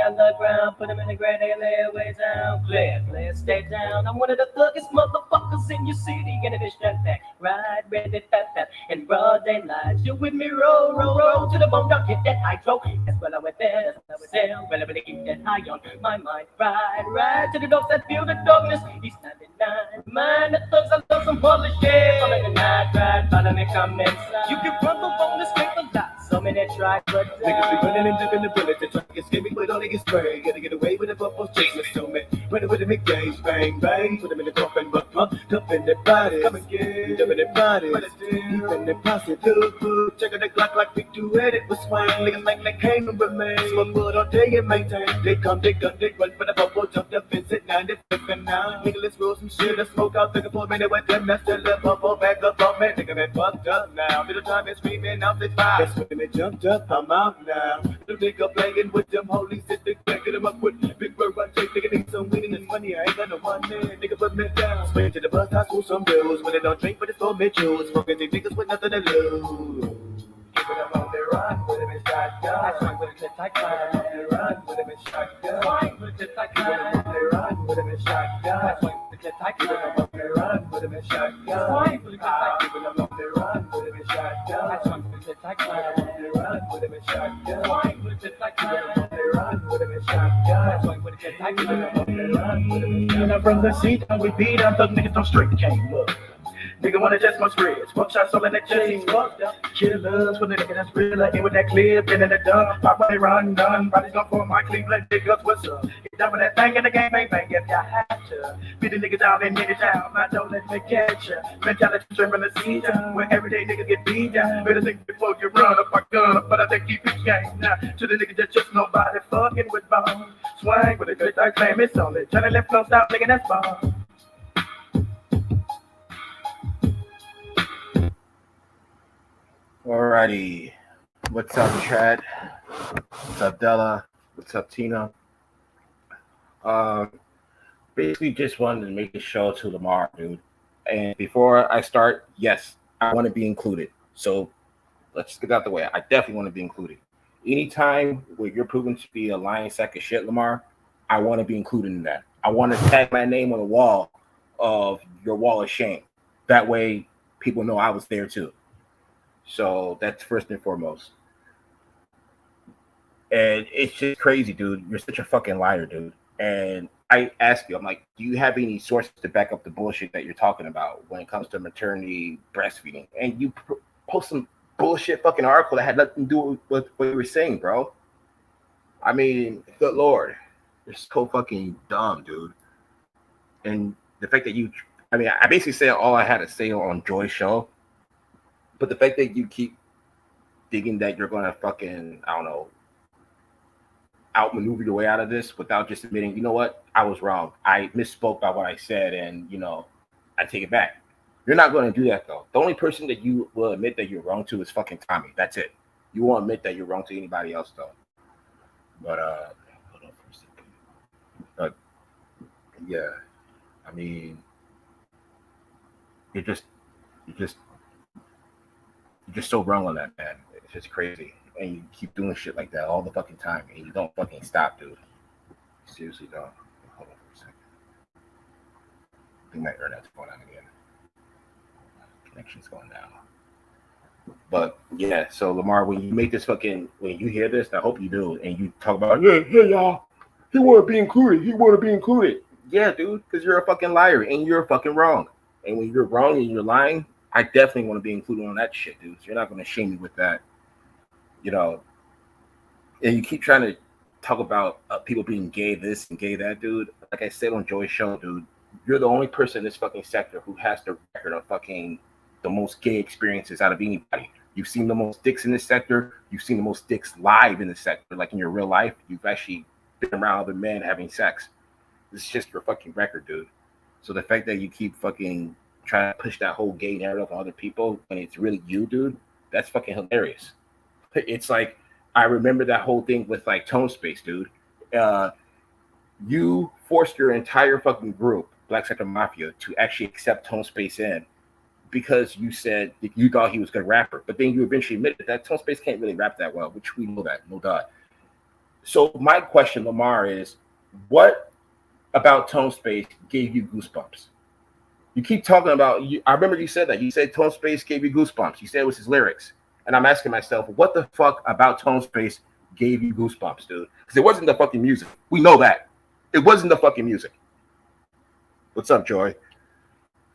on the ground, put them in the ground, they lay way down. Clear, stay down. I'm one of the thuggest motherfuckers in your city, and it is shut that. Ride, ready, fat, in broad daylight. You with me, roll to the bone, don't hit that hydro. That's what I went there, that's what I was there. Well, I better keep that high on my mind. Ride to the dogs that feel the darkness. East 99, mind the thugs, I love some holy shit. Follow the night ride, follow me, come inside. You can run the phone, this make a lot. So many try, but niggas be running and dipping the bullet to try to escape me, but all they get sprayed. Gotta get away with the bubbles chasing so me. Running with the McGays, bang, bang. Put them in the coffin, but up in their bodies. Come again, jump in their bodies. Deep in their posse, checking the clock like we do it with swing. Niggas like they came and remain. Smoke wood all day and maintain. They come, they gun, they run for the bubble, jump up and sit down, they flipping now. Nigga, let's roll some shit, let's smoke out, looking for a minute with them. That's the little bubble back up on me. Nigga, man, fucked up now. Little time is screaming out the fire. That's when they jumped up, I'm out now. Little nigga playing with them holy shit, they get them up with big bird run, take, nigga, need some winning and money. I ain't got no one man, nigga, put me down. Swing to the bus, I school some bills. When they don't drink, but it's for me, choose. Smoking these niggas with nothing to lose. Keep it up on the run, with him in shotgun. I swing with it like fire. On the run, with him in shotgun. Swing with it like fire. On the run, with him in shotgun. I swing with it like fire. On the run, with him in shotgun. Swing with it like keep it up on the run, with him in shotgun. I swing with it like fire. On the run, with him in shotgun. Swing with it like fire. On the run, with him in shotgun. I swing with it like fire. On the run, with him in shotgun. Now from the seat, how we beat up, those niggas don't straight came up. Nigga wanna test my spreads. One shot, all in that chase. Fucked up. Killers with a nigga that's real. Like with that clip, been in the dump. Pop money run, done. Body's gonna form my Cleveland niggas. What's up? Get down with that thing in the game, bang, bang. If y'all have to. Beat the niggas down and niggas down. I don't let me catch ya. Mentality tripping the season. Where everyday niggas get beat down. Better think before you run up a gun. But I think keep it game now. To the niggas that just nobody fucking with bone. Swang with a good I claim it's on it. Try to left, don't stop, nigga, that's bone. Alrighty, what's up, Chad? What's up, Della? What's up, Tina? Basically, just wanted to make a show to Lamar, dude. And before I start, yes, I want to be included. So let's just get out the way. I definitely want to be included. Anytime where you're proven to be a lying sack of shit, Lamar, I want to be included in that. I want to tag my name on the wall of your wall of shame. That way, people know I was there too. So that's first and foremost. And it's just crazy, dude. You're such a fucking liar, dude. And I ask you, I'm like, do you have any sources to back up the bullshit that you're talking about when it comes to maternity breastfeeding? And you post some bullshit fucking article that had nothing to do with what you were saying, bro. I mean, good Lord. You're so fucking dumb, dude. And the fact that I basically said all I had to say on Joy's show. But the fact that you keep thinking that you're going to fucking, I don't know, outmaneuver your way out of this without just admitting, you know what, I was wrong. I misspoke by what I said, and, you know, I take it back. You're not going to do that, though. The only person that you will admit that you're wrong to is fucking Tommy. That's it. You won't admit that you're wrong to anybody else, though. But, hold on for a second. But, yeah, I mean, you're just so wrong on that, man. It's just crazy. And you keep doing shit like that all the fucking time, and you don't fucking stop, dude. You seriously don't. Hold on for a second. I think my internet's going on again. Connection's going down. But yeah, so Lamar, when you hear this, I hope you do, and you talk about, hey y'all, he want to be included. Yeah, dude, because you're a fucking liar, and you're fucking wrong. And when you're wrong and you're lying, I definitely want to be included on that shit, dude. So you're not going to shame me with that, you know. And you keep trying to talk about people being gay this and gay that, dude. Like I said on Joey's show, dude, you're the only person in this fucking sector who has the record of fucking the most gay experiences out of anybody. You've seen the most dicks in this sector. You've seen the most dicks live in this sector. Like in your real life, you've actually been around other men having sex. This is just your fucking record, dude. So the fact that you keep fucking trying to push that whole gay narrative on other people when it's really you, dude, that's fucking hilarious. It's like, I remember that whole thing with like Tone Space, dude. You forced your entire fucking group, Black Sector Mafia, to actually accept Tone Space in because you said that you thought he was a good rapper. But then you eventually admitted that Tone Space can't really rap that well, which we know that, no doubt. So my question, Lamar, is what about Tone Space gave you goosebumps? You keep talking about. I remember you said that. You said Tone Space gave you goosebumps. You said it was his lyrics, and I'm asking myself, what the fuck about Tone Space gave you goosebumps, dude? Because it wasn't the fucking music. We know that. It wasn't the fucking music. What's up, Joy?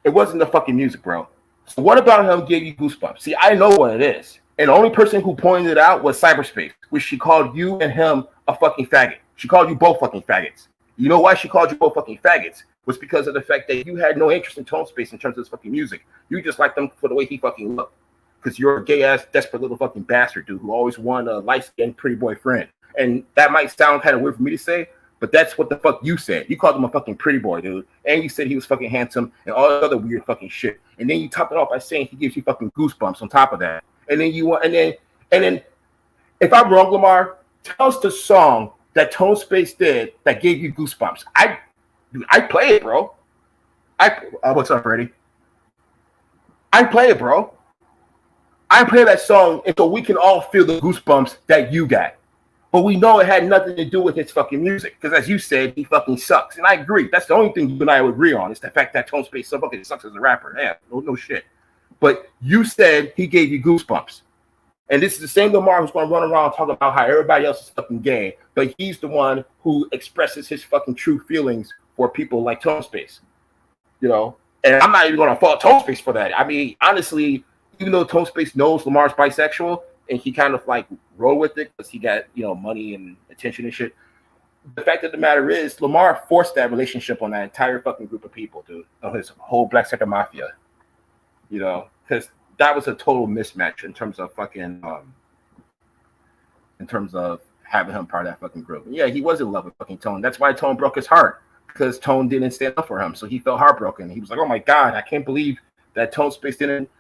It wasn't the fucking music, bro. So what about him gave you goosebumps? See, I know what it is. And the only person who pointed it out was Cyberspace, which she called you and him a fucking faggot. She called you both fucking faggots. You know why she called you both fucking faggots? Was because of the fact that you had no interest in Tone Space in terms of his fucking music. You just liked him for the way he fucking looked. Because you're a gay-ass, desperate little fucking bastard, dude, who always wanted a light-skinned pretty boy friend. And that might sound kind of weird for me to say, but that's what the fuck you said. You called him a fucking pretty boy, dude. And you said he was fucking handsome and all that other weird fucking shit. And then you top it off by saying he gives you fucking goosebumps on top of that. And then you want, and then if I'm wrong, Lamar, tell us the song that Tone Space did that gave you goosebumps. I play it, bro. What's up, Freddie? I play it, bro. I play that song and so we can all feel the goosebumps that you got. But we know it had nothing to do with his fucking music. Because as you said, he fucking sucks. And I agree. That's the only thing you and I would agree on is the fact that Tone Space so fucking sucks as a rapper. Yeah, no shit. But you said he gave you goosebumps. And this is the same Lamar who's going to run around talking about how everybody else is fucking gay. But he's the one who expresses his fucking true feelings for people like Tone Space. You know? And I'm not even going to fault Tone Space for that. I mean, honestly, even though Tone Space knows Lamar's bisexual, and he kind of like roll with it because he got, you know, money and attention and shit. The fact of the matter is, Lamar forced that relationship on that entire fucking group of people, dude, on his whole Black Sector Mafia. You know, because that was a total mismatch in terms of fucking, in terms of having him part of that fucking group. Yeah, he was in love with fucking Tone. That's why Tone broke his heart, because Tone didn't stand up for him. So he felt heartbroken. He was like, oh my God, I can't believe that Tone Space didn't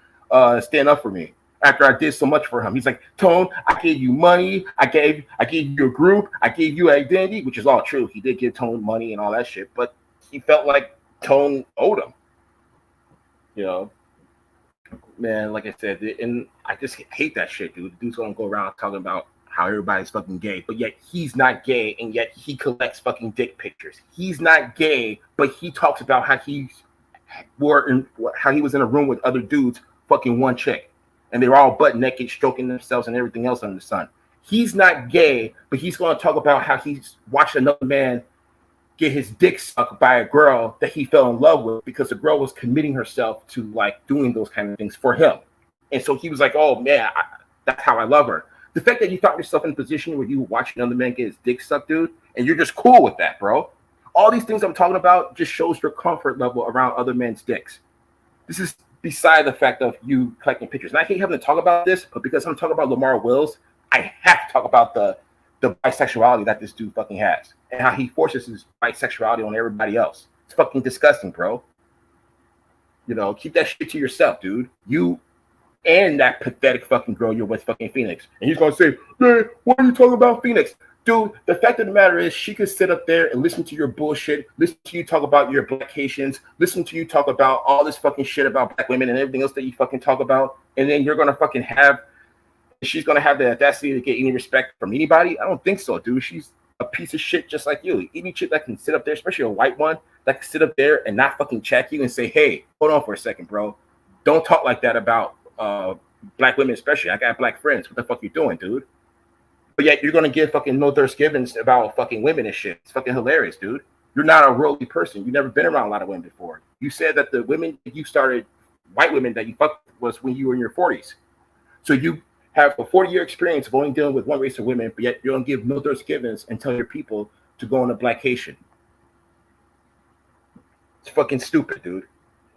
stand up for me. After I did so much for him, he's like, Tone, I gave you money, I gave you a group, I gave you identity, which is all true. He did give Tone money and all that shit, but he felt like Tone owed him. You know, man, like I said, and I just hate that shit, dude. The dude's gonna go around talking about how everybody's fucking gay, but yet he's not gay, and yet he collects fucking dick pictures. He's not gay, but he talks about how he was in a room with other dudes, fucking one chick. And they were all butt naked, stroking themselves and everything else under the sun. He's not gay, but he's going to talk about how he's watched another man get his dick sucked by a girl that he fell in love with because the girl was committing herself to like doing those kind of things for him. And so he was like, oh man, that's how I love her. The fact that you found yourself in a position where you watch another man get his dick sucked, dude, and you're just cool with that, bro. All these things I'm talking about just shows your comfort level around other men's dicks. This is beside the fact of you collecting pictures. And I hate having to talk about this, but because I'm talking about Lamar Wills, I have to talk about the bisexuality that this dude fucking has and how he forces his bisexuality on everybody else. It's fucking disgusting, bro. You know, keep that shit to yourself, dude. You and that pathetic fucking girl you're with, fucking Phoenix. And he's gonna say, man, what are you talking about, Phoenix? Dude, the fact of the matter is she could sit up there and listen to your bullshit, listen to you talk about your black Haitians, listen to you talk about all this fucking shit about black women and everything else that you fucking talk about, and then you're gonna fucking she's gonna have the audacity to get any respect from anybody? I don't think so, dude. She's a piece of shit just like you. Any chick that can sit up there, especially a white one, that can sit up there and not fucking check you and say, hey, hold on for a second, bro. Don't talk like that about black women especially. I got black friends. What the fuck you doing, dude? But yet you're gonna give fucking no thirst givens about fucking women and shit. It's fucking hilarious, dude. You're not a worldly person. You've never been around a lot of women before. You said that the women you started, white women that you fucked, was when you were in your 40s. So you have a 40-year experience of only dealing with one race of women, but yet you don't give no thirst givens and tell your people to go on a black Haitian. It's fucking stupid, dude.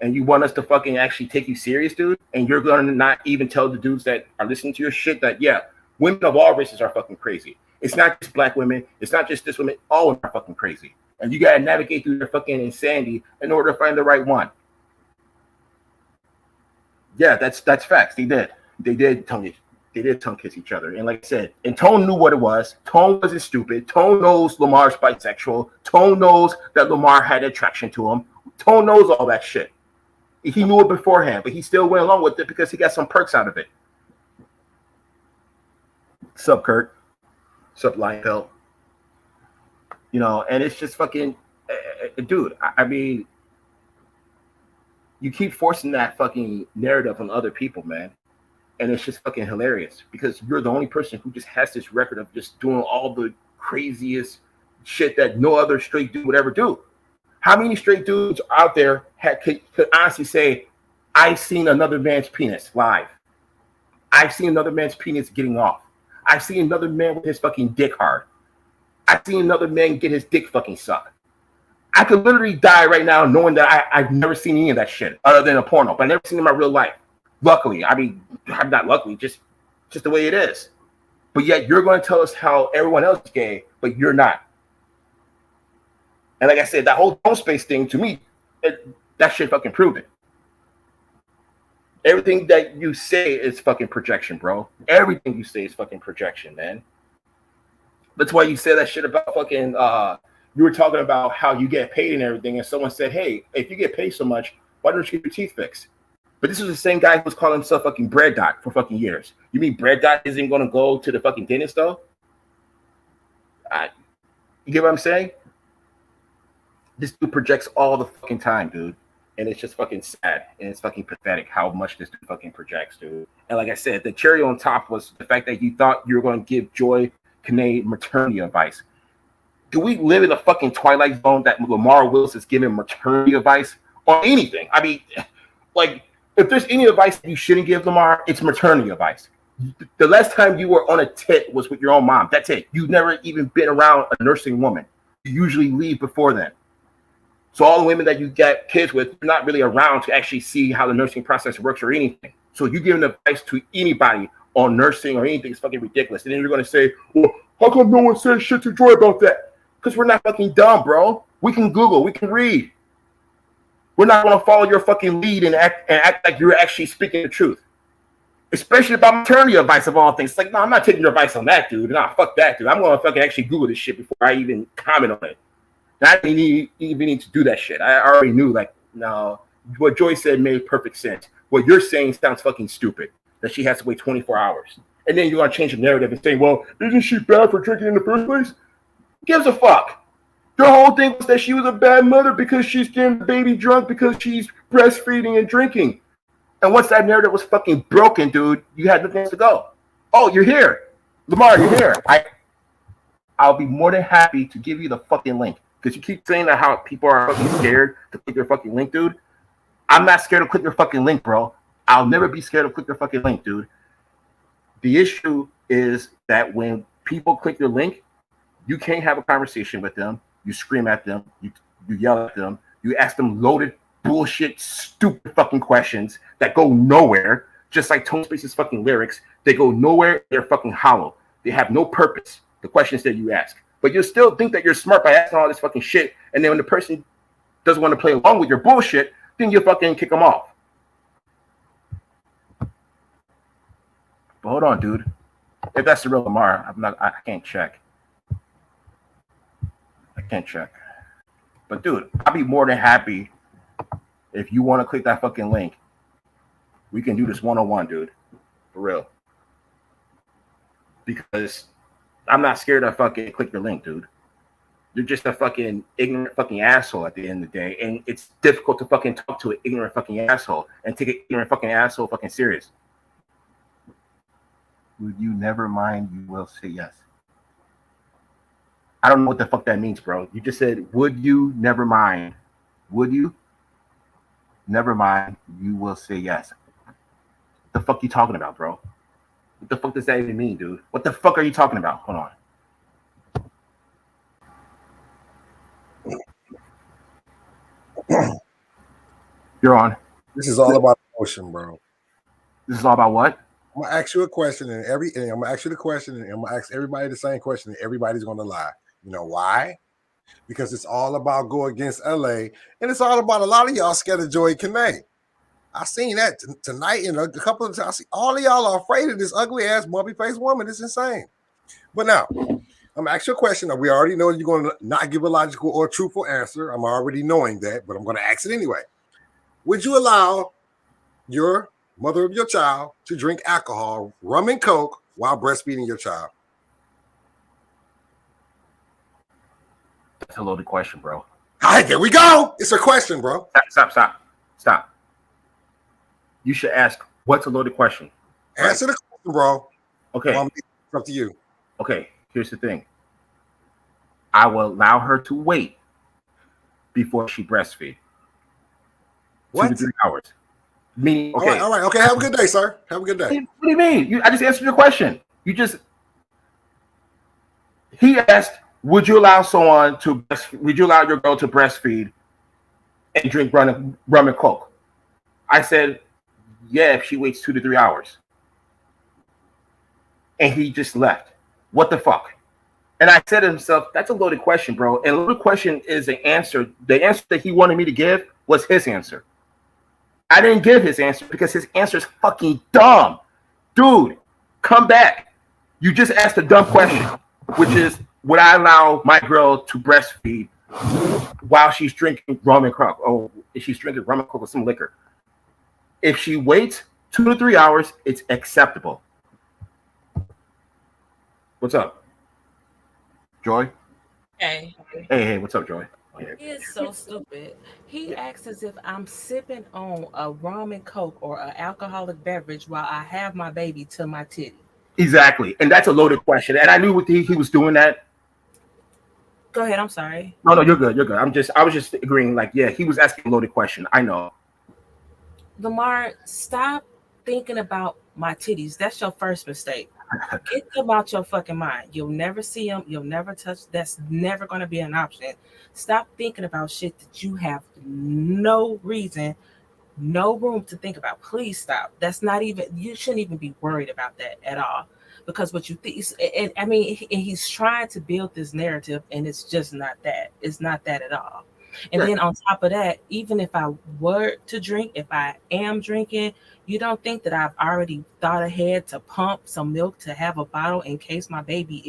And you want us to fucking actually take you serious, dude? And you're gonna not even tell the dudes that are listening to your shit that, yeah, women of all races are fucking crazy. It's not just black women. It's not just this women. All women are fucking crazy. And you gotta navigate through their fucking insanity in order to find the right one. Yeah, that's facts. They did tongue kiss each other. And like I said, and Tone knew what it was. Tone wasn't stupid. Tone knows Lamar's bisexual. Tone knows that Lamar had attraction to him. Tone knows all that shit. He knew it beforehand, but he still went along with it because he got some perks out of it. Sup, Kurt? Sup, Lionel? You know, and it's just fucking, dude. I mean, you keep forcing that fucking narrative on other people, man. And it's just fucking hilarious because you're the only person who just has this record of just doing all the craziest shit that no other straight dude would ever do. How many straight dudes out there could honestly say, I've seen another man's penis live? I've seen another man's penis getting off. I've seen another man with his fucking dick hard. I've seen another man get his dick fucking sucked. I could literally die right now knowing that I've never seen any of that shit other than a porno, but I've never seen it in my real life. Luckily, I mean, I'm not luckily, just the way it is. But yet you're going to tell us how everyone else is gay, but you're not. And like I said, that whole tone space thing, to me, that shit fucking proved it. Everything that you say is fucking projection, bro. Everything you say is fucking projection, man. That's why you said that shit about fucking, you were talking about how you get paid and everything, and someone said, hey, if you get paid so much, why don't you get your teeth fixed? But this was the same guy who was calling himself fucking Bread Dot for fucking years. You mean Bread Dot isn't going to go to the fucking dentist, though? You get what I'm saying? This dude projects all the fucking time, dude. And it's just fucking sad. And it's fucking pathetic how much this dude fucking projects, dude. And like I said, the cherry on top was the fact that you thought you were going to give Joy Kane maternity advice. Do we live in a fucking twilight zone that Lamar Willis is giving maternity advice on anything? I mean, like, if there's any advice that you shouldn't give Lamar, it's maternity advice. The last time you were on a tit was with your own mom. That's it. You've never even been around a nursing woman. You usually leave before then. So all the women that you get kids with, you're not really around to actually see how the nursing process works or anything. So you giving advice to anybody on nursing or anything is fucking ridiculous. And then you're going to say, well, how come no one says shit to Joy about that? Because we're not fucking dumb, bro. We can Google. We can read. We're not going to follow your fucking lead and act like you're actually speaking the truth. Especially about maternity advice of all things. It's like, no, I'm not taking your advice on that, dude. Nah, fuck that, dude. I'm going to fucking actually Google this shit before I even comment on it. And I didn't even need to do that shit. I already knew, like, no, what Joy said made perfect sense. What you're saying sounds fucking stupid, that she has to wait 24 hours. And then you're going to change the narrative and say, well, isn't she bad for drinking in the first place? Who gives a fuck? The whole thing was that she was a bad mother because she's getting the baby drunk because she's breastfeeding and drinking. And once that narrative was fucking broken, dude, you had nothing else to go. Oh, you're here. Lamar, you're here. I'll be more than happy to give you the fucking link. Because you keep saying that how people are fucking scared to click your fucking link, dude. I'm not scared to click your fucking link, bro. I'll never be scared to click your fucking link, dude. The issue is that when people click your link, you can't have a conversation with them. You scream at them. You yell at them. You ask them loaded bullshit, stupid fucking questions that go nowhere. Just like Tone Space's fucking lyrics. They go nowhere. They're fucking hollow. They have no purpose. The questions that you ask. But you still think that you're smart by asking all this fucking shit. And then when the person doesn't want to play along with your bullshit, then you fucking kick them off. But hold on, dude. If that's the real Lamar, I can't check. I can't check. But dude, I'll be more than happy if you want to click that fucking link. We can do this one-on-one, dude. For real. Because I'm not scared to fucking click your link, dude. You're just a fucking ignorant fucking asshole at the end of the day. And it's difficult to fucking talk to an ignorant fucking asshole and take an ignorant fucking asshole fucking serious. Would you never mind? You will say yes. I don't know what the fuck that means, bro. You just said, would you never mind? Would you? Never mind. You will say yes. What the fuck you talking about, bro? What the fuck does that even mean, dude? What the fuck are you talking about? Hold on. You're on. This is all about emotion, bro. This is all about what? I'm gonna ask you a question, and I'm gonna ask you the question, and I'm gonna ask everybody the same question, and everybody's gonna lie. You know why? Because it's all about go against LA, and it's all about a lot of y'all scared of Joy Kane. I seen that tonight and a couple of times. All of y'all are afraid of this ugly ass muppy faced woman. It's insane. But now, I'm gonna ask you a question. We already know you're gonna not give a logical or truthful answer. I'm already knowing that, but I'm gonna ask it anyway. Would you allow your mother of your child to drink alcohol, rum and coke, while breastfeeding your child? It's a loaded question, bro. All right, there we go. It's a question, bro. Stop. You should ask, what's a loaded question? Right? Answer the question, bro. Okay. Well, it's up to you. Okay, here's the thing. I will allow her to wait before she breastfeed. What? 2 to 3 hours. Meaning, okay. All right. Okay, have a good day, sir. Have a good day. What do you mean? I just answered your question. He asked, would you allow your girl to breastfeed and drink rum and coke? I said, yeah, if she waits 2 to 3 hours. And he just left. What the fuck? And I said to himself, that's a loaded question, bro. And a loaded question is the answer. The answer that he wanted me to give was his answer. I didn't give his answer because his answer is fucking dumb. Dude, come back. You just asked a dumb question, which is, would I allow my girl to breastfeed while she's drinking rum and coke? Oh, if she's drinking rum and coke with some liquor. If she waits 2 to 3 hours, it's acceptable. What's up? Joy? Hey. Hey, what's up, Joy? He is so stupid. He acts as if I'm sipping on a rum and coke or an alcoholic beverage while I have my baby to my titty. Exactly. And that's a loaded question. And I knew he was doing that. Go ahead, I'm sorry. No, you're good. I was just agreeing, like, yeah, he was asking a loaded question. I know. Lamar, stop thinking about my titties. That's your first mistake. Get them out your fucking mind. You'll never see them. You'll never touch. That's never going to be an option. Stop thinking about shit that you have no reason, no room to think about. Please stop. That's not even, you shouldn't even be worried about that at all. Because what you think, and I mean, he's trying to build this narrative, and it's just not that. It's not that at all. And then on top of that, even if I were to drink, if I am drinking, you don't think that I've already thought ahead to pump some milk to have a bottle in case my baby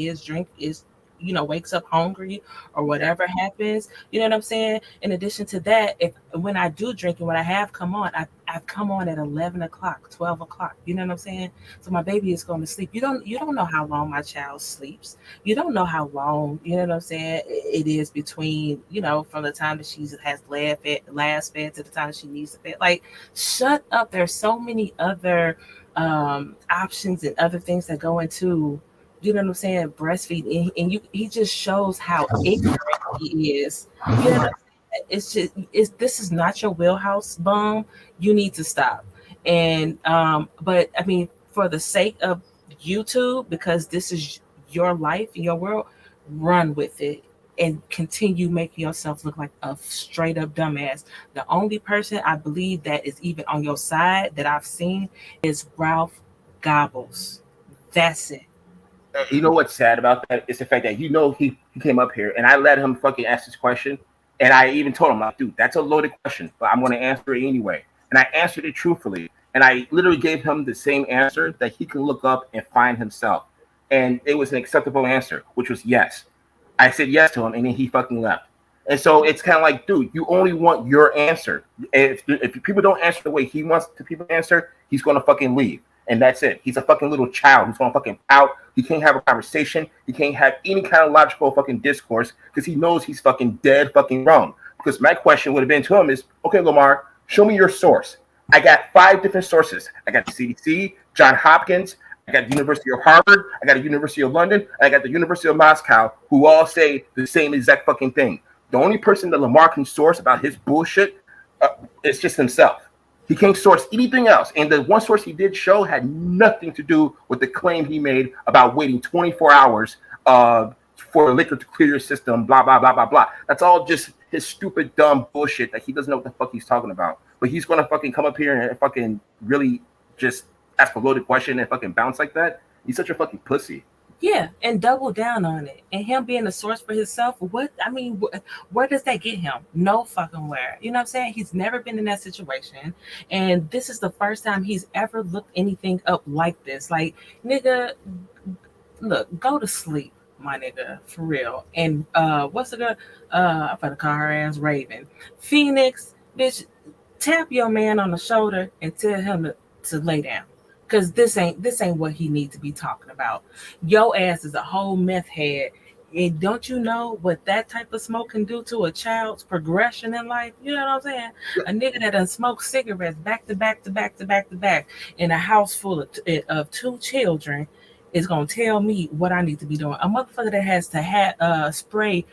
wakes up hungry or whatever happens. You know what I'm saying? In addition to that, when I do drink and when I have come on, I've come on at 11 o'clock, 12 o'clock. You know what I'm saying? So my baby is going to sleep. You don't know how long my child sleeps. You don't know how long, you know what I'm saying, it is between, from the time that she has last fed to the time she needs to fed. Like, shut up. There's so many other options and other things that go into, you know what I'm saying, breastfeeding, and he just shows how ignorant he is. You know, this is not your wheelhouse, bum. You need to stop. And but I mean, for the sake of YouTube, because this is your life, your world, run with it and continue making yourself look like a straight up dumbass. The only person I believe that is even on your side that I've seen is Ralph Gobbles. That's it. You know what's sad about that? It's the fact that he came up here and I let him fucking ask this question. And I even told him, like, dude, that's a loaded question, but I'm going to answer it anyway. And I answered it truthfully. And I literally gave him the same answer that he can look up and find himself. And it was an acceptable answer, which was yes. I said yes to him, and then he fucking left. And so it's kind of like, dude, you only want your answer. If people don't answer the way he wants the people to answer, he's going to fucking leave. And that's it. He's a fucking little child who's going to fucking pout. He can't have a conversation. He can't have any kind of logical fucking discourse because he knows he's fucking dead fucking wrong. Because my question would have been to him is, okay, Lamar, show me your source. I got 5 different sources. I got the CDC, Johns Hopkins, I got the University of Harvard, I got the University of London, and I got the University of Moscow, who all say the same exact fucking thing. The only person that Lamar can source about his bullshit is just himself. He can't source anything else. And the one source he did show had nothing to do with the claim he made about waiting 24 hours for liquor to clear your system, blah, blah, blah, blah, blah. That's all just his stupid, dumb bullshit that he doesn't know what the fuck he's talking about. But he's going to fucking come up here and fucking really just ask a loaded question and fucking bounce like that. He's such a fucking pussy. Yeah, and double down on it. And him being a source for himself, where does that get him? No fucking where. You know what I'm saying? He's never been in that situation. And this is the first time he's ever looked anything up like this. Like, nigga, look, go to sleep, my nigga, for real. And what's the girl? I'm gonna call her ass Raven. Phoenix, bitch, tap your man on the shoulder and tell him to lay down. Because this ain't what he needs to be talking about. Your ass is a whole meth head. And don't you know what that type of smoke can do to a child's progression in life? You know what I'm saying? A nigga that done smoked cigarettes back to back to back to back to back in a house full of two children is gonna tell me what I need to be doing. A motherfucker that has to have spray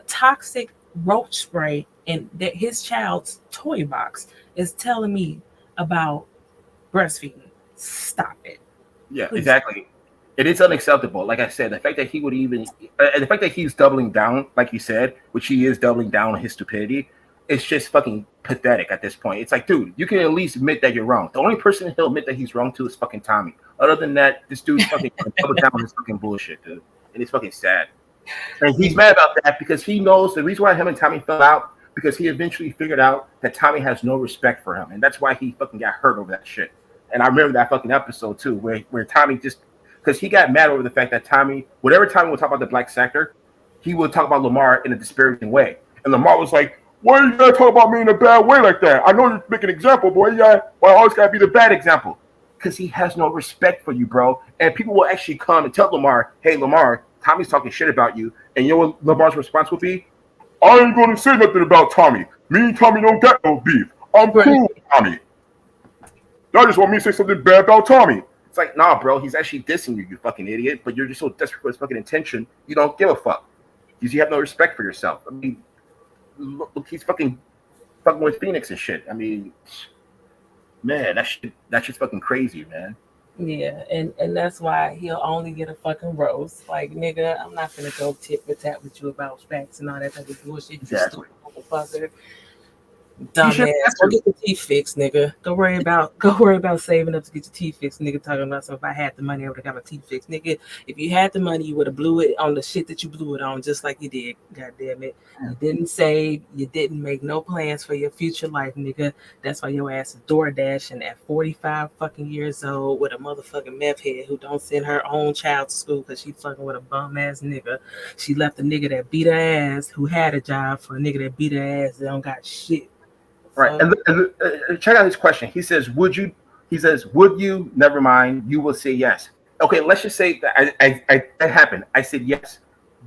toxic roach spray in his child's toy box is telling me about breastfeeding. Stop it, Yeah, please. exactly. It is unacceptable. Like I said, the fact that he would even, the fact that he's doubling down, like you said, which he is doubling down on his stupidity, it's just fucking pathetic at this point. It's like, dude, you can at least admit that you're wrong. The only person he'll admit that he's wrong to is fucking Tommy. Other than that, this dude's fucking double down on his fucking bullshit, dude. And it's fucking sad. And he's mad about that because he knows the reason why him and Tommy fell out because he eventually figured out that Tommy has no respect for him, and that's why he fucking got hurt over that shit. And I remember that fucking episode too, where Tommy just because he got mad over the fact that Tommy, whatever Tommy would talk about the black sector, he would talk about Lamar in a disparaging way, and Lamar was like, "Why are you gonna talk about me in a bad way like that? I know you're making an example, boy. Yeah, why I always gotta be the bad example?" Because he has no respect for you, bro. And people will actually come and tell Lamar, "Hey, Lamar, Tommy's talking shit about you," and you know what Lamar's response will be? "I ain't gonna say nothing about Tommy. Me and Tommy don't got no beef. I'm cool with Tommy. Y'all just want me to say something bad about Tommy." It's like, nah, bro, he's actually dissing you, you fucking idiot. But you're just so desperate for his fucking attention, you don't give a fuck. Because you have no respect for yourself. I mean, look, he's fucking with Phoenix and shit. I mean, man, that's just fucking crazy, man. Yeah, and that's why he'll only get a fucking roast. Like, nigga, I'm not gonna go tit for tat with you about facts and all that type of bullshit. You Exactly. stupid motherfucker. You should Dumbass. Go get your teeth fixed, nigga. Go worry about saving up to get your teeth fixed, nigga. Talking about so if I had the money, I would have got my teeth fixed, nigga. If you had the money, you would have blew it on the shit that you blew it on, just like you did. God damn it. You didn't save. You didn't make no plans for your future life, nigga. That's why your ass is door dashing at 45 fucking years old with a motherfucking meth head who don't send her own child to school because she fucking with a bum ass nigga. She left a nigga that beat her ass who had a job for a nigga that beat her ass that don't got shit. Right. And check out his question. He says, "Would you?" He says, "Would you?" Never mind. You will say yes. Okay. Let's just say that that happened. I said yes.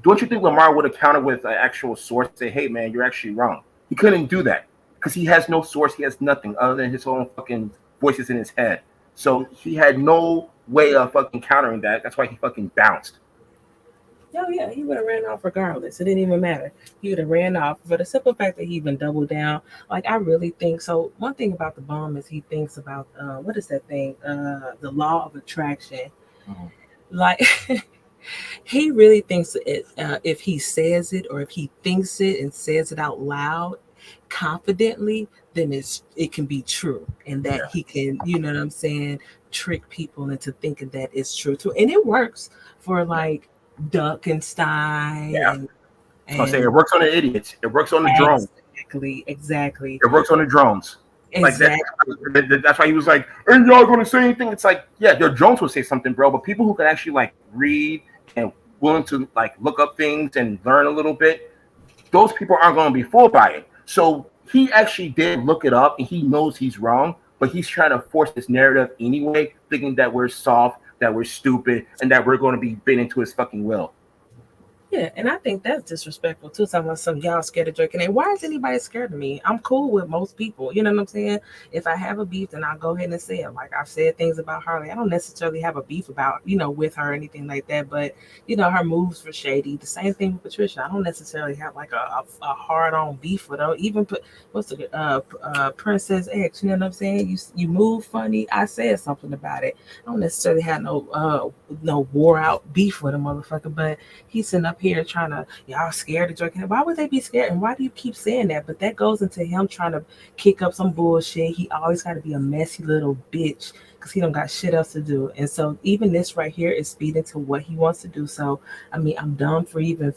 Don't you think Lamar would have countered with an actual source and say, "Hey, man, you're actually wrong"? He couldn't do that because he has no source. He has nothing other than his own fucking voices in his head. So he had no way of fucking countering that. That's why he fucking bounced. Oh yeah, he would have ran off regardless. It didn't even matter. He would have ran off. For the simple fact that he even doubled down. Like I really think so. One thing about the bomb is he thinks about what is that thing? The law of attraction. Mm-hmm. Like he really thinks it. If he says it or if he thinks it and says it out loud, confidently, then it can be true, and that he can, you know what I'm saying, trick people into thinking that it's true too, and it works for like Duckenstein Yeah. and I'll say it works on the idiots. It works on the drones. Exactly. It works on the drones. Exactly. Like that's why he was like, "Ain't y'all gonna say anything?" It's like, yeah, your drones will say something, bro. But people who can actually like read and willing to like look up things and learn a little bit, those people aren't gonna be fooled by it. So he actually did look it up, and he knows he's wrong, but he's trying to force this narrative anyway, thinking that we're soft, that we're stupid, and that we're gonna be bent into his fucking will. Yeah, and I think that's disrespectful too. Talking about some y'all scared of drinking. And why is anybody scared of me? I'm cool with most people. You know what I'm saying? If I have a beef, then I'll go ahead and say it. Like I've said things about Harley. I don't necessarily have a beef about, with her or anything like that. But her moves were shady. The same thing with Patricia. I don't necessarily have like a hard on beef with her. Even put what's the Princess X. You know what I'm saying? You move funny. I said something about it. I don't necessarily have no wore out beef with a motherfucker, but he's sitting up here trying to, y'all scared of drinking. Why would they be scared? And why do you keep saying that? But that goes into him trying to kick up some bullshit. He always got to be a messy little bitch because he don't got shit else to do. And so even this right here is speeding to what he wants to do. So I mean, I'm dumb for even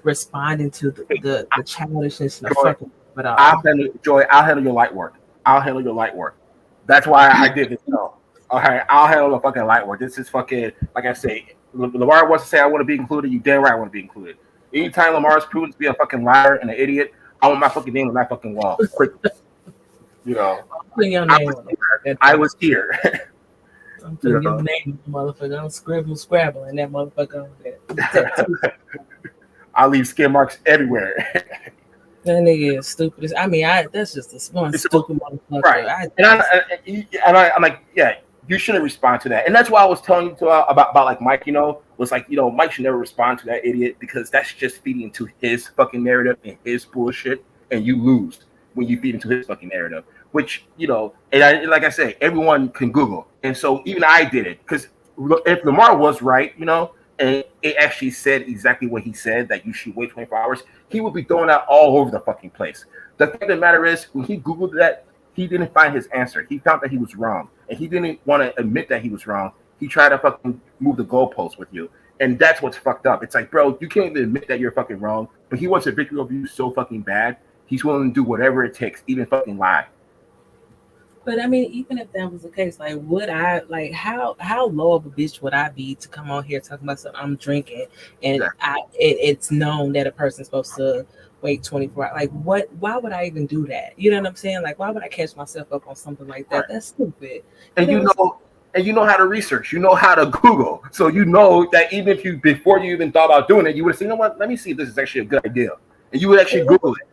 responding to the childishness and the fucking. But I'll handle your light work. I'll handle your light work. That's why I did this show. Okay, I'll handle the fucking light work. This is fucking, like I say, Lamar wants to say I want to be included. You damn right I want to be included. Anytime Lamar's proven to be a fucking liar and an idiot, I want my fucking name on that fucking wall. Quickly. I was here. I'm You finna get know? the name of the motherfucker. I'm scrabbling that motherfucker over there. I leave skin marks everywhere. That nigga is stupid. I mean, that's just one It's stupid motherfucker. right. And I'm like, yeah, you shouldn't respond to that. And that's why I was telling you to, about like Mike, was like, Mike should never respond to that idiot because that's just feeding into his fucking narrative and his bullshit, and you lose when you feed into his fucking narrative. Which like I say, everyone can Google, and so even I did it because if Lamar was right, and it actually said exactly what he said that you should wait 24 hours, he would be throwing that all over the fucking place. The fact of the matter is, when he Googled that, he didn't find his answer. He found that he was wrong, and he didn't want to admit that he was wrong. He tried to fucking move the goalpost with you, and that's what's fucked up. It's like, bro, you can't even admit that you're fucking wrong, but he wants a victory over you so fucking bad, he's willing to do whatever it takes, even fucking lie. But I mean, even if that was the case, like, would I like how low of a bitch would I be to come on here talking about something I'm drinking, and it's known that a person's supposed to wait 24 hours? Like, what? Why would I even do that? You know what I'm saying? Like, why would I catch myself up on something like that? Right. That's stupid. And you know how to research, you know how to Google, so you know that even if you before you even thought about doing it, you would have said, you know what? Let me see if this is actually a good idea, and you would actually Google it.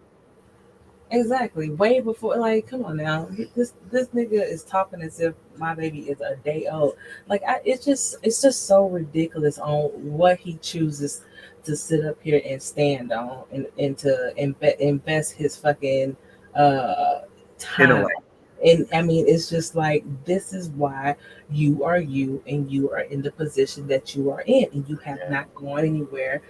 Exactly. Way before, like, come on now. This nigga is talking as if my baby is a day old. Like, it's just so ridiculous on what he chooses to sit up here and stand on, and to invest his fucking time. And I mean, it's just like, this is why you are you, and you are in the position that you are in, and you have not gone anywhere.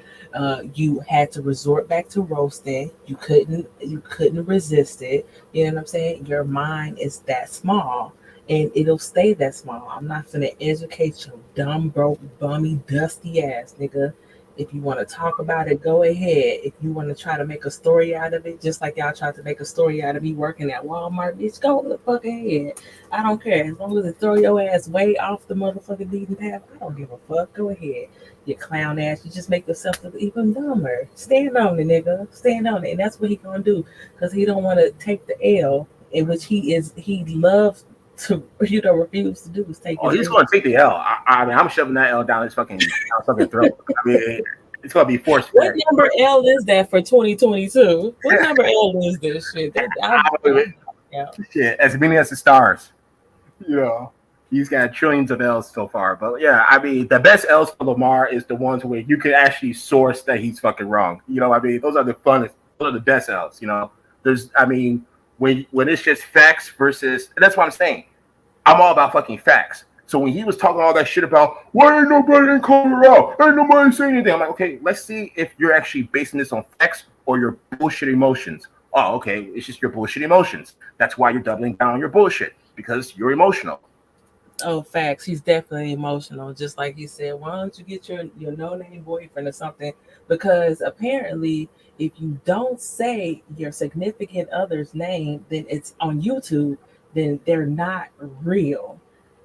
You had to resort back to roasting. You couldn't resist it. You know what I'm saying? Your mind is that small, and it'll stay that small. I'm not gonna educate your dumb, broke, bummy, dusty ass, nigga. If you want to talk about it, go ahead. If you want to try to make a story out of it, just like y'all tried to make a story out of me working at Walmart, bitch, go the fuck ahead. I don't care. As long as it throw your ass way off the motherfucking beaten path, I don't give a fuck. Go ahead. You clown ass. You just make yourself look even dumber. Stand on it, nigga. Stand on it. And that's what he gonna do. Because he don't want to take the L, in which he loves to refuse to do, is take he's going to take the L. I mean, I'm shoving that L down his fucking throat. I mean, it's going to be forced. What number L is that for 2022? What number L is this shit? Shit, as many as the stars. He's got trillions of L's so far. But yeah, I mean, the best L's for Lamar is the ones where you can actually source that he's fucking wrong. I mean, those are the funnest, those are the best L's. There's, I mean, when it's just facts versus, and that's what I'm saying. I'm all about fucking facts. So when he was talking all that shit about why ain't nobody calling her out, ain't nobody saying anything, I'm like, okay, let's see if you're actually basing this on facts or your bullshit emotions. Oh, okay, it's just your bullshit emotions. That's why you're doubling down on your bullshit, because you're emotional. Oh, facts. He's definitely emotional. Just like he said, why don't you get your no-name boyfriend or something? Because apparently, if you don't say your significant other's name, then it's on YouTube, then they're not real.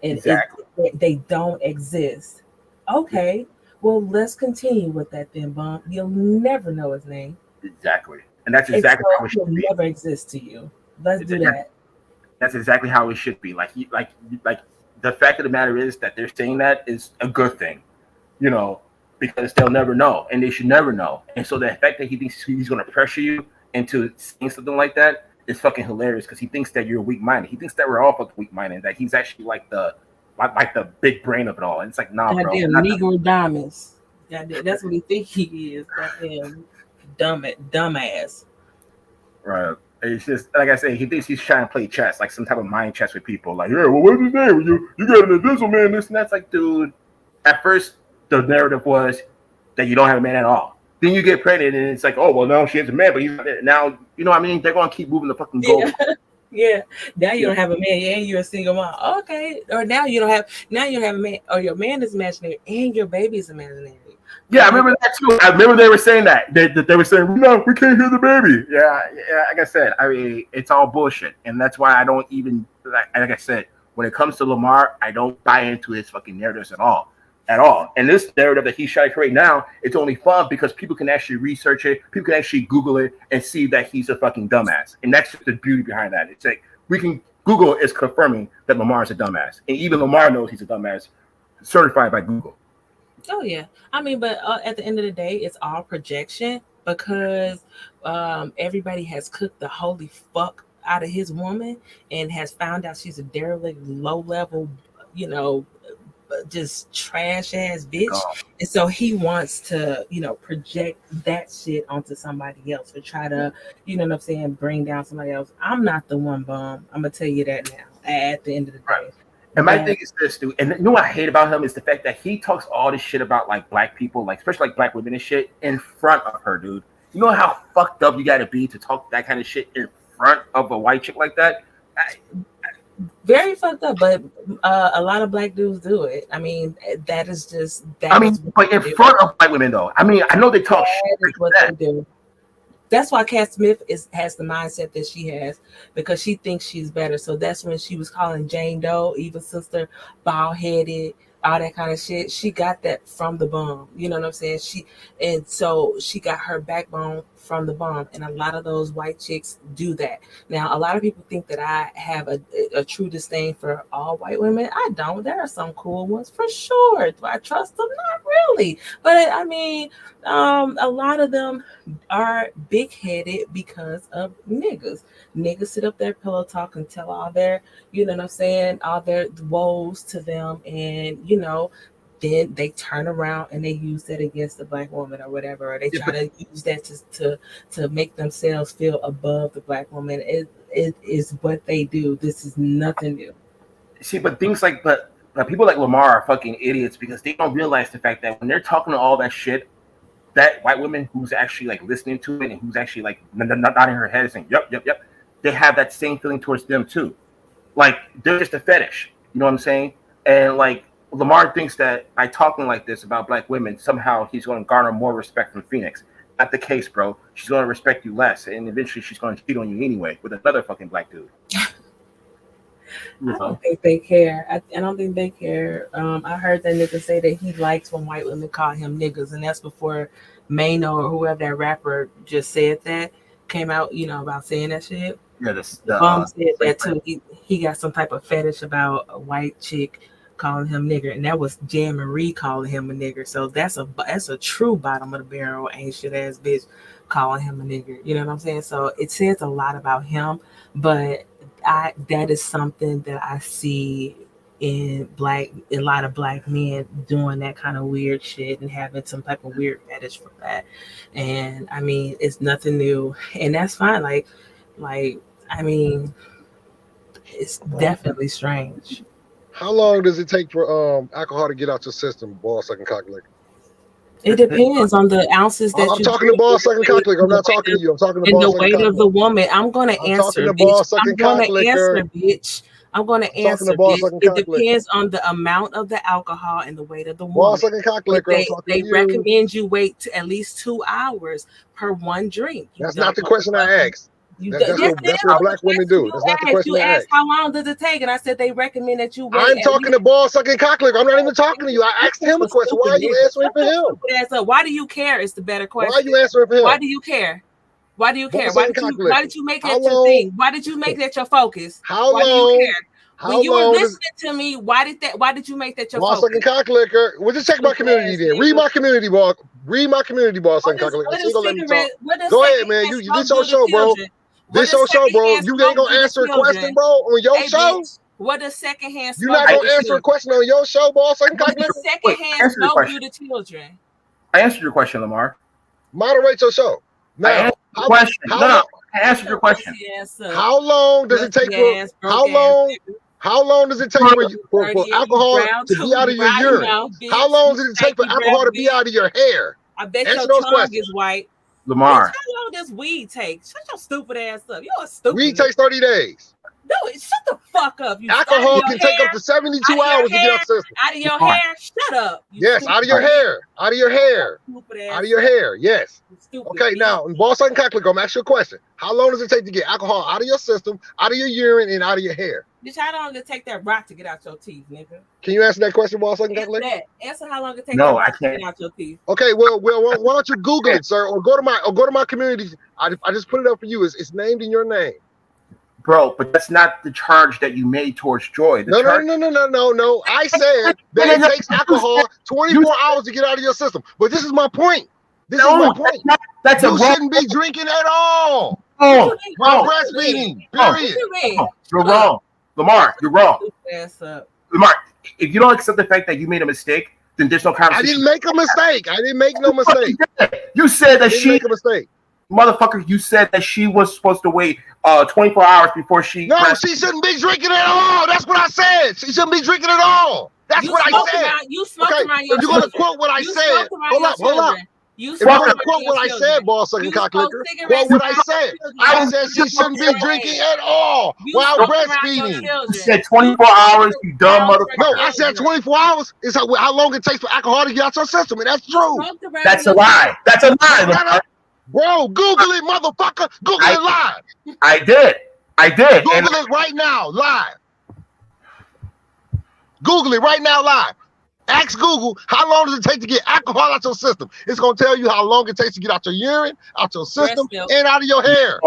And exactly. They don't exist. Okay, well, let's continue with that then, Bump. You'll never know his name. Exactly. And that's exactly how it should be. He'll never exist to you. Let's do that. That's exactly how it should be. Like the fact of the matter is that they're saying that is a good thing, because they'll never know, and they should never know. And so the fact that he thinks he's going to pressure you into saying something like that is fucking hilarious, because he thinks that you're weak-minded. He thinks that we're all fucking weak-minded, that he's actually like the big brain of it all. And it's like, nah, bro. Goddamn Negro Diamonds. That's what he think he is. Goddamn dumbass. Right. It's just, like I said, he thinks he's trying to play chess, like some type of mind chess with people. Like, yeah, well, what's his name? You got an invisible man, this and that's. Like, dude, at first, the narrative was that you don't have a man at all. Then you get pregnant, and it's like, oh, well, now she has a man, but he's not there. Now, you know what I mean? They're going to keep moving the fucking goal. Yeah. Now you don't have a man, and you're a single mom. Okay. Or now you don't have a man, or your man is imaginary, and your baby is imaginary. Yeah, I remember that too. I remember they were saying that. They were saying, no, we can't hear the baby. Yeah, like I said, I mean, it's all bullshit. And that's why I don't even, like I said, when it comes to Lamar, I don't buy into his fucking narratives at all. And this narrative that he's trying to create now, it's only fun because people can actually research it. People can actually Google it and see that he's a fucking dumbass. And that's just the beauty behind that. It's like, we can Google is confirming that Lamar is a dumbass, and even Lamar knows he's a dumbass, certified by Google. Oh yeah, I mean, but at the end of the day, it's all projection because everybody has cooked the holy fuck out of his woman and has found out she's a derelict, low level, you know, just trash ass bitch. And so he wants to, you know, project that shit onto somebody else or try to, you know what I'm saying, bring down somebody else. I'm not the one bum. I'm gonna tell you that now. At the end of the day. And my thing is this, dude. And you know what I hate about him is the fact that he talks all this shit about like black people, like especially like black women and shit, in front of her, dude. You know how fucked up you got to be to talk that kind of shit in front of a white chick like that? Very fucked up, but a lot of black dudes do it. I mean, that is just that. I mean, but in front of white women, though. I mean, I know they talk shit like what that. they do. That's why Cat Smith has the mindset that she has because she thinks she's better. So that's when she was calling Jane Doe, Eva's sister, bald headed, all that kind of shit. She got that from the bum. You know what I'm saying? So she got her backbone from the bum. And a lot of those white chicks do that. Now, a lot of people think that I have a true disdain for all white women. I don't. There are some cool ones for sure. Do I trust them? Not really. But I mean, a lot of them are big-headed because of niggas. Niggas sit up there, pillow talk, and tell all their, you know what I'm saying, all their woes to them, and you know, then they turn around and they use that against the black woman or whatever, or they try to use that to make themselves feel above the black woman. It is what they do. This is nothing new. See, but things like but people like Lamar are fucking idiots because they don't realize the fact that when they're talking to all that shit, that white woman who's actually like listening to it and who's actually like nodding her head and saying yep, they have that same feeling towards them too. Like they're just a fetish. You know what I'm saying? And like Lamar thinks that by talking like this about black women, somehow he's going to garner more respect from Phoenix. Not the case, bro. She's going to respect you less, and eventually she's going to cheat on you anyway with another fucking black dude. I don't think they care. I don't think they care. I heard that nigga say that he likes when white women call him niggas, and that's before Mano or whoever that rapper just said that came out, you know, about saying that shit. Yeah, the bum said that too. He got some type of fetish about a white chick calling him nigger, and that was Jan Marie calling him a nigger. So that's a true bottom of the barrel ain't shit ass bitch calling him a nigger. You know what I'm saying? So it says a lot about him, but that is something that I see in a lot of black men doing that kind of weird shit and having some type of weird fetish for that. And I mean, it's nothing new, and that's fine. Like I mean, it's definitely strange. How long does it take for alcohol to get out your system, ball sucking cock liquor? It depends on the ounces that I'm talking to ball sucking cock liquor. I'm not talking to you. I'm talking to ball sucking cock liquor. And the weight of the woman. I'm going to answer, bitch. I'm going to answer, bitch. I'm going to answer, bitch. It depends on the amount of the alcohol and the weight of the woman. Ball sucking cock liquor. They recommend you wait at least 2 hours per one drink. That's not the question I asked. That's what black women do. That's not the question you asked. How long does it take? And I said they recommend that you wait. I'm talking to ball sucking cock liquor. I'm not even talking to you. I asked him a question. Why are you answering for him? Why do you care? Is the better question. Why are you answering for him? Why do you care? Why do you care? Why did you make that your thing? Why did you make that your focus? Why do you care? When you were listening to me, why did you make that your focus? Ball sucking cock liquor. Well, just check my community then. Read my community, ball. Read my community, ball sucking cock liquor. Go ahead, man. This your show, bro. This your show, bro. You ain't gonna answer a question, bro, on your show. What does secondhand smoke? You're not gonna answer a question on your show, ball. What does secondhand smoke do to children? I answered your question, Lamar. Moderate your show. Now, I answered your question. How long does it take for How long does it take for alcohol to be out of your urine? How long does it take for alcohol to be out of your hair? I bet your tongue is white. Lamar. How long does weed take? Shut your stupid ass up. You're a stupid. Weed takes 30 days. No, shut the fuck up. Alcohol can take up to 72 hours to get out the system. Out of your hair? Shut up. Yes, out of your hair. Out of your hair. Out of your hair. Yes. Okay, now, in ball sucking cock liquor, I'm asking you a question. How long does it take to get alcohol out of your system, out of your urine, and out of your hair? Bitch, how long does it take that rock to get out your teeth, nigga? Can you answer that question, ball sucking cock liquor? Answer how long it takes that rock to get out your teeth. Okay, well, why don't you Google it, sir, or go to my community. I just put it up for you. It's named in your name. Bro, but that's not the charge that you made towards Joy. No. I said that it takes alcohol 24 hours to get out of your system. But this is my point. This is my point. That's you shouldn't be drinking at all. While breastfeeding, period. You're wrong. Lamar, you're wrong. Lamar, if you don't accept the fact that you made a mistake, then there's no conversation. I didn't make a mistake. I didn't make no mistake. You said that she made a mistake. Motherfucker, you said that she was supposed to wait 24 hours before she... No, she shouldn't be drinking at all. That's what I said. She shouldn't be drinking at all. That's what I said. You smoked around your children. If you're going to quote what I said, hold up. If you're going to quote what I said, ball-sucking cocklicker, quote what I said. I said she shouldn't be drinking at all while breastfeeding. You said 24 hours, you dumb motherfucker. No, I said 24 hours is how long it takes for alcohol to get out your system, and that's true. That's a lie. That's a lie. Bro, Google it, motherfucker. Google it live. I did. Google it right now, live. Google it right now, live. Ask Google, how long does it take to get alcohol out your system? It's going to tell you how long it takes to get out your urine, out your system, and out of your hair.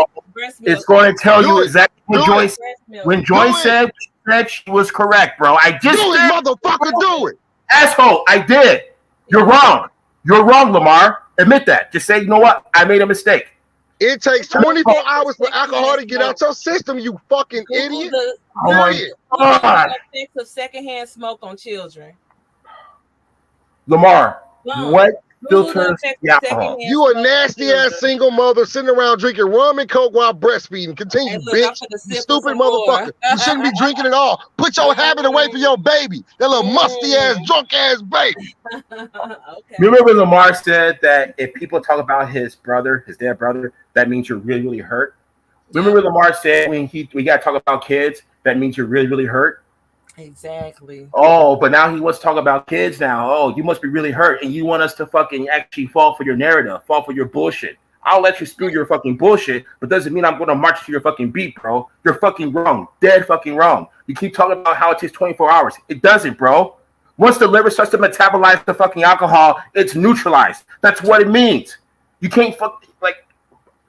It's going to tell you exactly what Joyce said. When Joyce said she was correct, bro. I just do it, motherfucker, do it. Asshole, I did. You're wrong. You're wrong, Lamar. Admit that. Just say, you know what? I made a mistake. It takes 24 hours for alcohol to get out your system, you fucking idiot. Oh my God. Effects of secondhand smoke on children. Lamar, what filters the alcohol? You a nasty ass single mother sitting around drinking rum and coke while breastfeeding. Continue, bitch. You stupid motherfucker. You shouldn't be drinking at all. Put your habit away from your baby. That little musty ass, drunk ass baby. Remember when Lamar said that if people talk about his brother, his dead brother, that means you're really, really hurt? Remember when Lamar said when we got to talk about kids, that means you're really, really hurt? Exactly. Oh, but now he wants to talk about kids now. Oh, you must be really hurt, and you want us to fucking actually fall for your narrative, fall for your bullshit. I'll let you spew your fucking bullshit, but doesn't mean I'm going to march to your fucking beat, bro. You're fucking wrong. Dead fucking wrong. You keep talking about how it takes 24 hours. It doesn't, bro. Once the liver starts to metabolize the fucking alcohol, it's neutralized. That's what it means. You can't like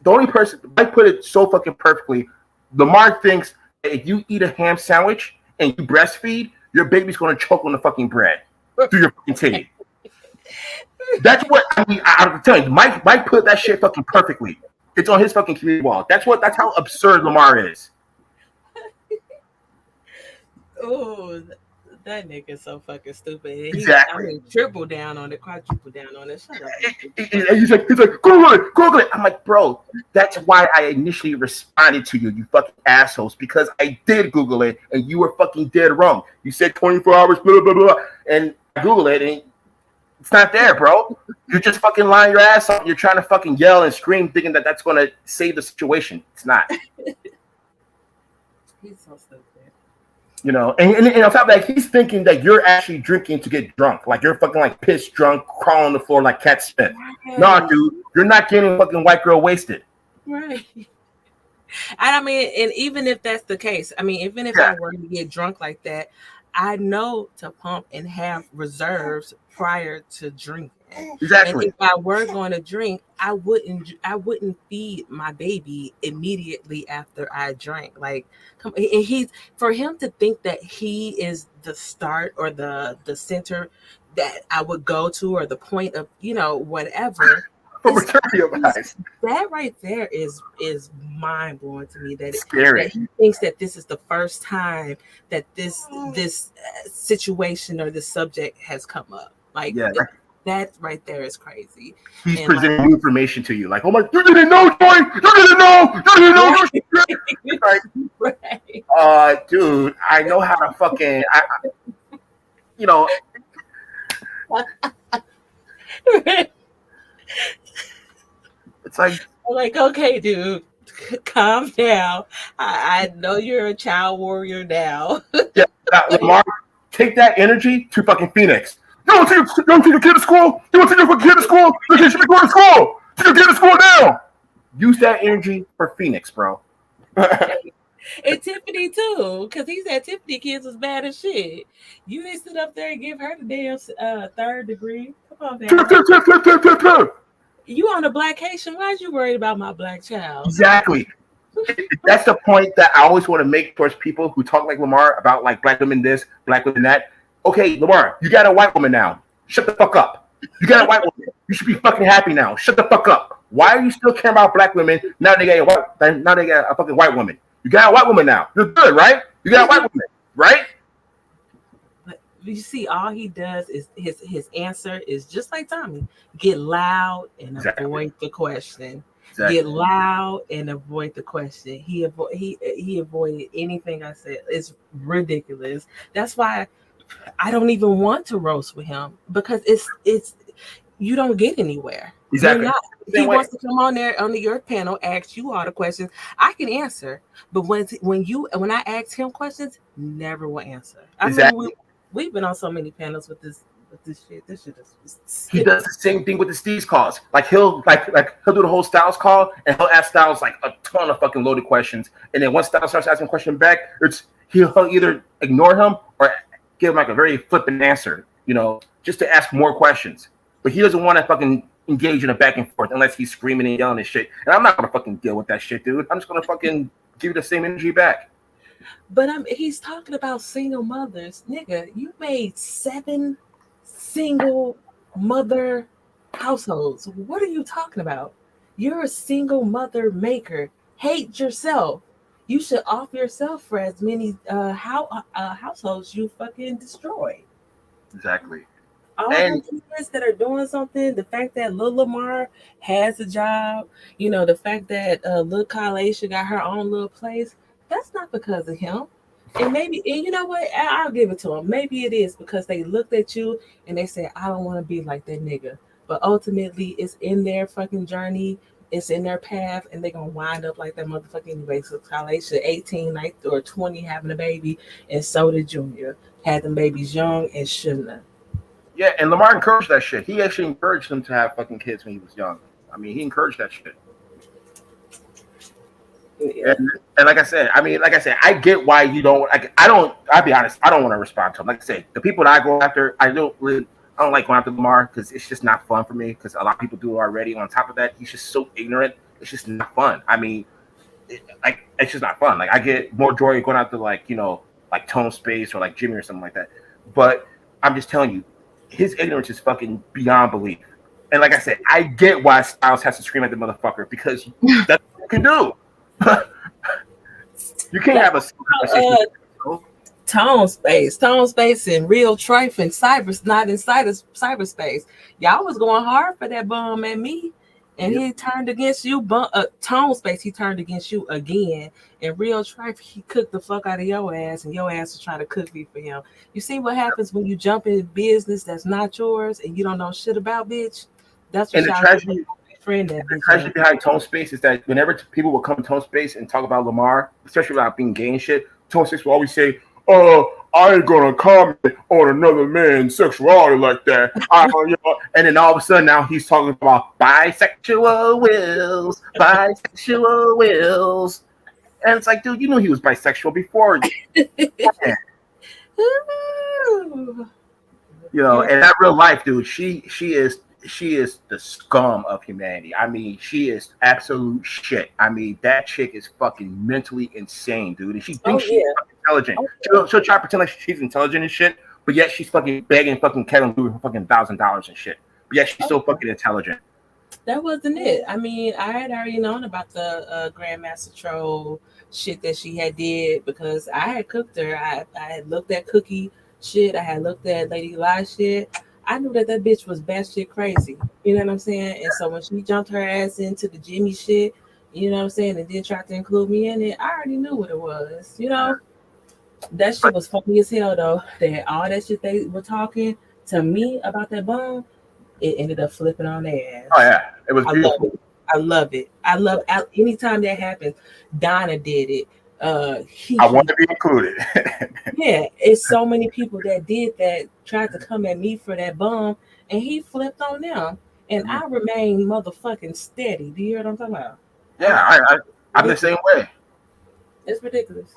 the only person I put it so fucking perfectly. Lamar thinks that if you eat a ham sandwich and you breastfeed, your baby's going to choke on the fucking bread through your fucking titty. That's what I mean. I'm telling you, Mike put that shit fucking perfectly. It's on his fucking community wall. That's how absurd Lamar is. Oh, that nigga's so fucking stupid. Exactly. Triple down on it, quadruple down on it. Shut up. He's like, Google it. I'm like, bro, that's why I initially responded to you fucking assholes, because I did Google it and you were fucking dead wrong. You said 24 hours, blah, blah, blah, and I Google it and it's not there, bro. You're just fucking lying your ass off. You're trying to fucking yell and scream thinking that that's going to save the situation. It's not. He's so stupid. You know, and on top of that, he's thinking that you're actually drinking to get drunk. Like you're fucking like pissed drunk, crawling on the floor like Cat Smith. Right. Nah, dude, you're not getting fucking white girl wasted. Right. And I mean, and even if that's the case, I mean, even if I were to get drunk like that, I know to pump and have reserves prior to drinking. Exactly. And if I were going to drink, I wouldn't feed my baby immediately after I drank. Like, and for him to think that he is the start or the center that I would go to, or the point of, you know, whatever. That right there is mind blowing to me. That he thinks that this is the first time that this situation or this subject has come up. Like, that right there is crazy. He's presenting new information to you, like, oh my, you didn't know, Joy, you didn't know. Right. Dude, I know how to fucking, you know. It's like, okay, dude, calm down. I know you're a child warrior now. Yeah, Lamar, take that energy to fucking Phoenix. You want to take your kid to school? You want to take your kid to school? Your kid should be going to school. Take your kid to school now. Use that energy for Phoenix, bro. And Tiffany too, because he said Tiffany kids was bad as shit. You didn't sit up there and give her the damn third degree. Come on, man. You on a black Haitian? Why is you worried about my black child? Exactly. That's the point that I always want to make towards people who talk like Lamar about like black women this, black women that. Okay, Lamar, you got a white woman now. Shut the fuck up. You got a white woman. You should be fucking happy now. Shut the fuck up. Why are you still caring about black women now? They got a fucking white woman. You got a white woman now. You're good, right? You got a white woman, right? But you see, all he does is his answer is just like Tommy: get loud and avoid the question. Exactly. Get loud and avoid the question. He avoided anything I said. It's ridiculous. That's why I don't even want to roast with him, because it's you don't get anywhere. Exactly. He wants to come on there on your panel, ask you all the questions. I can answer, but when I ask him questions, never will answer. Exactly. mean, we've been on so many panels with this shit. This shit is. He does the same thing with the Steve's calls. Like he'll do the whole Styles call, and he'll ask Styles like a ton of fucking loaded questions, and then once Styles starts asking a question back, he'll either ignore him or give him like a very flippant answer, just to ask more questions. But he doesn't want to fucking engage in a back and forth unless he's screaming and yelling and shit. And I'm not gonna fucking deal with that shit, dude. I'm just gonna fucking give you the same energy back. But he's talking about single mothers, nigga. You made 7 single mother households. What are you talking about? You're a single mother maker. Hate yourself. You should off yourself for as many households you fucking destroyed. Exactly. All the kids that are doing something, the fact that Lil Lamar has a job, the fact that Lil Kalaisha got her own little place, that's not because of him. And you know what? I'll give it to him. Maybe it is because they looked at you and they said, I don't want to be like that nigga. But ultimately, it's in their fucking journey. It's in their path, and they're going to wind up like that motherfucker anyway. So Kalaisha, 18, 19, or 20, having a baby, and so did Junior. Had them babies young and shouldn't have. Yeah, and Lamar encouraged that shit. He actually encouraged him to have fucking kids when he was young. I mean, he encouraged that shit. Yeah. And like I said, I get why you don't. I'll be honest, I don't want to respond to him. Like I said, the people that I go after, I don't like going after Lamar because it's just not fun for me. Because a lot of people do it already. On top of that, he's just so ignorant. It's just not fun. I mean, it's just not fun. Like I get more joy going after like Tone Space or like Jimmy or something like that. But I'm just telling you, his ignorance is fucking beyond belief. And like I said, I get why Styles has to scream at the motherfucker because that's what you can do. You can't have a Tone Space and Real Trife and not inside of cyberspace. Y'all was going hard for that bum at me, and he turned against you. Tone Space, he turned against you again. And Real Trife, he cooked the fuck out of your ass, and your ass was trying to cook me for him. You see what happens when you jump in business that's not yours and you don't know shit about, bitch? That's what the tragedy behind Tone Space is that whenever people will come to Tone Space and talk about Lamar, especially about being gay and shit, Tone Space will always say, I ain't gonna comment on another man's sexuality like that. And then all of a sudden now he's talking about bisexual wills. And it's like, dude, you knew he was bisexual before. And that real life, dude, she is the scum of humanity. I mean, she is absolute shit. I mean, that chick is fucking mentally insane, dude. And she thinks she's intelligent. She'll try to pretend like she's intelligent and shit, but yet she's fucking begging fucking Kevin Lou for fucking $1,000 and shit. But yet she's so fucking intelligent. That wasn't it. I mean, I had already known about the Grandmaster Troll shit that she had did because I had cooked her. I had looked at Cookie shit. I had looked at Lady Lie shit. I knew that bitch was batshit crazy. You know what I'm saying? And so when she jumped her ass into the Jimmy shit, you know what I'm saying, and then tried to include me in it, I already knew what it was. That shit was funny as hell though. That all that shit they were talking to me about that bum, it ended up flipping on their ass. Oh yeah, it was beautiful. I love it. Anytime that happens. Donna did it. I want to be included. Yeah, it's so many people that did that, tried to come at me for that bum, and he flipped on them, and I remain motherfucking steady. Do you hear what I'm talking about? Yeah, I'm the same way. It's ridiculous.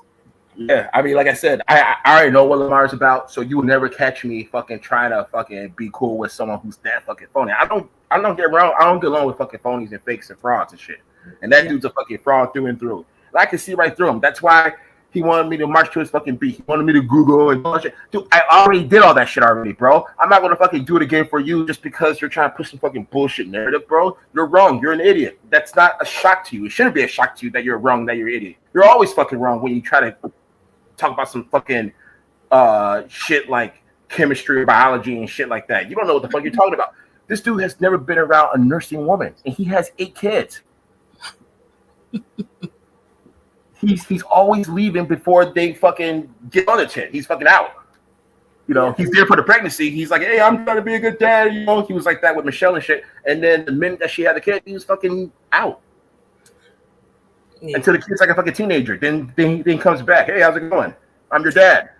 Yeah, I mean, like I said, I already know what Lamar's about, so you will never catch me fucking trying to fucking be cool with someone who's that fucking phony. I don't get around. I don't get along with fucking phonies and fakes and frauds and shit. And that dude's a fucking fraud through and through. I can see right through him. That's why he wanted me to march to his fucking beat. He wanted me to Google and all that shit. Dude, I already did all that shit already, bro. I'm not gonna fucking do it again for you just because you're trying to push some fucking bullshit narrative, bro. You're wrong. You're an idiot. That's not a shock to you. It shouldn't be a shock to you that you're wrong, that you're an idiot. You're always fucking wrong when you try to talk about some fucking shit like chemistry or biology and shit like that. You don't know what the fuck you're talking about. This dude has never been around a nursing woman, and he has 8 kids. He's always leaving before they fucking get on the shit. He's fucking out. You know, he's there for the pregnancy. He's like, hey, I'm trying to be a good dad. You know, he was like that with Michelle and shit. And then the minute that she had the kid, he was fucking out. Until the kid's like a fucking teenager. Then he comes back. Hey, how's it going? I'm your dad.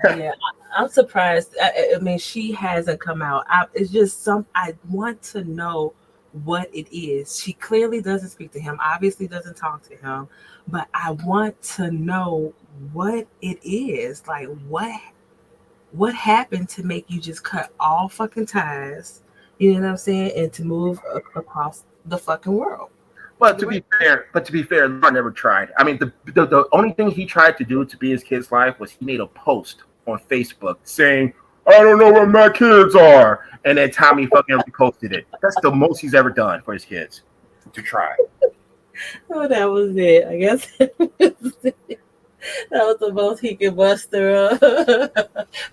Yeah, I'm surprised. I mean, she hasn't come out. It's just I want to know what it is. She clearly doesn't speak to him, obviously doesn't talk to him, but I want to know what it is. Like, what happened to make you just cut all fucking ties, you know what I'm saying, and to move across the fucking world? But to be fair, Lamar never tried. I mean, the only thing he tried to do to be his kid's life was he made a post on Facebook saying, I don't know where my kids are. And then Tommy fucking reposted it. That's the most he's ever done for his kids, to try. Oh, that was it. I guess that was the most he could muster.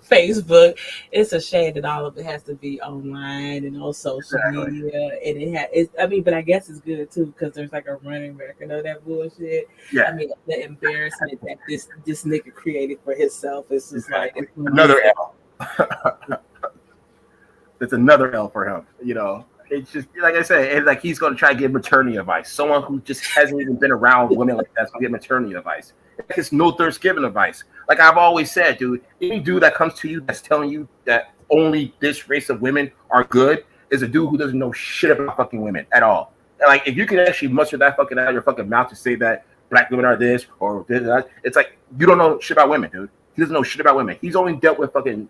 Facebook. It's a shame that all of it has to be online and on social media. And but I guess it's good too because there's like a running record of that bullshit. Yeah. I mean, the embarrassment that this nigga created for himself is just like another L. It's another L for him. You know, it's just like I said. It's like he's going to try to give maternity advice. Someone who just hasn't even been around women like that's going to get maternity advice. It's no Thanksgiving advice. Like I've always said, dude, any dude that comes to you that's telling you that only this race of women are good is a dude who doesn't know shit about fucking women at all. And like if you can actually muster that fucking out of your fucking mouth to say that black women are this or this, that, it's like you don't know shit about women, dude. He doesn't know shit about women. He's only dealt with fucking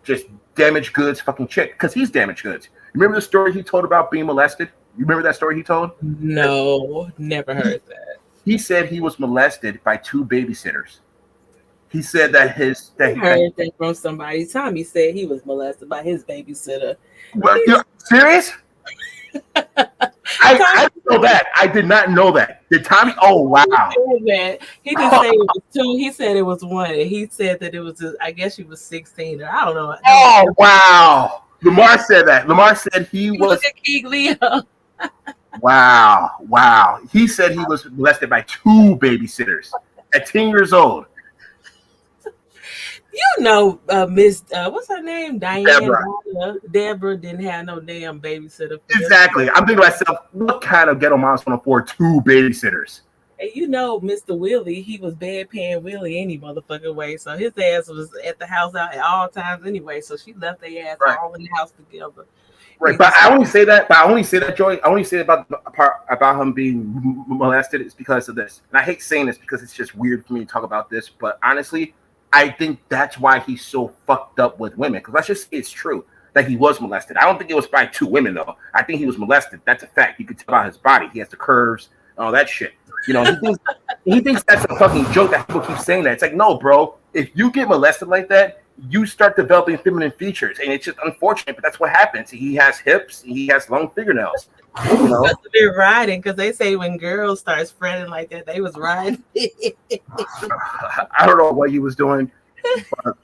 just damaged goods fucking chick because he's damaged goods. Remember the story he told about being molested? You remember that story he told? No, never heard that. He said he was molested by 2 babysitters. He said that I heard that from somebody. Tommy said he was molested by his babysitter. What, you're serious? I didn't know that. I did not know that. Did Tommy? Oh wow. He didn't say it was 2. He said it was 1. He said that it was. I guess she was 16. Or I don't know. Oh wow. Lamar said that. Lamar said he was. Look at King Leo. Wow. He said he was molested by 2 babysitters at 10 years old. You know, Miss, what's her name? Diane. Deborah didn't have no damn babysitter. Exactly. I'm thinking to myself, what kind of ghetto mom's can afford 2 babysitters? And you know, Mr. Willie, he was bedpan Willie any motherfucking way. So his ass was at the house out at all times anyway. So she left their ass all in the house together. Right, but I only say that, Joy. I only say about the part about him being molested is because of this. And I hate saying this because it's just weird for me to talk about this. But honestly, I think that's why he's so fucked up with women. Because let's just say it's true that he was molested. I don't think it was by 2 women though. I think he was molested. That's a fact. You can tell by his body. He has the curves and all that shit. You know, he thinks that's a fucking joke that people keep saying that. It's like, no, bro. If you get molested like that, you start developing feminine features, and it's just unfortunate, but that's what happens. He has hips, he has long fingernails. You know? That's they're riding because they say when girls start spreading like that, they was riding. I don't know what he was doing. But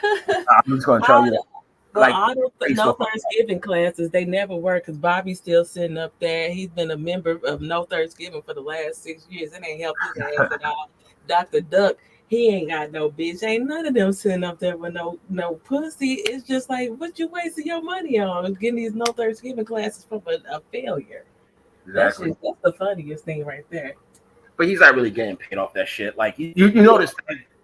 I'm just going to tell you. Like, all no Thanksgiving classes, they never work because Bobby's still sitting up there. He's been a member of No Thanksgiving for the last 6 years. It ain't helped his ass at all. Dr. Duck, he ain't got no bitch. Ain't none of them sitting up there with no pussy. It's just like, what you wasting your money on? Getting these No Thanksgiving classes from a failure. Exactly. That's the funniest thing right there. But he's not really getting paid off that shit. Like, you notice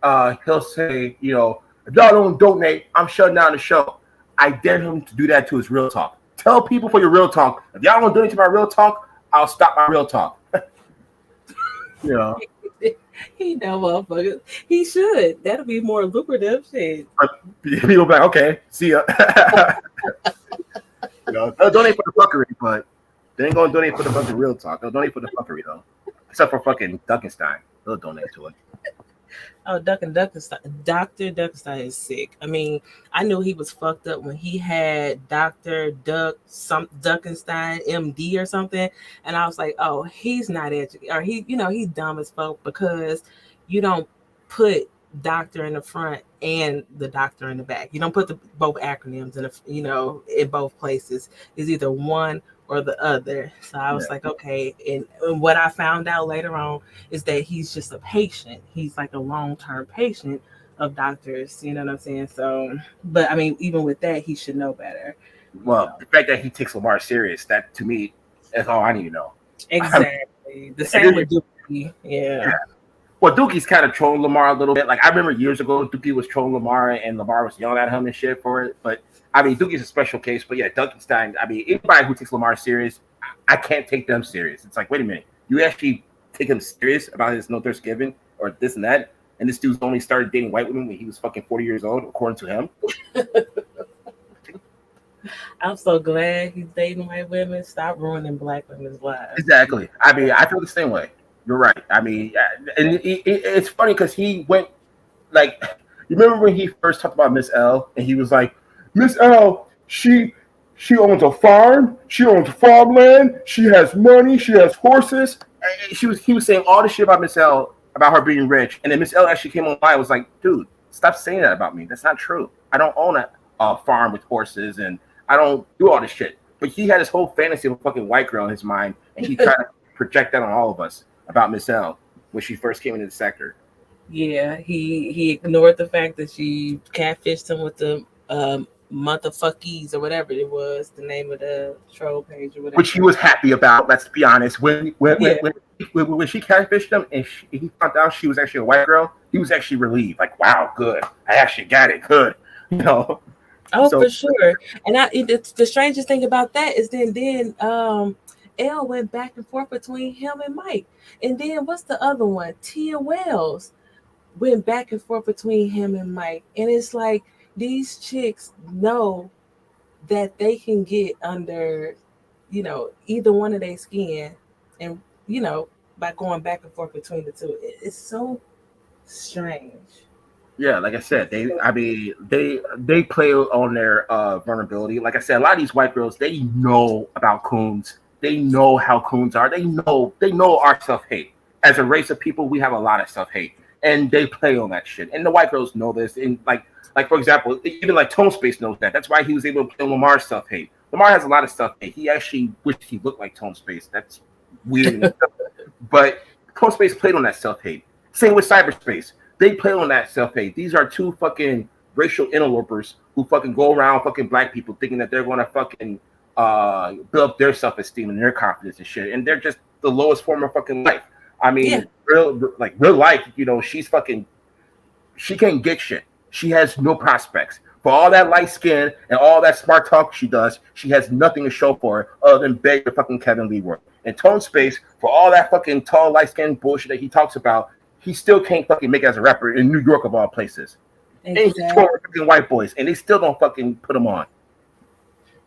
that he'll say, you know, if y'all don't donate, I'm shutting down the show. I dare him to do that to his real talk. Tell people for your real talk. If y'all don't donate to my real talk, I'll stop my real talk. You know. He know motherfuckers. He should. That'll be more lucrative shit. People be like, okay, see ya. You know, they'll donate for the fuckery, but They ain't gonna donate for the fucking real talk. They'll donate for the fuckery though. Except for fucking Duckenstein, they'll donate to it. Oh, Duckenstein. Dr. Duckenstein is sick. I mean, I knew he was fucked up when he had Dr. Duckenstein, MD or something. And I was like, oh, he's not educated. Or he's dumb as fuck because you don't put doctor in the front and the doctor in the back. You don't put both acronyms in both places. It's either one or the other. So I was like, okay. And what I found out later on is that he's just a patient. He's like a long-term patient of doctors. You know what I'm saying? So, but I mean, even with that, he should know better. Well, the fact that he takes Lamar serious, that to me, that's all I need to know. Exactly. The same with Dookie. Yeah. Well, Dookie's kind of trolling Lamar a little bit. Like I remember years ago, Dookie was trolling Lamar, and Lamar was yelling at him and shit for it. But I mean, Dookie's a special case. But yeah, Duckenstein. I mean, anybody who takes Lamar serious, I can't take them serious. It's like, wait a minute, you actually take him serious about his no thirst given or this and that? And this dude's only started dating white women when he was fucking 40 years old, according to him. I'm so glad he's dating white women. Stop ruining black women's lives. Exactly. I mean, I feel the same way. You're right. I mean, and it's funny because he went like, you remember when he first talked about b.s.c.l. and he was like, b.s.c.l, she owns a farm, she owns farmland, she has money, she has horses. And he was saying all this shit about b.s.c.l, about her being rich, and then b.s.c.l actually came online and was like, dude, stop saying that about me. That's not true. I don't own a farm with horses, and I don't do all this shit. But he had this whole fantasy of a fucking white girl in his mind, and he tried to project that on all of us about b.s.c.l when she first came into the sector. Yeah, he ignored the fact that she catfished him with the month of fuckies or whatever it was, the name of the troll page or whatever. Which he was happy about, let's be honest. When she catfished him and he found out she was actually a white girl, he was actually relieved. Like, wow, good. I actually got it. Good. You know? Oh, so, for sure. And the strangest thing about that is then L went back and forth between him and Mike. And then what's the other one? Tia Wells went back and forth between him and Mike. And it's like these chicks know that they can get under, either one of their skin and, by going back and forth between the two. It's so strange. Yeah, like I said, they play on their vulnerability. Like I said, a lot of these white girls, they know about coons. They know how coons are. They know our self-hate. As a race of people, we have a lot of self-hate, and they play on that shit. And the white girls know this. And like for example, even like Tone Space knows that. That's why he was able to play on Lamar's self-hate. Lamar has a lot of self-hate. He actually wished he looked like Tone Space. That's weird. But Tone Space played on that self-hate. Same with Cyberspace. They play on that self-hate. These are two fucking racial interlopers who fucking go around fucking black people thinking that they're going to fucking build up their self-esteem and their confidence and shit. And they're just the lowest form of fucking life. I mean, real life, she can't get shit. She has no prospects. For all that light skin and all that smart talk she does, she has nothing to show for it other than beg the fucking Kevin Leawood. And Tone Space, for all that fucking tall, light skin bullshit that he talks about, he still can't fucking make it as a rapper in New York of all places. Exactly. And he's fucking white boys, and they still don't fucking put him on.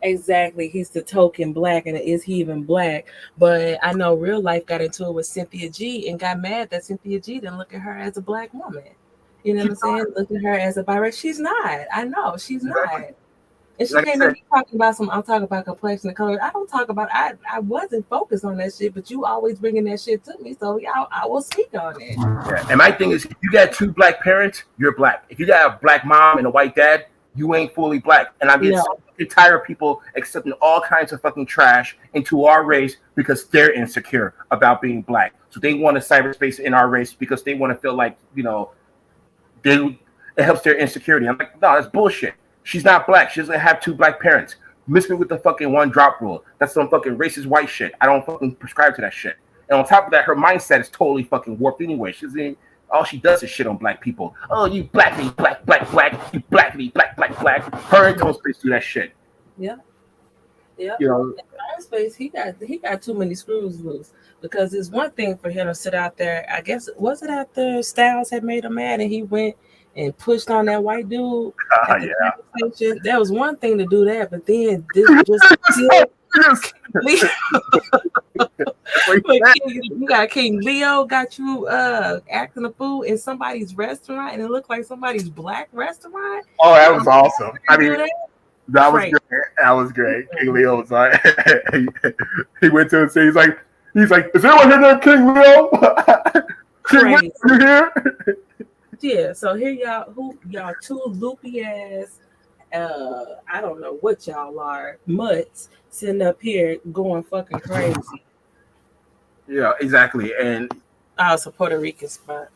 Exactly. He's the token black, and is he even black? But I know real life got into it with Cynthia G and got mad that Cynthia G didn't look at her as a black woman. You know what I'm saying? Look at her as a biracial. She's not. I know she's not. And she came in talking about I'm talking about complexion and color. I don't talk about. I wasn't focused on that shit, but you always bringing that shit to me, so I will speak on it. Yeah. And my thing is, if you got two black parents, you're black. If you got a black mom and a white dad, you ain't fully black. And I'm getting so tired of people accepting all kinds of fucking trash into our race because they're insecure about being black. So they want a cyberspace in our race because they want to feel like, it helps their insecurity. I'm like, no, that's bullshit. She's not black. She doesn't have two black parents. Miss me with the fucking one drop rule. That's some fucking racist white shit. I don't fucking prescribe to that shit. And on top of that, her mindset is totally fucking warped anyway. All she does is shit on black people. Oh, you blackity, black, you blackity, black. Her and Tone Space do that shit. Yeah. Tone Space, he got too many screws loose. Because it's one thing for him to sit out there. I guess was it after Styles had made him mad and he went and pushed on that white dude? There was one thing to do that, but then this just You got King Leo got you acting a fool in somebody's restaurant, and it looked like somebody's black restaurant. Oh, that was awesome. I mean, that was Great. great. That was great. King Leo was like, he went to him and said, he's like, is anyone here named King Leo? King Leo, you here? Yeah. So here y'all two loopy ass. I don't know what y'all are, mutts sitting up here going fucking crazy. Yeah, exactly. And it's a Puerto Rican spot.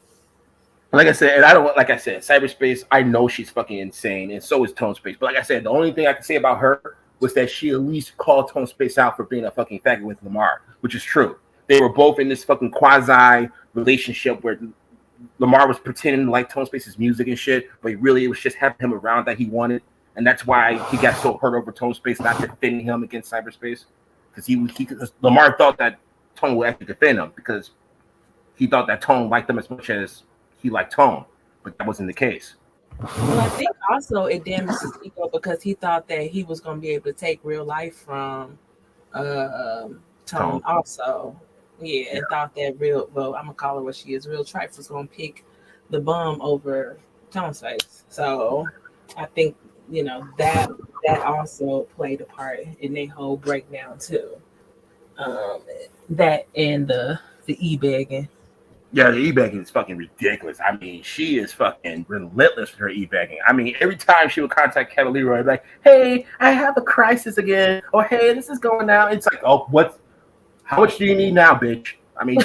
Like I said, and I don't like I said, cyberspace. I know she's fucking insane, and so is Tone Space. But like I said, the only thing I can say about her was that she at least called Tone Space out for being a fucking faggot with Lamar, which is true. They were both in this fucking quasi relationship where Lamar was pretending to like Tone Space's music and shit, but really it was just having him around that he wanted, and that's why he got so hurt over Tone Space not defending him against cyberspace, because Lamar thought that Tone would actually defend him because he thought that Tone liked him as much as he liked Tone, but that wasn't the case. Well, I think also it damaged his ego because he thought that he was going to be able to take real life from Tone also. Yeah, and thought that I'm going to call her what she is, Real Trife was going to pick the bum over Tone's face. So I think, that also played a part in their whole breakdown too. That and the e-begging. Yeah, the e-begging is fucking ridiculous. I mean, she is fucking relentless with her e-begging. I mean, every time she would contact Kevin Leroy, like, hey, I have a crisis again. Or, hey, this is going down. It's like, oh, how much do you need now, bitch? I mean,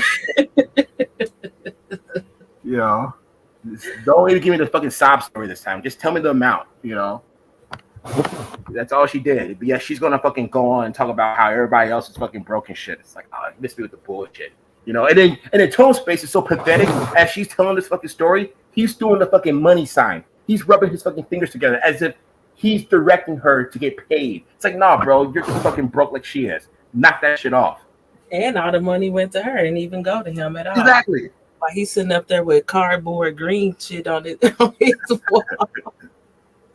don't even give me the fucking sob story this time. Just tell me the amount, That's all she did. But yeah, she's going to fucking go on and talk about how everybody else is fucking broken shit. It's like, oh, miss me with the bullshit. And then Tone Space is so pathetic. As she's telling this fucking story, he's doing the fucking money sign. He's rubbing his fucking fingers together as if he's directing her to get paid. It's like, nah, bro, you're just fucking broke like she is. Knock that shit off. And all the money went to her and even go to him at all. Exactly. Like he's sitting up there with cardboard green shit on his wall.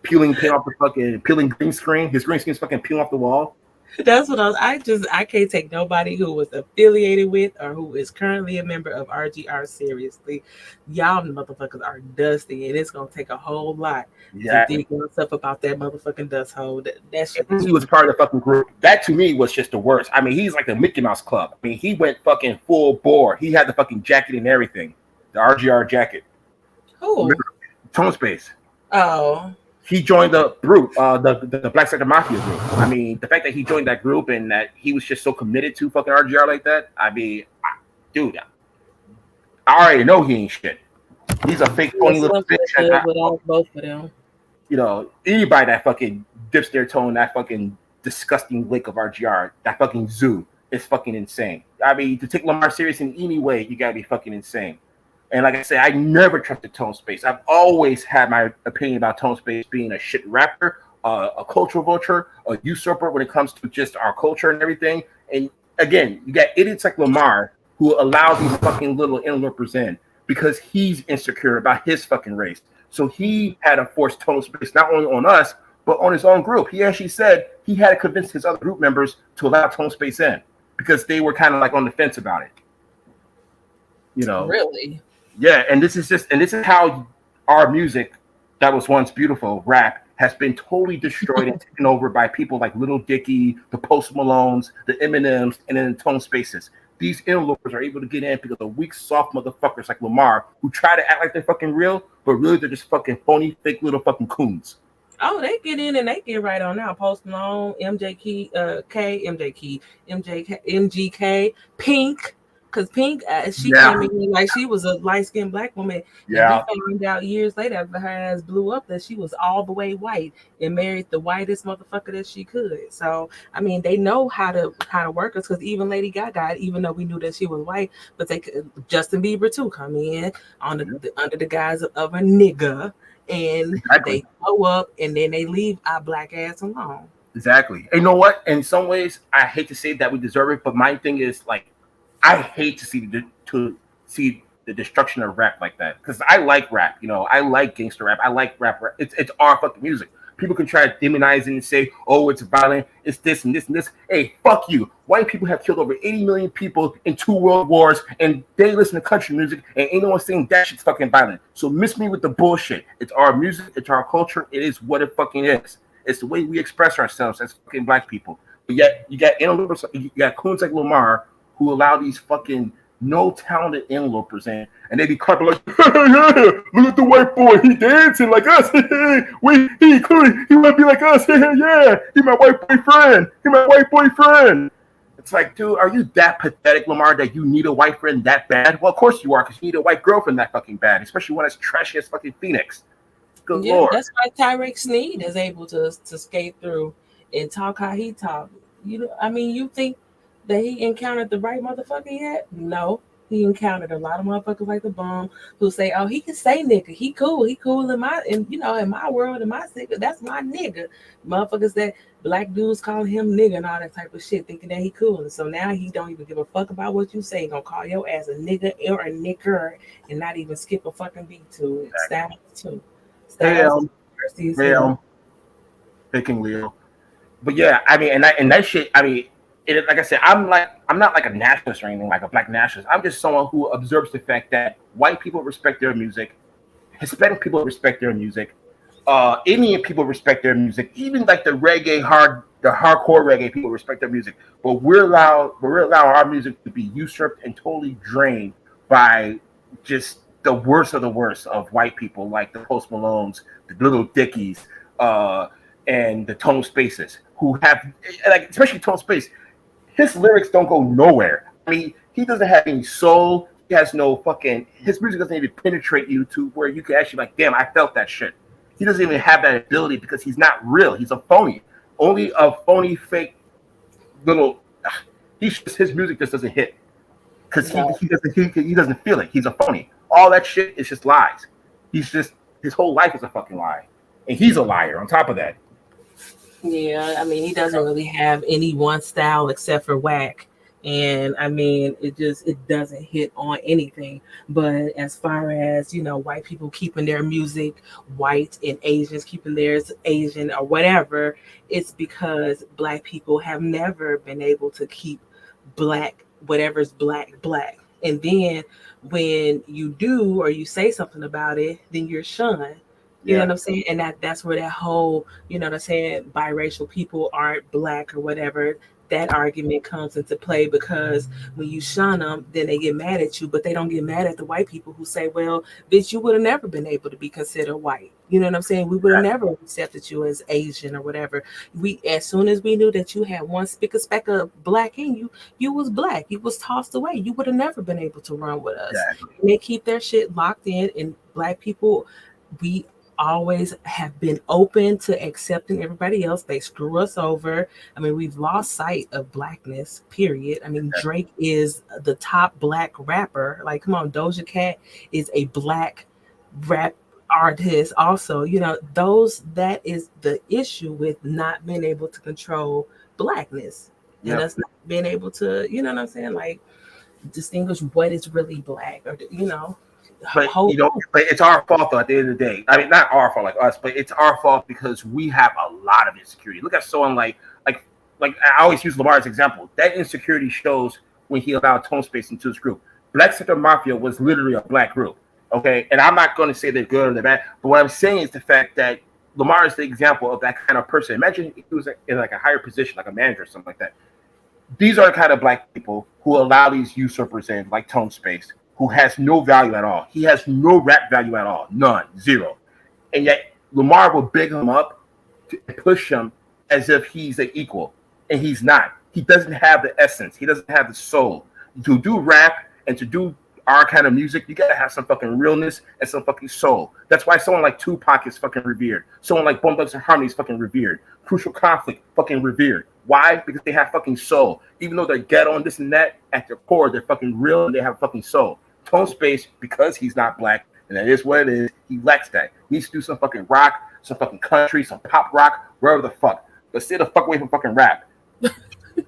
Peeling green screen. His green screen's fucking peeling off the wall. That's what I can't take nobody who was affiliated with or who is currently a member of RGR seriously. Y'all motherfuckers are dusty, and it's gonna take a whole lot to dig stuff about that motherfucking dust hole. He was part of the fucking group. That to me was just the worst. I mean, he's like the Mickey Mouse Club. I mean, he went fucking full bore. He had the fucking jacket and everything, the RGR jacket. Who? Tone Space. Oh. He joined the group, the Black Sector Mafia group. I mean, the fact that he joined that group and that he was just so committed to fucking RGR like that, I mean, dude, I already know he ain't shit. He's a fake, phony little bitch. Both of them. Anybody that fucking dips their toe in that fucking disgusting lake of RGR, that fucking zoo, is fucking insane. I mean, to take Lamar serious in any way, you gotta be fucking insane. And like I said, I never trusted Tone Space. I've always had my opinion about Tone Space being a shit rapper, a cultural vulture, a usurper when it comes to just our culture and everything. And again, you got idiots like Lamar who allow these fucking little interlopers in because he's insecure about his fucking race. So he had to force Tone Space not only on us, but on his own group. He actually said he had to convince his other group members to allow Tone Space in because they were kind of like on the fence about it. Really? Yeah, and this is how our music that was once beautiful, rap, has been totally destroyed and taken over by people like Lil Dicky, the Post Malones, the Eminems, and then Tone Spaces. These interlopers are able to get in because of weak, soft motherfuckers like Lamar who try to act like they're fucking real, but really they're just fucking phony, fake little fucking coons. Oh, they get in and they get right on now. Post Malone, MGK, Pink. Because Pink, she came in like she was a light-skinned black woman. Yeah. And we found out years later after her ass blew up that she was all the way white and married the whitest motherfucker that she could. So, I mean, they know how to work us because even Lady Gaga, even though we knew that she was white, but Justin Bieber too come in under the guise of a nigga. And they go up and then they leave our black ass alone. Exactly. And you know what? In some ways, I hate to say that we deserve it, but my thing is like, I hate to see the destruction of rap like that because I like rap. I like gangster rap. I like rap. It's our fucking music. People can try to demonize it and say, oh, it's violent, it's this and this and this. Hey, fuck you. White people have killed over 80 million people in 2 world wars, and they listen to country music, and ain't no one saying that shit's fucking violent. So miss me with the bullshit. It's our music, it's our culture, it is what it fucking is. It's the way we express ourselves as fucking black people. But yet, you got coons like Lamar who allow these fucking no talented interlopers in, and they be clapping like, yeah, look at the white boy, he dancing like us. He want to be like us. Yeah, he my white boyfriend. It's like, dude, are you that pathetic, Lamar, that you need a white friend that bad? Well, of course you are, because you need a white girlfriend that fucking bad, especially when it's trashy as fucking Phoenix. Good Lord. That's why Tyreek Sneed is able to skate through and talk how he talk. You think that he encountered the right motherfucker yet? No. He encountered a lot of motherfuckers like the Bum who say, oh, he can say nigga. He cool in my world, in my city, that's my nigga. Motherfuckers that black dudes call him nigga and all that type of shit, thinking that he cool. And so now he don't even give a fuck about what you say. He gonna call your ass a nigga or a nigger and not even skip a fucking beat to it. Styles too. Picking Leo. But yeah, I mean, and that shit, I mean, like I said, I'm not like a nationalist or anything, like a black nationalist. I'm just someone who observes the fact that white people respect their music, Hispanic people respect their music, Indian people respect their music, even like the hardcore reggae people respect their music. But we're allowing our music to be usurped and totally drained by just the worst of the worst of white people, like the Post Malones, the Little Dickies, and the Tone Spaces, who have, like, especially Tone Space, his lyrics don't go nowhere. I mean, he doesn't have any soul. He has no fucking, his music doesn't even penetrate you to where you can actually like, damn, I felt that shit. He doesn't even have that ability because he's not real. He's a phony. Only a phony, fake little, his music just doesn't hit. Because he doesn't feel it. He's a phony. All that shit is just lies. His whole life is a fucking lie. And he's a liar on top of that. Yeah, I mean, he doesn't really have any one style except for whack. And I mean, it doesn't hit on anything. But as far as, white people keeping their music white and Asians keeping theirs Asian or whatever, it's because black people have never been able to keep black, whatever's black. And then when you do or you say something about it, then you're shunned. You know what I'm saying? And that's where that whole, biracial people aren't black or whatever, that argument comes into play, because when you shun them, then they get mad at you, but they don't get mad at the white people who say, well, bitch, you would have never been able to be considered white. You know what I'm saying? We would have never accepted you as Asian or whatever. As soon as we knew that you had one speck of black in you, you was black. You was tossed away. You would have never been able to run with us. Exactly. And they keep their shit locked in, and black people, we always have been open to accepting everybody else. They screw us over. I mean, we've lost sight of blackness, period. I mean, Drake is the top black rapper. Like, come on, Doja Cat is a black rap artist also. That is the issue with not being able to control blackness. And us not being able to, you know what I'm saying, like, distinguish what is really black, or but it's our fault though, at the end of the day. I mean, not our fault like us, but it's our fault because we have a lot of insecurity. Look at someone like I always use Lamar as an example. That insecurity shows when he allowed Tone Space into his group. Black Sector Mafia was literally a black group. Okay, and I'm not going to say they're good or they're bad, but what I'm saying is the fact that Lamar is the example of that kind of person. Imagine if he was in like a higher position, like a manager or something like that. These are the kind of black people who allow these usurpers in, like Tone Space, who has no value at all. He has no rap value at all. None. Zero. And yet Lamar will big him up to push him as if he's an equal. And he's not. He doesn't have the essence. He doesn't have the soul. To do rap and to do our kind of music, you gotta have some fucking realness and some fucking soul. That's why someone like Tupac is fucking revered. Someone like Bone Thugs and Harmony is fucking revered. Crucial Conflict, fucking revered. Why? Because they have fucking soul. Even though they're ghetto and this and that, at their core, they're fucking real and they have fucking soul. Tone Space, because he's not black, and that is what it is, he lacks that. He needs to do some fucking rock, some fucking country, some pop rock, wherever the fuck. But stay the fuck away from fucking rap. To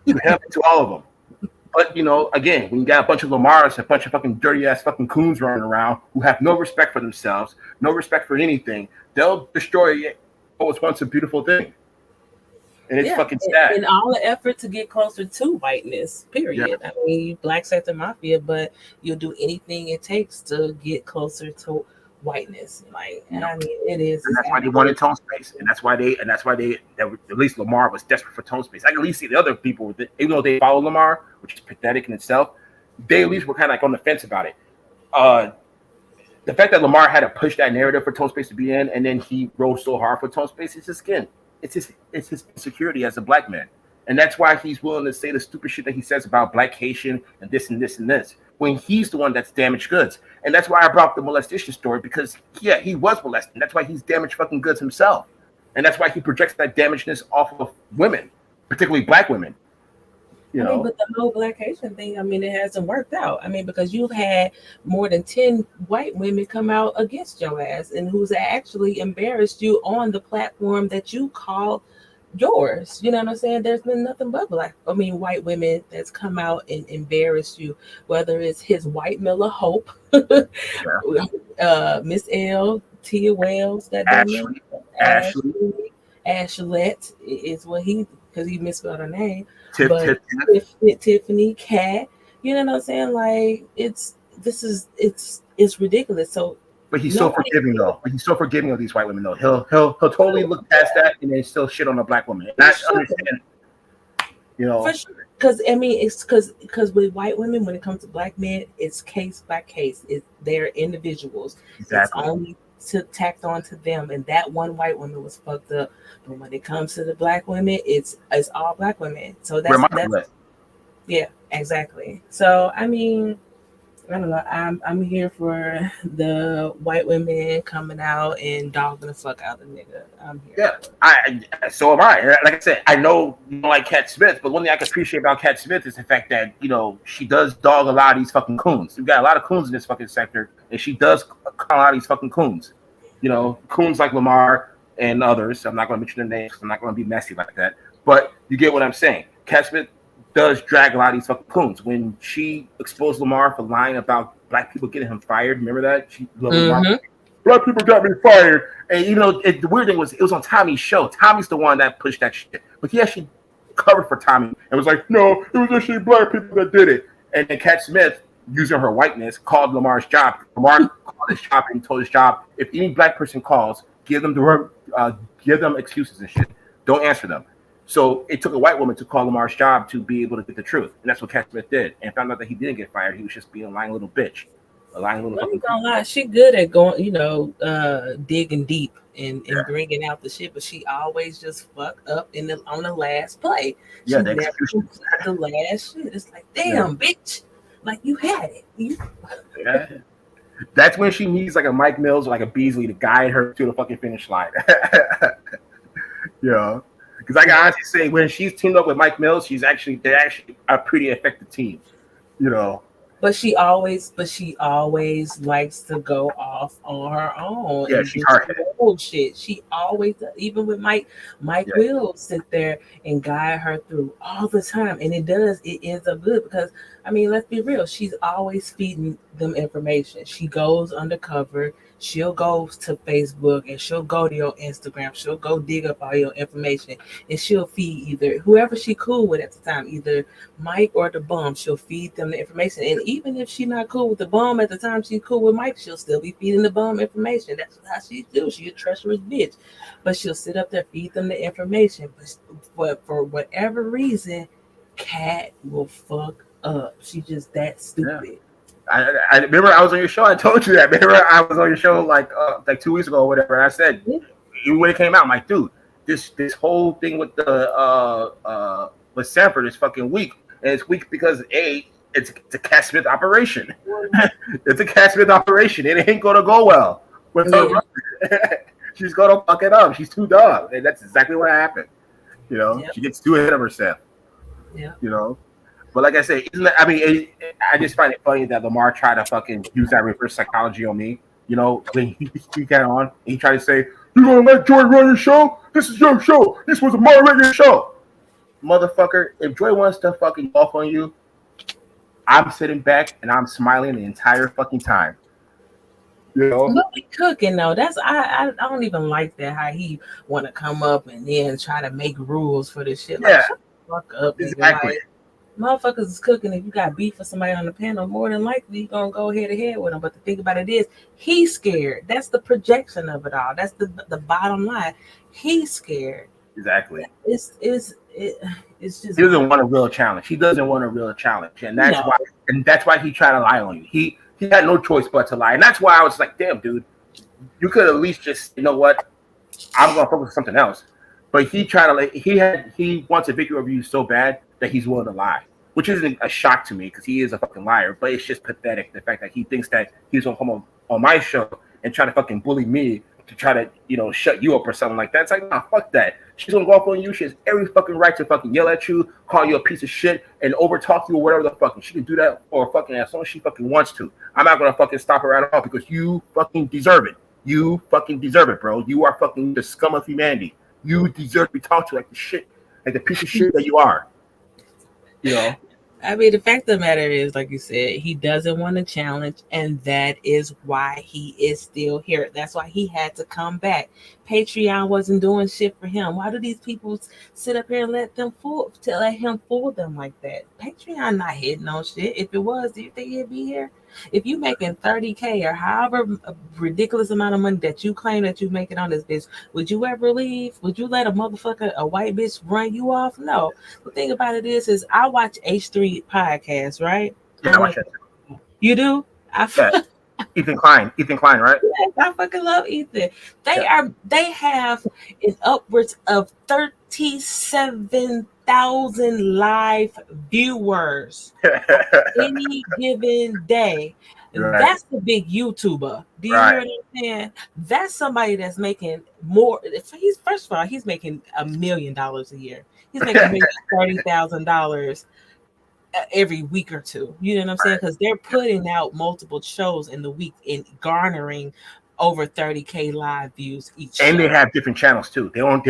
him, to all of them. But, again, when you got a bunch of Lamars, a bunch of fucking dirty-ass fucking coons running around who have no respect for themselves, no respect for anything, they'll destroy what was once a beautiful thing, and it's fucking sad. And all the effort to get closer to whiteness. Period. Yeah. I mean, you black sector mafia, but you'll do anything it takes to get closer to whiteness. Like, and I mean, it is. And that's why they wanted tone space, and that's why at least Lamar was desperate for tone space. I can at least see the other people with it, even though they follow Lamar, which is pathetic in itself. They at least were kind of like on the fence about it. The fact that Lamar had to push that narrative for tone space to be in, and then he rode so hard for tone space, it's his skin. It's his insecurity as a black man, and that's why he's willing to say the stupid shit that he says about black Haitian and this and this and this, when he's the one that's damaged goods. And that's why I brought the molestation story, because yeah, he was molested. That's why he's damaged fucking goods himself, and that's why he projects that damagedness off of women, particularly black women. You know, but the whole black Haitian thing, I mean, it hasn't worked out. I mean, because you've had more than 10 white women come out against your ass and who's actually embarrassed you on the platform that you call yours. You know what I'm saying? There's been nothing but white women that's come out and embarrassed you, whether it's his white Miller Hope, Miss L, Tia Wells, that Ashlette is what because he misspelled her name. Tiffany, Cat, you know what I'm saying? Like it's ridiculous. So, but he's so forgiving though. But he's so forgiving of these white women though. He'll totally look past that and then still shit on a black woman. And I understand, you know, for sure. Because I mean, it's because with white women, when it comes to black men, it's case by case. They're individuals. Exactly. It's only tacked on to them, and that one white woman was fucked up. But when it comes to the black women, it's all black women. So that's yeah, exactly. So I mean, I don't know. I'm here for the white women coming out and dogging the fuck out of the nigga. I'm here. Yeah, so am I. Like I said, I know you don't like Cat Smith, but one thing I can appreciate about Cat Smith is the fact that, you know, she does dog a lot of these fucking coons. We've got a lot of coons in this fucking sector, and she does call out these fucking coons. You know, coons like Lamar and others. I'm not going to mention their names. I'm not going to be messy like that. But you get what I'm saying. Cat Smith does drag a lot of these fucking coons. When she exposed Lamar for lying about black people getting him fired, remember that? Lamar, black people got me fired. And you know, the weird thing was, it was on Tommy's show. Tommy's the one that pushed that shit. But he actually covered for Tommy and was like, no, it was actually black people that did it. And then Cat Smith, using her whiteness, called Lamar's job. Lamar called his job and told his job, if any black person calls, give them excuses and shit. Don't answer them. So it took a white woman to call Lamar's job to be able to get the truth. And that's what Cat Smith did. And found out that he didn't get fired. He was just being a lying little bitch. A lying little fucking bitch. She good at going, you know, digging deep and bringing out the shit, but she always just fucked up on the last play. She never the last shit. It's like, damn, bitch. Like, you had it. Yeah. That's when she needs like a Mike Mills or like a Beasley to guide her to the fucking finish line. Yeah. Because I can honestly say, when she's teamed up with Mike Mills, they're actually a pretty effective team, you know. But she always likes to go off on her own. Yeah, she's hard-headed. Bullshit. She always, even with Mike will sit there and guide her through all the time, and it ends up good because, I mean, let's be real. She's always feeding them information. She goes undercover. She'll go to Facebook and she'll go to your Instagram. She'll go dig up all your information and she'll feed either whoever she cool with at the time, either Mike or the bum. She'll feed them the information. And even if she's not cool with the bum at the time she's cool with Mike, she'll still be feeding the bum information. That's how she do. She's a treacherous bitch. But she'll sit up there, feed them the information. But for whatever reason, Cat will fuck up. She's just that stupid. Yeah. I remember I was on your show. I told you that. Remember I was on your show like 2 weeks ago or whatever. And I said, even when it came out, I'm like, dude, this whole thing with the with Sanford is fucking weak, and it's weak because it's a Cat Smith operation. It's a Cat Smith operation. It ain't gonna go well with her. She's gonna fuck it up. She's too dumb, and that's exactly what happened. You know, she gets too ahead of herself. Yeah, you know. But like I said, I just find it funny that Lamar tried to fucking use that reverse psychology on me. You know, when he got on, he tried to say, "You gonna let Joy run your show? This is your show. This was a moderator show." Motherfucker, if Joy wants to fucking off on you, I'm sitting back and I'm smiling the entire fucking time. You know? What we cooking though? That's I don't even like that. How he want to come up and then try to make rules for this shit. Like Yeah, shut the fuck up, nigga. exactly. Like motherfuckers is cooking. If you got beef for somebody on the panel, more than likely you gonna go head to head with them. But the thing about it is, he's scared. That's the projection of it all. That's the bottom line. He's scared. Exactly. It's just He doesn't want a real challenge. He doesn't want a real challenge, and that's no. why he tried to lie on you. He had no choice but to lie, and that's why I was like, damn, dude, you could at least just, you know what, I'm gonna focus on something else. But he tried to like he wants a victory over you so bad that he's willing to lie, which isn't a shock to me because he is a fucking liar. But it's just pathetic the fact that he thinks that he's gonna come on my show and try to fucking bully me to try to, you know, shut you up or something like that. It's like, nah, fuck that. She's gonna go off on you. She has every fucking right to fucking yell at you, call you a piece of shit, and overtalk you or whatever the fuck. And she can do that for fucking as long as she fucking wants to. I'm not gonna fucking stop her at all because you fucking deserve it. You fucking deserve it, bro. You are fucking the scum of humanity. You deserve to be talked to like the shit, like the piece of shit that you are. You know? I mean, the fact of the matter is, like you said, he doesn't want to challenge, and that is why he is still here. That's why he had to come back. Patreon wasn't doing shit for him. Why do these people sit up here and let him fool them like that? Patreon not hitting on shit. If it was, do you think he'd be here? If you making 30K or however ridiculous amount of money that you claim that you making on this bitch, would you ever leave? Would you let a white bitch run you off? No. The thing about it is I watch H3 podcasts, right? Yeah, I watch that. You do? Ethan Klein, right? Yes, I fucking love Ethan. They have an upwards of 37,000 live viewers any given day. Right. That's the big YouTuber. Do you hear what I'm saying? That's somebody that's making more. First of all, he's making $1 million a year. He's making maybe $30,000 every week or two. You know what I'm saying? Because they're putting out multiple shows in the week and garnering over 30K live views each. And show. They have different channels too. They have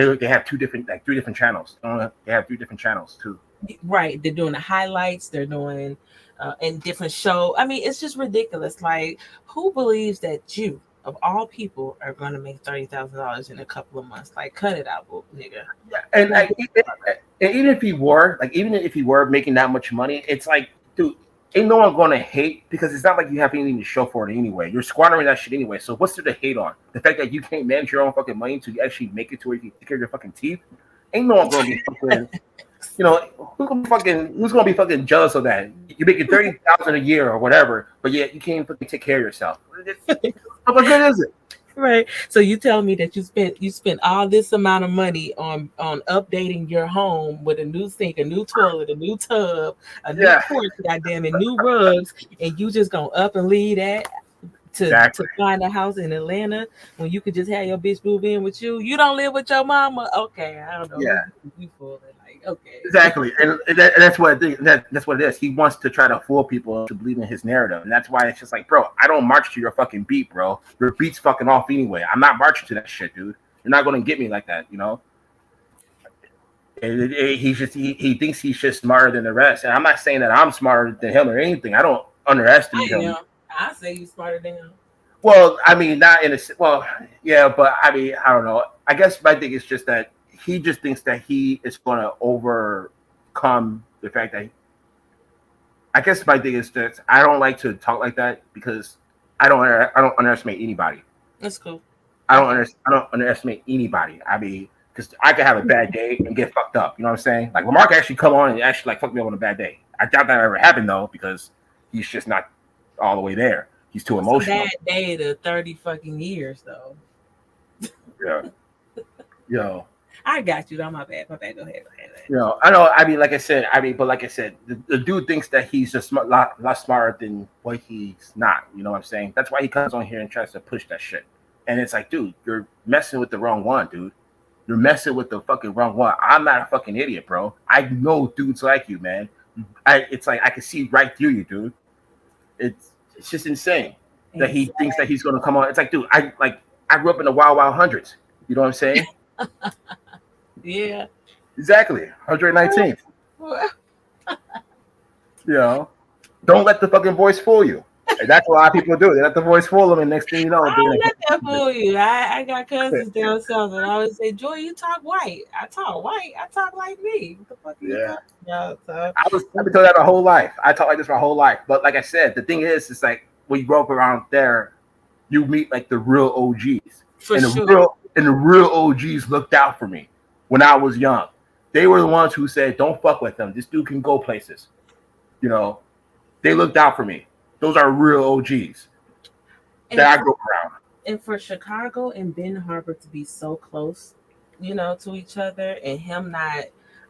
three different channels. They have 3 different channels too. Right. They're doing the highlights. They're doing in different show. I mean, it's just ridiculous. Like, who believes that you, of all people, are going to make $30,000 in a couple of months? Like, cut it out, nigga. Yeah. And even if he were making that much money, it's like, dude, ain't no one going to hate because it's not like you have anything to show for it anyway. You're squandering that shit anyway. So what's there to hate on? The fact that you can't manage your own fucking money to actually make it to where you can take care of your fucking teeth? Ain't no one going to be fucking. You know, who's gonna be fucking jealous of that? You're making $30,000 a year or whatever, but yet you can't fucking take care of yourself. How good is it? Right. So you tell me that you spent all this amount of money on updating your home with a new sink, a new toilet, a new tub, a new porch, goddamn it, new rugs, and you just gonna up and leave that to find a house in Atlanta when you could just have your bitch move in with you? You don't live with your mama? Okay, I don't know. Yeah. You fool it. Okay. Exactly, and that's what that's what it is. He wants to try to fool people to believe in his narrative, and that's why it's just like, bro, I don't march to your fucking beat, bro. Your beat's fucking off anyway. I'm not marching to that shit, dude. You're not gonna get me like that, you know. He thinks he's just smarter than the rest, and I'm not saying that I'm smarter than him or anything. I don't underestimate him. I say you smarter than him. Well, I mean, not in a yeah, but I mean, I don't know. I guess my thing is just that. He just thinks that he is going to overcome the fact that. I guess my thing is that I don't like to talk like that because I don't underestimate anybody. That's cool. I don't underestimate anybody. I mean, because I could have a bad day and get fucked up. You know what I'm saying? Like Lamar can actually come on and actually like fuck me up on a bad day. I doubt that ever happened though because he's just not all the way there. He's too emotional. It's a bad day to 30 fucking years though. Yeah. Yo. I got you. My bad. Go ahead. You know, I know. I mean, like I said, the dude thinks that he's just lot smarter than what he's not. You know what I'm saying? That's why he comes on here and tries to push that shit. And it's like, dude, you're messing with the wrong one, dude. You're messing with the fucking wrong one. I'm not a fucking idiot, bro. I know dudes like you, man. It's like I can see right through you, dude. It's just insane that he thinks that he's gonna come on. It's like, dude, I grew up in the wild hundreds. You know what I'm saying? Yeah. Exactly. 119th. You know, don't let the fucking voice fool you. That's what a lot of people do. They let the voice fool them, and next thing you know, I they're don't like, let that fool you. I got cousins down south, and I always say, "Joy, you talk white. I talk white. I talk like me. What the fuck are you yeah. talking about?" So, I've been told that my whole life. I talk like this my whole life. But like I said, the thing is, it's like when you grow up around there, you meet like the real OGs, for and sure. the real OGs looked out for me when I was young. They were the ones who said, "Don't fuck with them. This dude can go places." You know, they looked out for me. Those are real OGs And that I for, grew up around. and for Chicago and Ben Harbor to be so close, to each other, and him not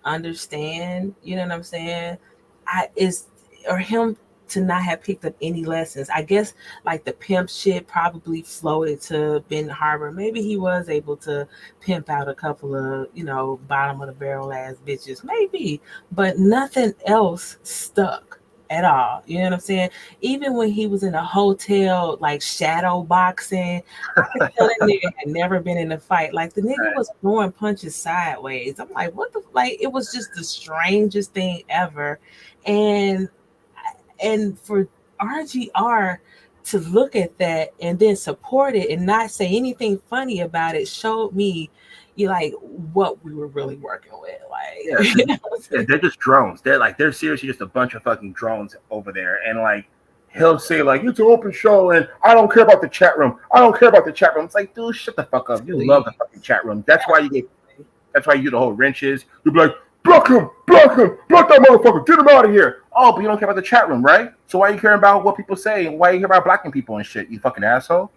understand, you know what I'm saying? I is or him to not have picked up any lessons. I guess like the pimp shit probably floated to Ben Harbor. Maybe he was able to pimp out a couple of, bottom of the barrel ass bitches. Maybe. But nothing else stuck at all. You know what I'm saying? Even when he was in a hotel like shadow boxing, I could tell that nigga had never been in a fight. Like the nigga was throwing punches sideways. I'm like, what the like? It was just the strangest thing ever, and for RGR to look at that and then support it and not say anything funny about it showed me you like what we were really working with. Like, They're just drones. They're seriously just a bunch of fucking drones over there. And like he'll say like it's an open show and I don't care about the chat room. I don't care about the chat room. It's like, dude, shut the fuck up. You love the fucking chat room. That's why you do the whole wrenches. You'll be like, block him, block that motherfucker, get him out of here. Oh, but you don't care about the chat room, right? So why are you caring about what people say and why are you care about blocking people and shit, you fucking asshole?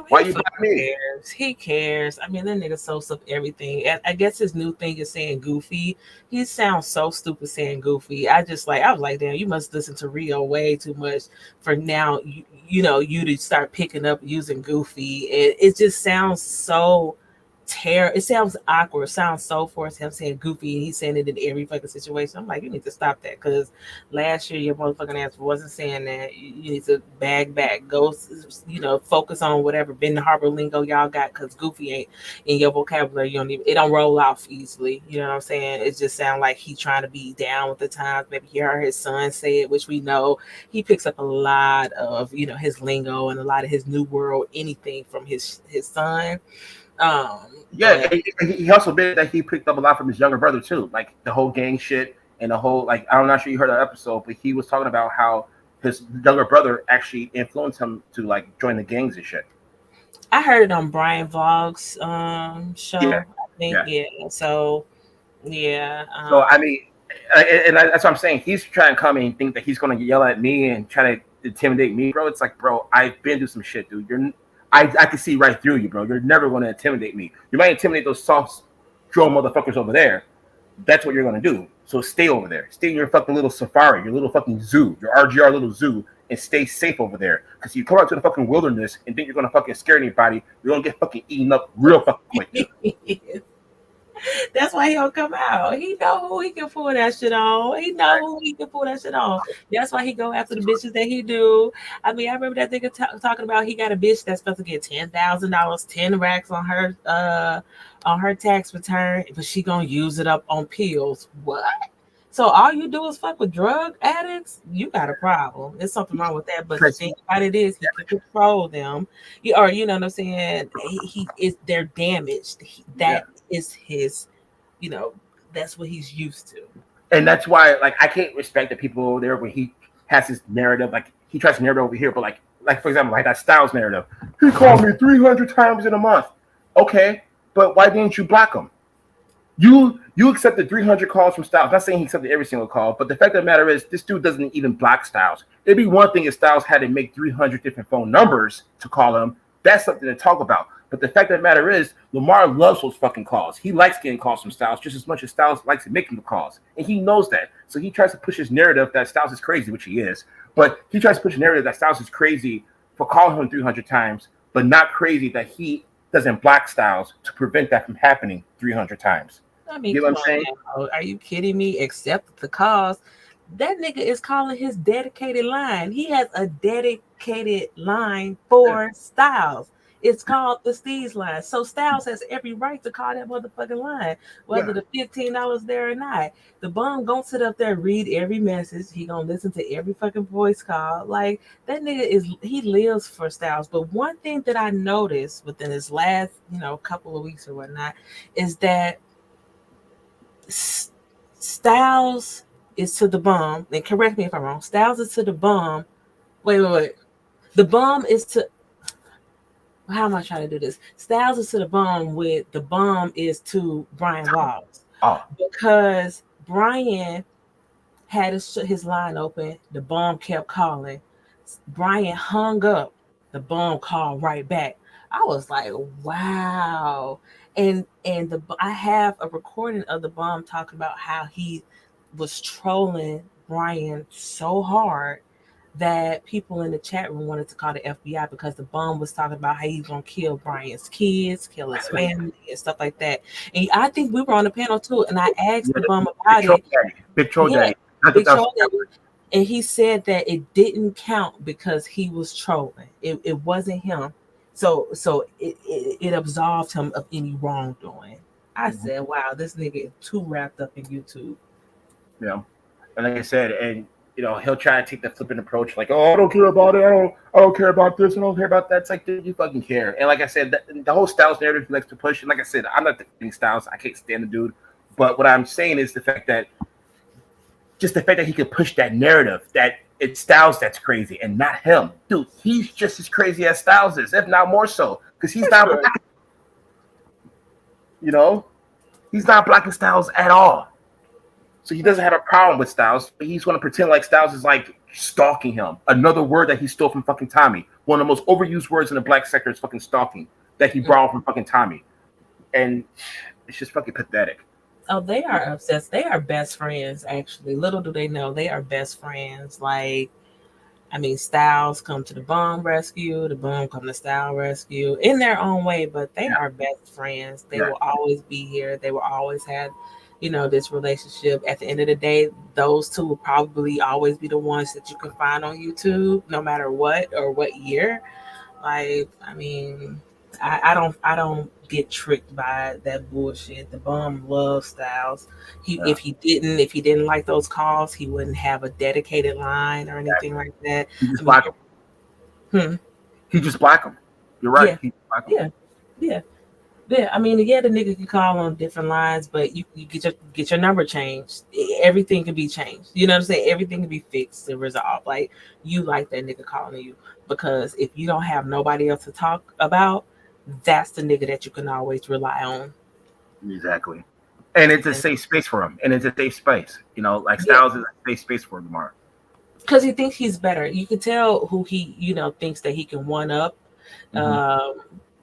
Why you block me? He cares. I mean, that nigga soaks up everything. I guess his new thing is saying goofy. He sounds so stupid saying goofy. I was like, damn, you must listen to Rio way too much for now. You to start picking up using goofy. It just sounds so it sounds awkward. It sounds so forced. Him saying goofy and he's saying it in every fucking situation. I'm like, you need to stop that because last year your motherfucking ass wasn't saying that. You need to bag back. Go, focus on whatever Ben Harbor lingo y'all got because goofy ain't in your vocabulary. It don't roll off easily. You know what I'm saying? It just sounds like he's trying to be down with the times. Maybe he heard his son say it, which we know he picks up a lot of his lingo and a lot of his new world anything from his son. Yeah, he also admitted that he picked up a lot from his younger brother too, like the whole gang shit and the whole like I'm not sure you heard that episode, but he was talking about how his younger brother actually influenced him to like join the gangs and shit. I heard it on Brian Vog's show. Yeah. I think So yeah. So I mean, and that's what I'm saying. He's trying to come in and think that he's going to yell at me and try to intimidate me, bro. It's like, bro, I've been through some shit, dude. I can see right through you, bro. You're never going to intimidate me. You might intimidate those soft, drone motherfuckers over there. That's what you're going to do. So stay over there. Stay in your fucking little safari, your little fucking zoo, your RGR little zoo, and stay safe over there. Because you come out to the fucking wilderness and think you're going to fucking scare anybody, you're going to get fucking eaten up real fucking quick, dude. That's why he don't come out. He know who he can pull that shit on. He know who he can pull that shit on. That's why he go after the bitches that he do. I mean, I remember that nigga talking about he got a bitch that's supposed to get $10,000, 10 racks on her tax return, but she gonna use it up on pills. What? So all you do is fuck with drug addicts? You got a problem. There's something wrong with that. But the thing about it is he can control them. You know what I'm saying? They're damaged. That is his, that's what he's used to. And that's why, like, I can't respect the people over there when he has his narrative. Like, he tries to narrate over here, but like for example, like that Styles narrative. He called me 300 times in a month. Okay, but why didn't you block him? You accepted 300 calls from Styles. Not saying he accepted every single call, but the fact of the matter is, this dude doesn't even block Styles. It'd be one thing if Styles had to make 300 different phone numbers to call him. That's something to talk about. But the fact of the matter is, Lamar loves those fucking calls. He likes getting calls from Styles just as much as Styles likes making the calls. And he knows that. So he tries to push his narrative that Styles is crazy, which he is. But he tries to push a narrative that Styles is crazy for calling him 300 times, but not crazy that he doesn't block Styles to prevent that from happening 300 times. I mean, you know what I'm saying? Now. Are you kidding me? Accept the calls. That nigga is calling his dedicated line. He has a dedicated line for Styles. It's called the Steez line. So Styles has every right to call that motherfucking line, whether the $15 there or not. The bum gonna sit up there, read every message. He gonna listen to every fucking voice call. Like that nigga he lives for Styles. But one thing that I noticed within his last, couple of weeks or whatnot, is that Styles is to the bum. And correct me if I'm wrong. Styles is to the bum. Wait. The bum is to. How am I trying to do this? Styles is to the bum with the bum is to Brian Walls. Oh. Because Brian had his line open. The bum kept calling. Brian hung up. The bum called right back. I was like, wow. And I have a recording of the bum talking about how he was trolling Brian so hard that people in the chat room wanted to call the FBI because the bum was talking about how he's gonna kill Brian's kids, kill his family, and stuff like that. And I think we were on the panel too, and I asked the bum about it. Big Troll Daddy. Big Troll Daddy. And he said that it didn't count because he was trolling. It wasn't him. So it absolved him of any wrongdoing. I said, wow, this nigga is too wrapped up in YouTube. Yeah. And like I said, and he'll try to take the flippant approach, like, oh, I don't care about it. I don't care about this. I don't care about that. It's like, dude, you fucking care. And like I said, the whole Styles narrative he likes to push. And like I said, I'm not defending Styles. I can't stand the dude. But what I'm saying is the fact that he could push that narrative that it's Styles that's crazy and not him. Dude, he's just as crazy as Styles is, if not more so, because he's not black. He's not blocking Styles at all. So he doesn't have a problem with Styles. But he's going to pretend like Styles is like stalking him. Another word that he stole from fucking Tommy. One of the most overused words in the black sector is fucking stalking that he borrowed from fucking Tommy. And it's just fucking pathetic. Oh, they are obsessed. They are best friends, actually. Little do they know, they are best friends. Like, Styles come to the bum rescue, the bum come to Styles rescue in their own way, but they are best friends. They will always be here. They will always have, this relationship. At the end of the day, those two will probably always be the ones that you can find on YouTube, no matter what or what year. Like, I don't get tricked by that bullshit. The bum loves Styles. If he didn't like those calls, he wouldn't have a dedicated line or anything like that. He just block him. He just block him. You're right. Yeah. The nigga can call on different lines, but you get your number changed. Everything can be changed. You know what I'm saying? Everything can be fixed and resolved. Like, you like that nigga calling you, because if you don't have nobody else to talk about, that's the nigga that you can always rely on. Exactly. And it's a safe space for him. And it's a safe space. Like Styles is a safe space for Lamar. Because he thinks he's better. You can tell who he, thinks that he can one up.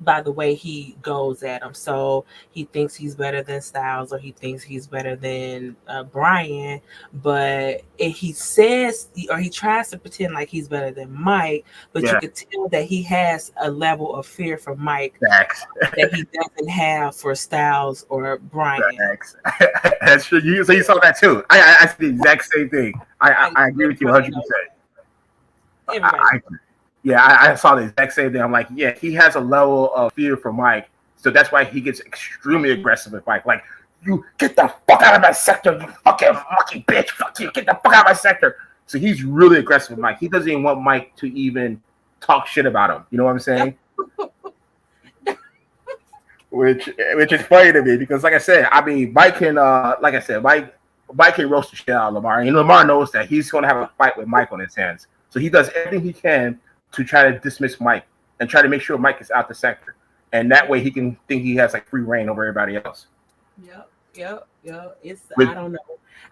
By the way he goes at him. So he thinks he's better than Styles, or he thinks he's better than Brian, but he says, or he tries to pretend like he's better than Mike, but you can tell that he has a level of fear for Mike that he doesn't have for Styles or Brian. That's true. So you saw that too. I see the exact same thing. I agree with you 100%. I saw the exact same thing. I'm like, he has a level of fear for Mike. So that's why he gets extremely aggressive with Mike. Like, you get the fuck out of my sector, you fucking monkey bitch. Fuck you, get the fuck out of my sector. So he's really aggressive with Mike. He doesn't even want Mike to even talk shit about him. You know what I'm saying? which is funny to me, because like I said, Mike can Mike can roast the shit out of Lamar. And Lamar knows that he's going to have a fight with Mike on his hands. So he does everything he can to try to dismiss Mike and try to make sure Mike is out the sector. And that way he can think he has like free reign over everybody else. Yep. I don't know.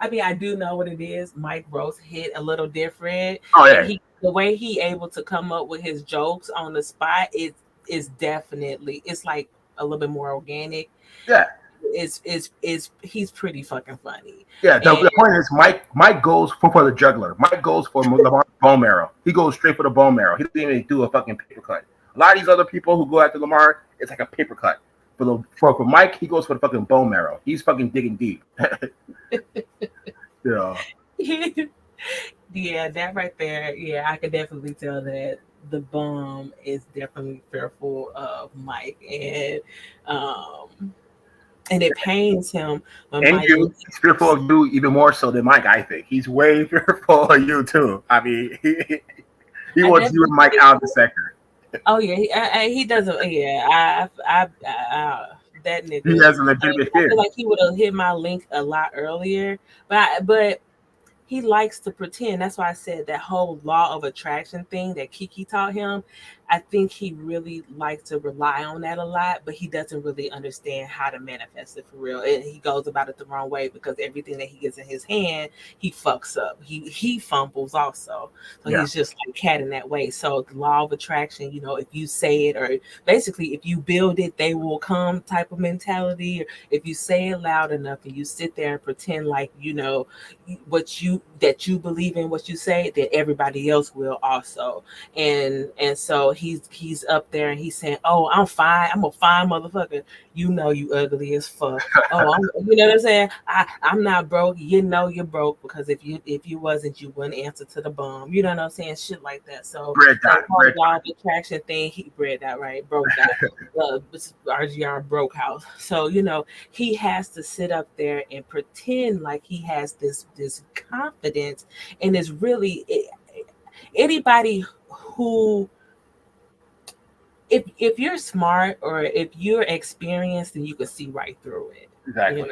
I do know what it is. Mike Rose hit a little different. Oh, yeah. The way he able to come up with his jokes on the spot is definitely, it's like a little bit more organic. Yeah. He's pretty fucking funny. Yeah, the point is Mike goes for the juggler. Mike goes for Lamar's bone marrow. He goes straight for the bone marrow. He doesn't even do a fucking paper cut. A lot of these other people who go after Lamar, it's like a paper cut. For Mike, he goes for the fucking bone marrow. He's fucking digging deep. Yeah, that right there. Yeah, I could definitely tell that the bum is definitely fearful of Mike, and it pains him when And Mike. you, he's fearful of you even more so than Mike. I think he's way fearful of you too. I mean, he I wants you and Mike definitely. out of the sector. Oh yeah, he doesn't. Yeah, that He nigga. has a legitimate I feel fear. like he would have hit my link a lot earlier, but he likes to pretend. That's why I said that whole law of attraction thing that Kiki taught him. I think he really likes to rely on that a lot, but he doesn't really understand how to manifest it for real. And he goes about it the wrong way because everything that he gets in his hand, he fucks up. He fumbles also. So Yeah, he's just like cat in that way. So the law of attraction, if you say it, or basically if you build it, they will come type of mentality. Or if you say it loud enough and you sit there and pretend like what you believe in, what you say, that everybody else will also. And so he's up there and he's saying, oh, I'm fine, I'm a fine motherfucker. You ugly as fuck. Oh, you know what I'm saying? I'm not broke. You're broke, because if you wasn't, you wouldn't answer to the bum. You know what I'm saying? Shit like that. So bread that dot, whole bread law of attraction thing, he bred that right, broke that. RGR broke house. So he has to sit up there and pretend like he has this confidence, and is really anybody who, if you're smart or if you're experienced, then you can see right through it. exactly.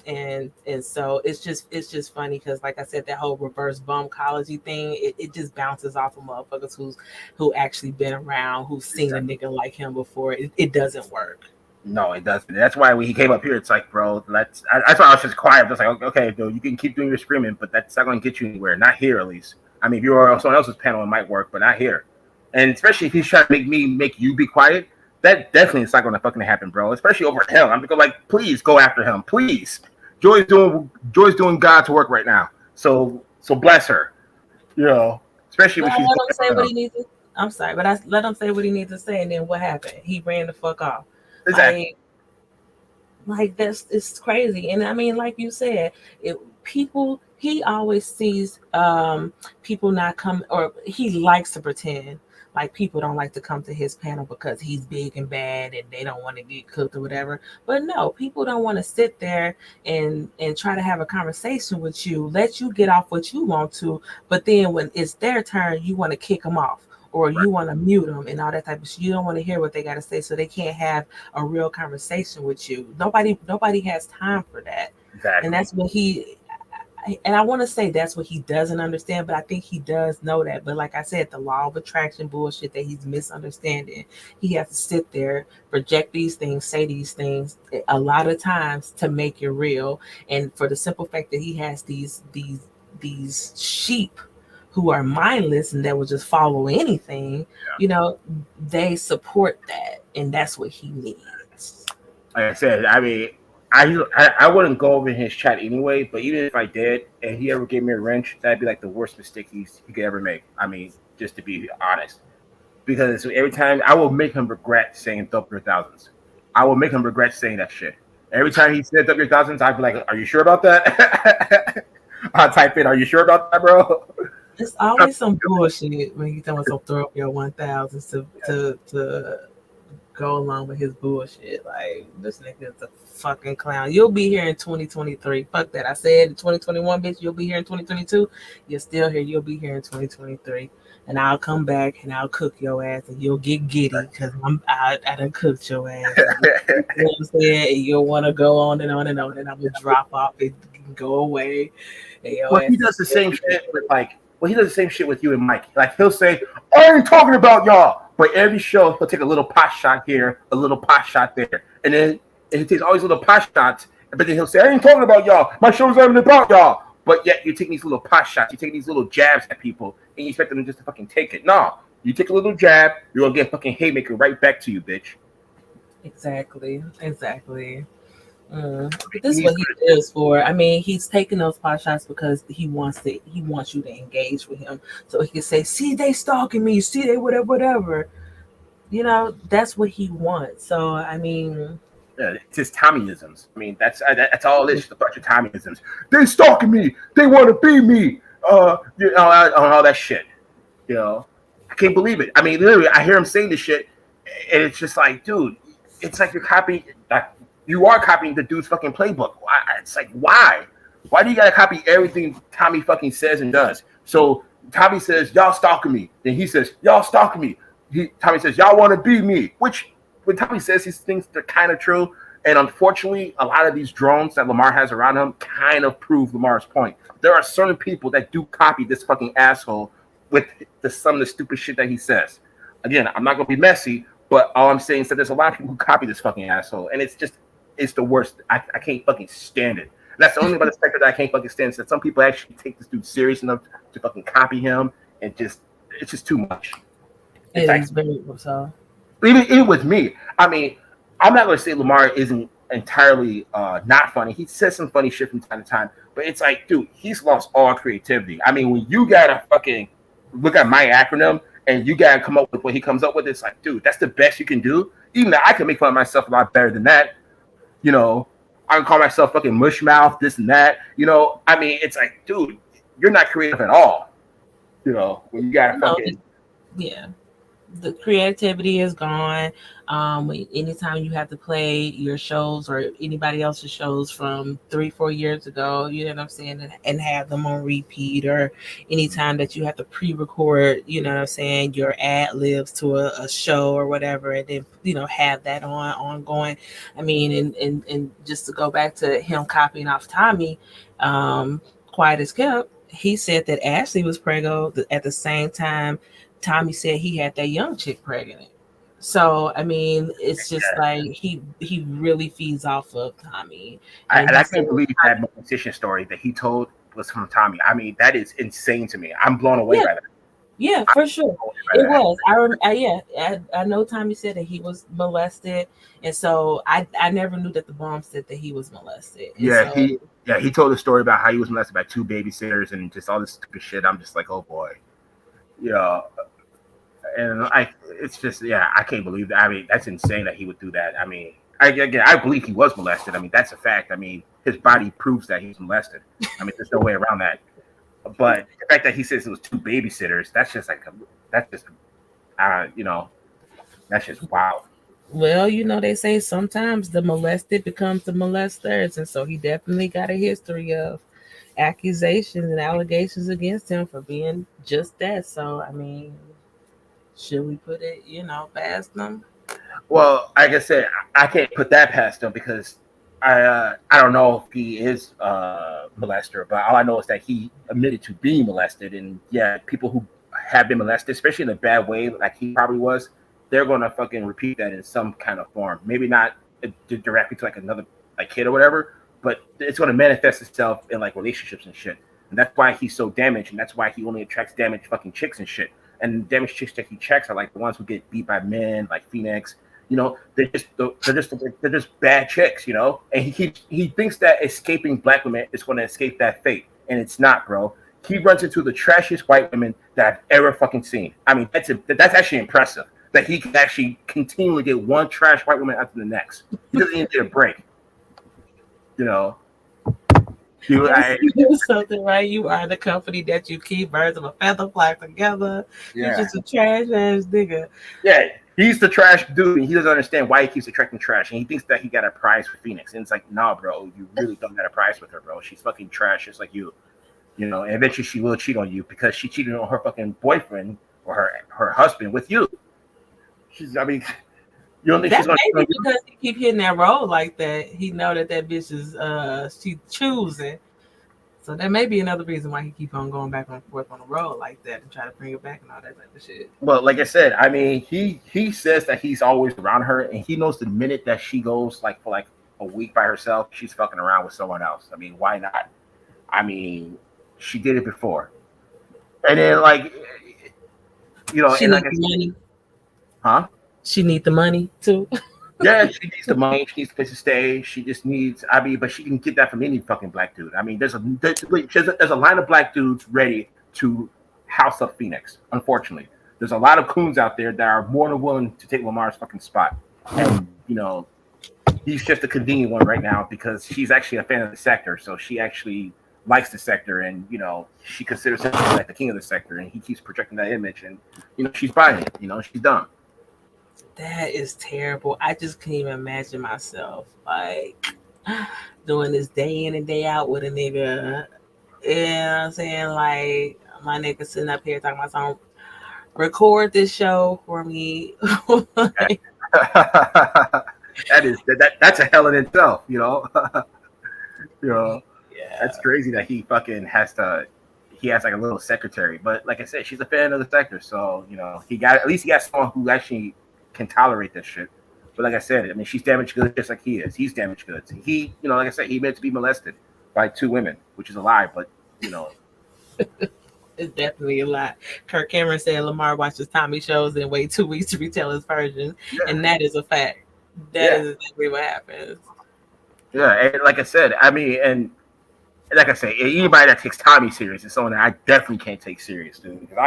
And so it's just funny because, like I said, that whole reverse bumcology thing, it just bounces off of motherfuckers who actually been around, who's seen a nigga like him before. It doesn't work. No, it doesn't. That's why when he came up here, it's like, bro, that's why I was just quiet. I was like, okay, dude, you can keep doing your screaming, but that's not going to get you anywhere. Not here, at least. I mean, if you were on someone else's panel, it might work, but not here. And especially if he's trying to make you be quiet, that definitely is not going to fucking happen, bro. Especially over him. I'm like, please go after him, please. Joy's doing God's work right now. So bless her, especially But when I she's let going him say after what him. he needs to. I'm sorry, but I let him say what he needs to say, and then what happened? He ran the fuck off. Exactly. Like that's, it's crazy. And I mean, like you said, people, he always sees people not come, or he likes to pretend like people don't like to come to his panel because he's big and bad and they don't want to get cooked or whatever. But no, people don't want to sit there and try to have a conversation with you, let you get off what you want to, but then when it's their turn, you want to kick them off, or you want to mute them and all that type of shit. You don't want to hear what they got to say, so they can't have a real conversation with you. Nobody has time for that. And Exactly. that's what and I want to say that's what he doesn't understand, but I think he does know that. But like I said, the law of attraction bullshit that he's misunderstanding. He has to sit there, project these things, say these things a lot of times to make it real. And for the simple fact that he has these sheep who are mindless and that will just follow anything, they support that, and that's what he needs. Like I said, I mean, I wouldn't go over his chat anyway. But even if I did, and he ever gave me a wrench, that'd be like the worst mistake he could ever make. I mean, just to be honest, because every time I will make him regret saying "double your thousands." I will make him regret saying that shit. Every time he said "double your thousands," I'd be like, "Are you sure about that?" I'll type in, "Are you sure about that, bro?" It's always some bullshit when you tell me to throw up your 1,000 to go along with his bullshit. Like, this nigga is a fucking clown. You'll be here in 2023. Fuck that. I said in 2021, bitch, you'll be here in 2022. You're still here. You'll be here in 2023. And I'll come back and I'll cook your ass and you'll get giddy because I done cooked your ass. And you know what I'm saying? And you'll want to go on and on and on, and I'm going to drop off and go away. And your Well, ass he does the same shit with he does the same shit with you and Mike. Like he'll say, "I ain't talking about y'all," but every show he'll take a little pot shot here, a little pot shot there, and then he takes all these little pot shots. But then he'll say, "I ain't talking about y'all. My show's not even about y'all." But yet you take these little pot shots, you take these little jabs at people, and you expect them just to fucking take it. No, you take a little jab, you're gonna get fucking haymaker right back to you, bitch. Exactly. But He this is needs what he lives for. I mean, he's taking those pot shots because he wants you to engage with him, so he can say, "See, they stalking me. See, they whatever." That's what he wants. So I mean, it's his Tommyisms. I mean, that's all it is. Just a bunch of Tommyisms. They stalking me. They want to be me. All that shit. can't believe it. I mean, literally, I hear him saying this shit, and it's just like, dude, it's like you're copying. Like, you are copying the dude's fucking playbook. It's like, why? Why do you gotta copy everything Tommy fucking says and does? So Tommy says, y'all stalking me. Then he says, y'all stalking me. Tommy says, y'all want to be me. Which, when Tommy says these things, they're kind of true. And unfortunately, a lot of these drones that Lamar has around him kind of prove Lamar's point. There are certain people that do copy this fucking asshole with some of the stupid shit that he says. Again, I'm not going to be messy, but all I'm saying is that there's a lot of people who copy this fucking asshole. And it's the worst. I can't fucking stand it. That's the only about the sector that I can't fucking stand is that some people actually take this dude serious enough to fucking copy him, and it's just too much. It is very so. Even with me, I mean, I'm not going to say Lamar isn't entirely not funny. He says some funny shit from time to time, but it's like, dude, he's lost all creativity. I mean, when you gotta fucking look at my acronym and you gotta come up with what he comes up with, it's like, dude, that's the best you can do. Even though I can make fun of myself a lot better than that. You know, I can call myself fucking mush mouth, this and that. You know, I mean, it's like, dude, you're not creative at all. You know, when you gotta fucking the creativity is gone. Anytime you have to play your shows or anybody else's shows from 3-4 years ago, you know what I'm saying, and have them on repeat, or anytime that you have to pre-record, you know what I'm saying, your ad libs to a show or whatever, and then, you know, have that ongoing. I mean, and just to go back to him copying off Tommy, quiet as kept, he said that Ashley was pregnant at the same time Tommy said he had that young chick pregnant. So I mean, it's just like he really feeds off of Tommy. And I can't believe that mortician story that he told was from Tommy. I mean, that is insane to me. I'm blown away by that. Yeah, for sure. It was. I know Tommy said that he was molested, and so I never knew that the mom said that he was molested. And he told a story about how he was molested by 2 babysitters and just all this stupid shit. I'm just like, oh boy. Yeah, and it's just, I can't believe that. I mean, that's insane that he would do that. I mean, I believe he was molested. I mean, that's a fact. I mean, his body proves that he was molested. I mean, there's no way around that. But the fact that he says it was 2 babysitters, that's just like, you know, that's just wild. Well, you know, they say sometimes the molested becomes the molesters, and so he definitely got a history of accusations and allegations against him for being just that. So I mean, should we put it, you know, past them? Well, like I said, I can't put that past him because I don't know if he is a molester, but all I know is that he admitted to being molested, and people who have been molested, especially in a bad way, like he probably was, they're gonna fucking repeat that in some kind of form. Maybe not directly to like another kid or whatever, but it's going to manifest itself in like relationships and shit. And that's why he's so damaged, and that's why he only attracts damaged fucking chicks and shit. And damaged chicks that he checks are like the ones who get beat by men, like Phoenix. You know, they're just bad chicks, you know. And he thinks that escaping black women is going to escape that fate, and it's not, bro. He runs into the trashiest white women that I've ever fucking seen. I mean, that's actually impressive that he can actually continually get one trash white woman after the next. He doesn't even get a break. You know, you do something right. You are the company that you keep birds of a feather flock together. You're just a trash ass nigga. Yeah, he's the trash dude, and he doesn't understand why he keeps attracting trash, and he thinks that he got a prize with Phoenix, and it's like, nah, bro, you really don't got a prize with her, bro. She's fucking trash, just like you. You know, and eventually she will cheat on you because she cheated on her fucking boyfriend or her husband with you. I mean. You don't think she's maybe because he keep hitting that roll like that. He know that bitch is she choosing. So that may be another reason why he keep on going back and forth on the road like that and try to bring her back and all that type of shit. Well, like I said, I mean, he says that he's always around her, and he knows the minute that she goes like for like a week by herself, she's fucking around with someone else. I mean, why not? I mean, she did it before, and then like, you know, she and needs the money. Huh? She needs the money too. Yeah, she needs the money. She needs a place to stay. She just needs. I mean, but she can get that from any fucking black dude. I mean, there's a line of black dudes ready to house up Phoenix. Unfortunately, there's a lot of coons out there that are more than willing to take Lamar's fucking spot. And you know, he's just a convenient one right now because she's actually a fan of the sector, so she actually likes the sector, and she considers him like the king of the sector, and he keeps projecting that image, and she's buying it. She's dumb. That is terrible. I just can't even imagine myself like doing this day in and day out with a nigga. You know what I'm saying? Like my nigga sitting up here talking about something. Record this show for me. That's a hell in itself, Yeah. That's crazy that he fucking has like a little secretary. But like I said, she's a fan of the sector, so he got someone who actually can tolerate this shit. But like I said, I mean, she's damaged goods just like he is. He's damaged goods. He, like I said, he meant to be molested by 2 women, which is a lie, but It's definitely a lie. Kirk Cameron said Lamar watches Tommy shows and wait 2 weeks to retell his version, and that is a fact. That is exactly what happens. Yeah, and like I said, I mean, and like I say, anybody that takes Tommy serious is someone that I definitely can't take serious, dude. Because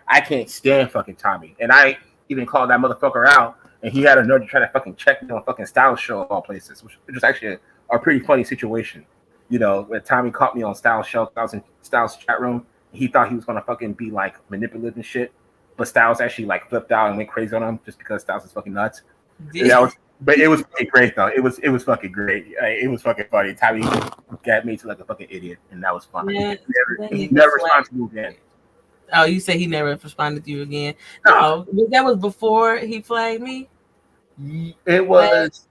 I can't stand fucking Tommy, and I even called that motherfucker out, and he had a nerve to try to fucking check me on a fucking Styles show of all places, which was actually a pretty funny situation. When Tommy caught me on Styles show, I was in Styles chat room. He thought he was gonna fucking be like manipulative and shit, but Styles actually like flipped out and went crazy on him just because Styles is fucking nuts. But it was fucking great though. It was fucking great. It was fucking funny. Tommy got me to like a fucking idiot, and that was fun. He never responded to me again. Oh, you say he never responded to you again? No, that was before he flagged me. It was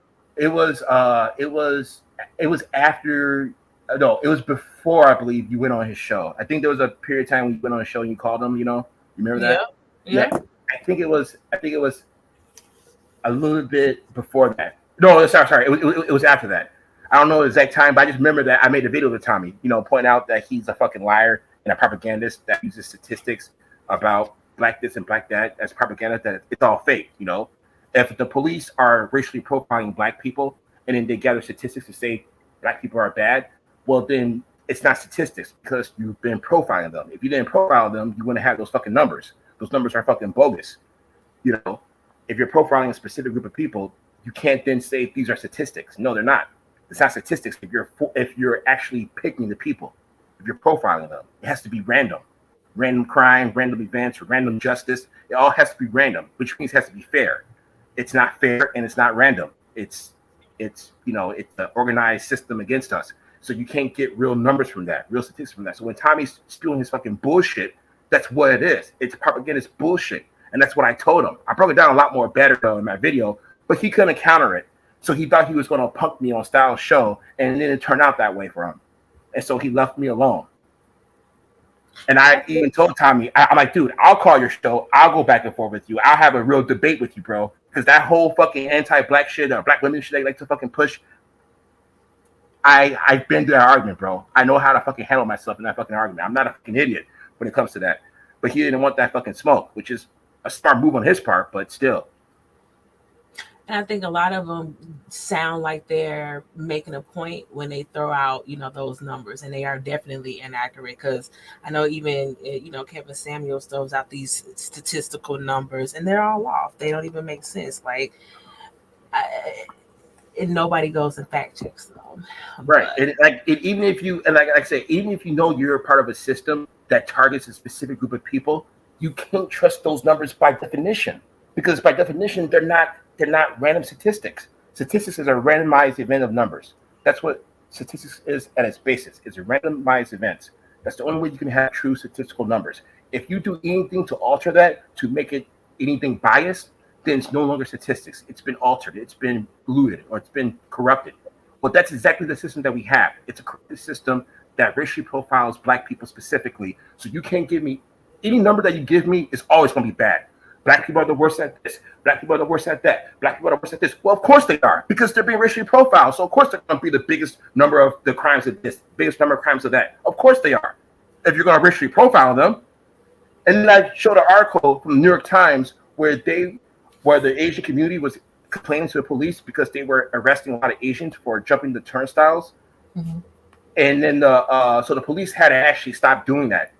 after. No, it was before, I believe, you went on his show. I think there was a period of time when you went on a show and you called him. You remember that? Yeah. I think it was a little bit before that. No, sorry. It was after that. I don't know the exact time, but I just remember that I made a video with Tommy, pointing out that he's a fucking liar and a propagandist that uses statistics about black this and black that as propaganda, that it's all fake. If the police are racially profiling black people and then they gather statistics to say black people are bad, well, then it's not statistics because you've been profiling them. If you didn't profile them, you wouldn't have those fucking numbers. Those numbers are fucking bogus. If you're profiling a specific group of people, you can't then say these are statistics. No, they're not. It's not statistics if you're actually picking the people. If you're profiling them, it has to be random. Random crime, random events, random justice. It all has to be random, which means it has to be fair. It's not fair and it's not random. It's an organized system against us. So you can't get real numbers from that, real statistics from that. So when Tommy's spewing his fucking bullshit, that's what it is. It's propagandist bullshit. And that's what I told him. I broke it down a lot more better though in my video, but he couldn't counter it. So he thought he was going to punk me on Styles' show, and then it turned out that way for him. And so he left me alone. And I even told Tommy, I'm like, dude, I'll call your show. I'll go back and forth with you. I'll have a real debate with you, bro. Because that whole fucking anti-black shit or black women shit they like to fucking push, I've been through that argument, bro. I know how to fucking handle myself in that fucking argument. I'm not a fucking idiot when it comes to that. But he didn't want that fucking smoke, which is a smart move on his part, but still. And I think a lot of them sound like they're making a point when they throw out, those numbers, and they are definitely inaccurate. Because I know even, Kevin Samuels throws out these statistical numbers, and they're all off. They don't even make sense. Like, and nobody goes and fact checks them. Right. Even if you, and like I say, even if you know you're a part of a system that targets a specific group of people, you can't trust those numbers by definition, because by definition they're not random statistics. Statistics is a randomized event of numbers. That's what statistics is at its basis. It's a randomized event. That's the only way you can have true statistical numbers. If you do anything to alter that, to make it anything biased, then it's no longer statistics. It's been altered. It's been polluted, or it's been corrupted. Well, that's exactly the system that we have. It's a corrupted system that racially profiles black people specifically. So you can't give me any number that you give me is always going to be bad. Black people are the worst at this. Black people are the worst at that. Black people are the worst at this. Well, of course they are, because they're being racially profiled. So of course they're going to be the biggest number of the crimes of this, biggest number of crimes of that. Of course they are, if you're going to racially profile them. And then I showed an article from the New York Times where the Asian community was complaining to the police because they were arresting a lot of Asians for jumping the turnstiles. Mm-hmm. And then so the police had to actually stop doing that,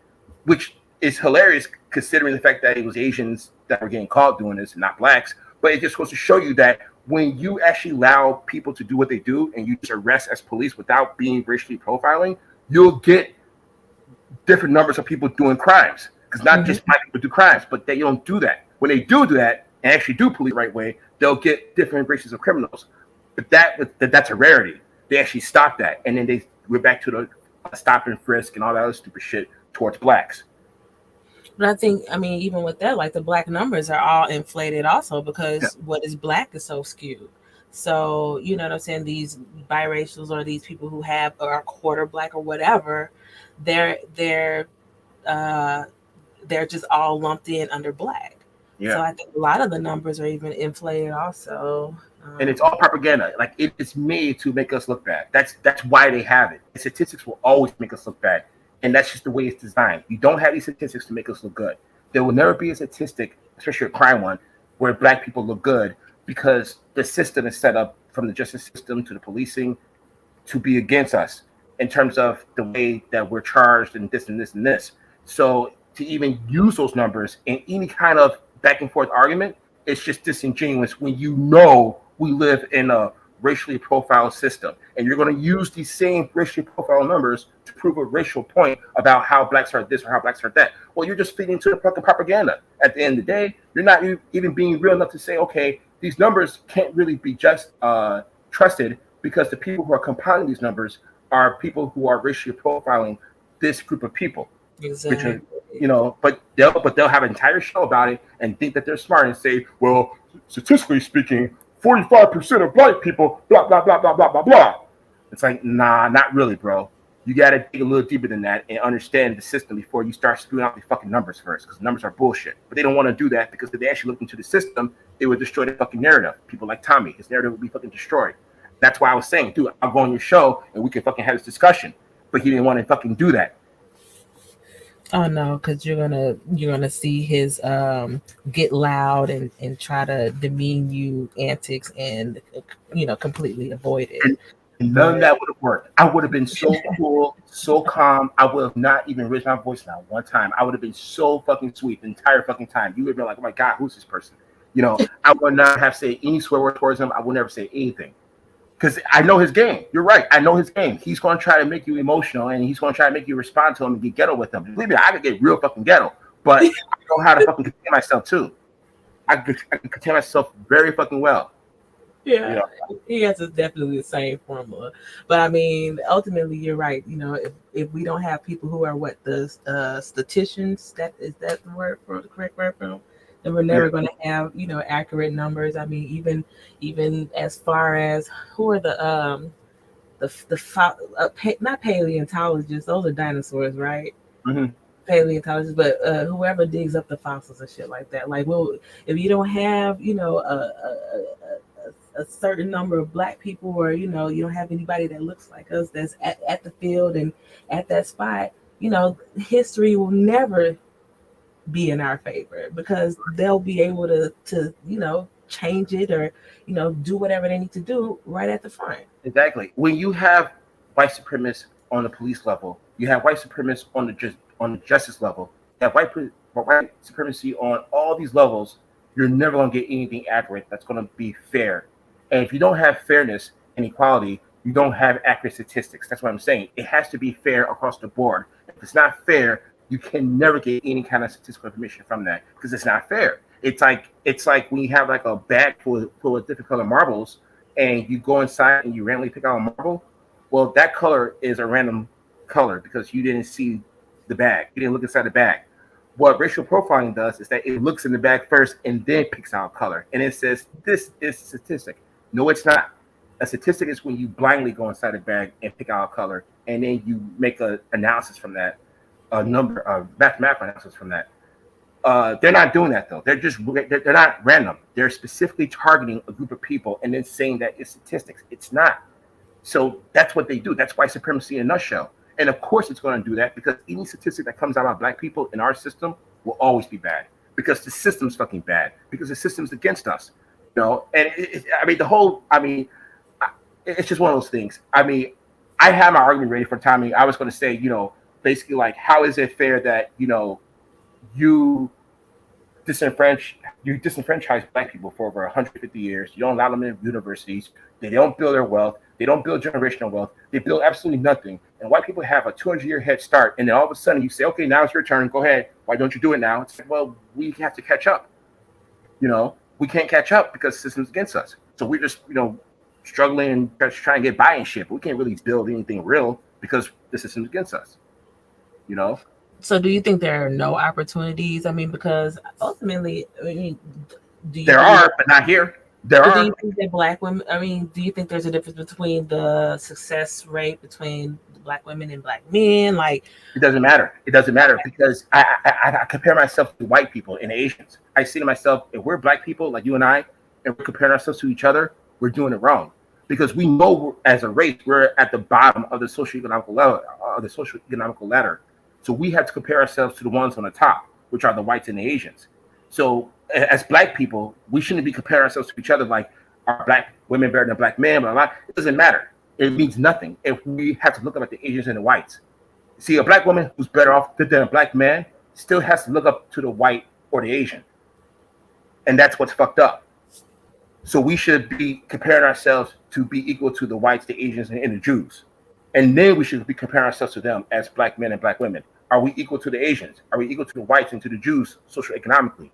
which is hilarious considering the fact that it was Asians that were getting caught doing this, not blacks. But it just goes to show you that when you actually allow people to do what they do and you just arrest as police without being racially profiling, you'll get different numbers of people doing crimes. Because not just black people do crimes, but they don't do that. When they do that and actually do police the right way, they'll get different races of criminals. But that's a rarity. They actually stop that, and then we're back to the stop and frisk and all that other stupid shit towards blacks. But I think, I mean, even with that, like the black numbers are all inflated also because what is black is so skewed. So, you know what I'm saying? These biracials or these people who are quarter black or whatever, they're just all lumped in under black. So I think a lot of the numbers are even inflated also. And it's all propaganda. Like it's made to make us look bad. That's why they have it. The statistics will always make us look bad. And that's just the way it's designed. You don't have these statistics to make us look good. There will never be a statistic, especially a crime one, where black people look good because the system is set up from the justice system to the policing to be against us in terms of the way that we're charged and this and this and this. So to even use those numbers in any kind of back and forth argument, it's just disingenuous when you know we live in a racially profiled system, and you're going to use these same racially profiled numbers to prove a racial point about how blacks are this or how blacks are that. Well, you're just feeding into the fucking propaganda. At the end of the day, you're not even being real enough to say, okay, these numbers can't really be just trusted because the people who are compiling these numbers are people who are racially profiling this group of people. Exactly. Which are, but they'll have an entire show about it and think that they're smart and say, well, statistically speaking, 45% of black people, blah, blah, blah, blah, blah, blah, blah. It's like, nah, not really, bro. You got to dig a little deeper than that and understand the system before you start spewing out the fucking numbers first, because numbers are bullshit. But they don't want to do that because if they actually looked into the system, it would destroy the fucking narrative. People like Tommy, his narrative would be fucking destroyed. That's why I was saying, dude, I'll go on your show and we can fucking have this discussion. But he didn't want to fucking do that. Oh no, because you're gonna see his get loud and try to demean you antics and completely avoid it. And none of that would have worked. I would have been so cool, so calm. I would have not even raised my voice not one time. I would have been so fucking sweet the entire fucking time. You would have been like, oh my God, who's this person? I would not have said any swear word towards him. I would never say anything. Because I know his game. You're right. I know his game. He's going to try to make you emotional, and he's going to try to make you respond to him and get ghetto with him. Believe me, I could get real fucking ghetto, but I know how to fucking contain myself too. I can contain myself very fucking well. Yeah, he has definitely the same formula. But I mean, ultimately, you're right. If we don't have people who are the statisticians, is that the word for the correct word for them? And we're never going to have accurate numbers. I mean, even as far as who are not paleontologists, those are dinosaurs, right? Mm-hmm. Paleontologists, but whoever digs up the fossils and shit like that. Like, well, if you don't have a certain number of black people, or you don't have anybody that looks like us that's at the field and at that spot, history will never be in our favor because they'll be able to change it or do whatever they need to do right at the front. Exactly. When you have white supremacists on the police level, you have white supremacists on the justice level, you have white supremacy on all these levels, you're never going to get anything accurate that's going to be fair. And if you don't have fairness and equality, you don't have accurate statistics. That's what I'm saying. It has to be fair across the board. If it's not fair, you can never get any kind of statistical information from that because it's not fair. It's like when you have like a bag full of different color marbles and you go inside and you randomly pick out a marble. Well, that color is a random color because you didn't see the bag. You didn't look inside the bag. What racial profiling does is that it looks in the bag first and then picks out color. And it says, this is a statistic. No, it's not. A statistic is when you blindly go inside a bag and pick out a color and then you make an analysis from that. A mathematical analysis from that. They're not doing that though. They're not random. They're specifically targeting a group of people and then saying that it's statistics. It's not. So that's what they do. That's white supremacy in a nutshell. And of course it's going to do that because any statistic that comes out about black people in our system will always be bad because the system's fucking bad because the system's against us. And it's just one of those things. I mean, I had my argument ready for Tommy. I was going to say, basically like, how is it fair that, you disenfranchise black people for over 150 years. You don't allow them in universities. They don't build their wealth. They don't build generational wealth. They build absolutely nothing. And white people have a 200-year head start. And then all of a sudden you say, okay, now it's your turn. Go ahead. Why don't you do it now? It's like, well, we have to catch up. We can't catch up because the system's against us. So we're just, struggling and just trying to get by and shit. But we can't really build anything real because the system's against us. So do you think there are no opportunities? I mean, because ultimately, there are, but not here. There are. Do you think that Black women? Do you think there's a difference between the success rate between Black women and Black men? Like, it doesn't matter. It doesn't matter because I compare myself to white people and Asians. I say to myself, if we're Black people like you and I, and we're comparing ourselves to each other, we're doing it wrong because we know as a race we're at the bottom of the socioeconomical ladder. So we have to compare ourselves to the ones on the top, which are the whites and the Asians. So as Black people, we shouldn't be comparing ourselves to each other like are Black women better than Black men, blah, blah. It doesn't matter. It means nothing if we have to look up at the Asians and the whites. See, a Black woman who's better off than a Black man still has to look up to the white or the Asian. And that's what's fucked up. So we should be comparing ourselves to be equal to the whites, the Asians, and the Jews. And then we should be comparing ourselves to them as Black men and Black women. Are we equal to the Asians? Are we equal to the whites and to the Jews socioeconomically?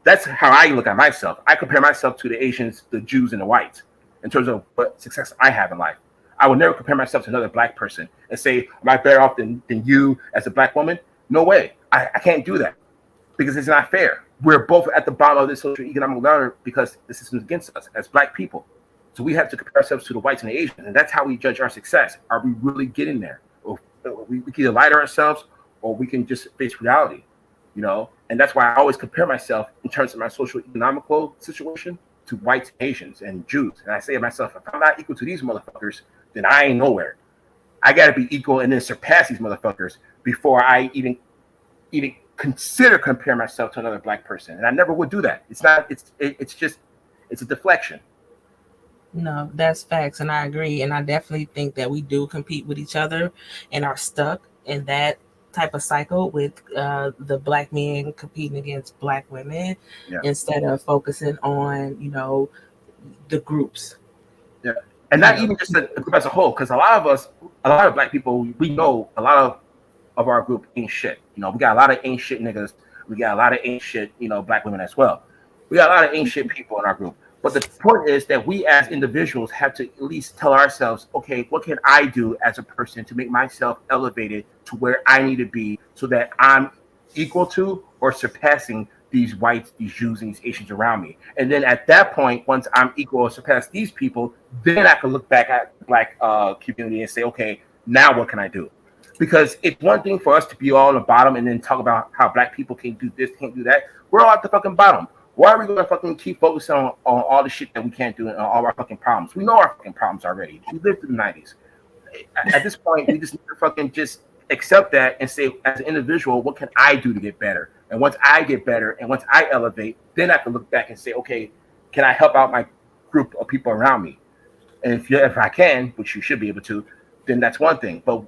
That's how I look at myself. I compare myself to the Asians, the Jews, and the whites in terms of what success I have in life. I would never compare myself to another Black person and say, am I better off than you as a Black woman? No way. I can't do that because it's not fair. We're both at the bottom of this socioeconomic ladder because the system is against us as Black people. So we have to compare ourselves to the whites and the Asians, and that's how we judge our success. Are we really getting there? Or we can either lie to ourselves or we can just face reality, And that's why I always compare myself in terms of my social economical situation to whites, Asians, and Jews. And I say to myself, if I'm not equal to these motherfuckers, then I ain't nowhere. I got to be equal and then surpass these motherfuckers before I even consider comparing myself to another Black person. And I never would do that. It's a deflection. No, that's facts, and I agree. And I definitely think that we do compete with each other and are stuck in that type of cycle with the Black men competing against Black women instead of focusing on, the groups. Yeah. And not even just the group as a whole, because a lot of Black people, we know a lot of our group ain't shit. We got a lot of ain't shit niggas. We got a lot of ain't shit, Black women as well. We got a lot of ain't shit people in our group. But the point is that we as individuals have to at least tell ourselves, okay, what can I do as a person to make myself elevated to where I need to be so that I'm equal to or surpassing these whites, these Jews, and these Asians around me. And then at that point, once I'm equal or surpass these people, then I can look back at the Black community and say, okay, now what can I do? Because it's one thing for us to be all on the bottom and then talk about how Black people can't do this, can't do that. We're all at the fucking bottom. Why are we going to fucking keep focusing on all the shit that we can't do and all our fucking problems? We know our fucking problems already. We lived through the 90s. At this point, we just need to fucking just accept that and say, as an individual, what can I do to get better? And once I get better and once I elevate, then I can look back and say, okay, can I help out my group of people around me? And if I can, which you should be able to, then that's one thing. But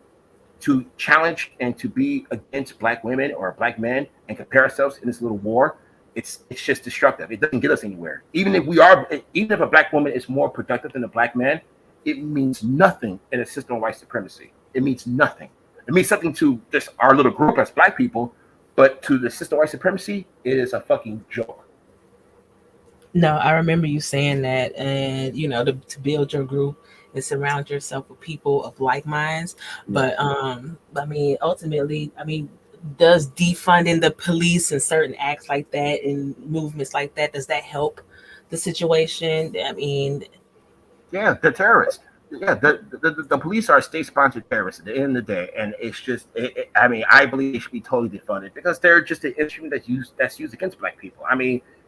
to challenge and to be against Black women or Black men and compare ourselves in this little war, it's just destructive. It doesn't get us anywhere. Even if a Black woman is more productive than a Black man, it means nothing in a system of white supremacy. It means nothing. It means something to just our little group as Black people, but to the system of white supremacy, it is a fucking joke. No, I remember you saying that, and to build your group and surround yourself with people of like minds. But ultimately, does defunding the police and certain acts like that and movements like that, does that help the situation? Yeah, they're terrorists. Yeah, the police are state-sponsored terrorists at the end of the day, and it's just, I believe they should be totally defunded because they're just an instrument that's used against Black people.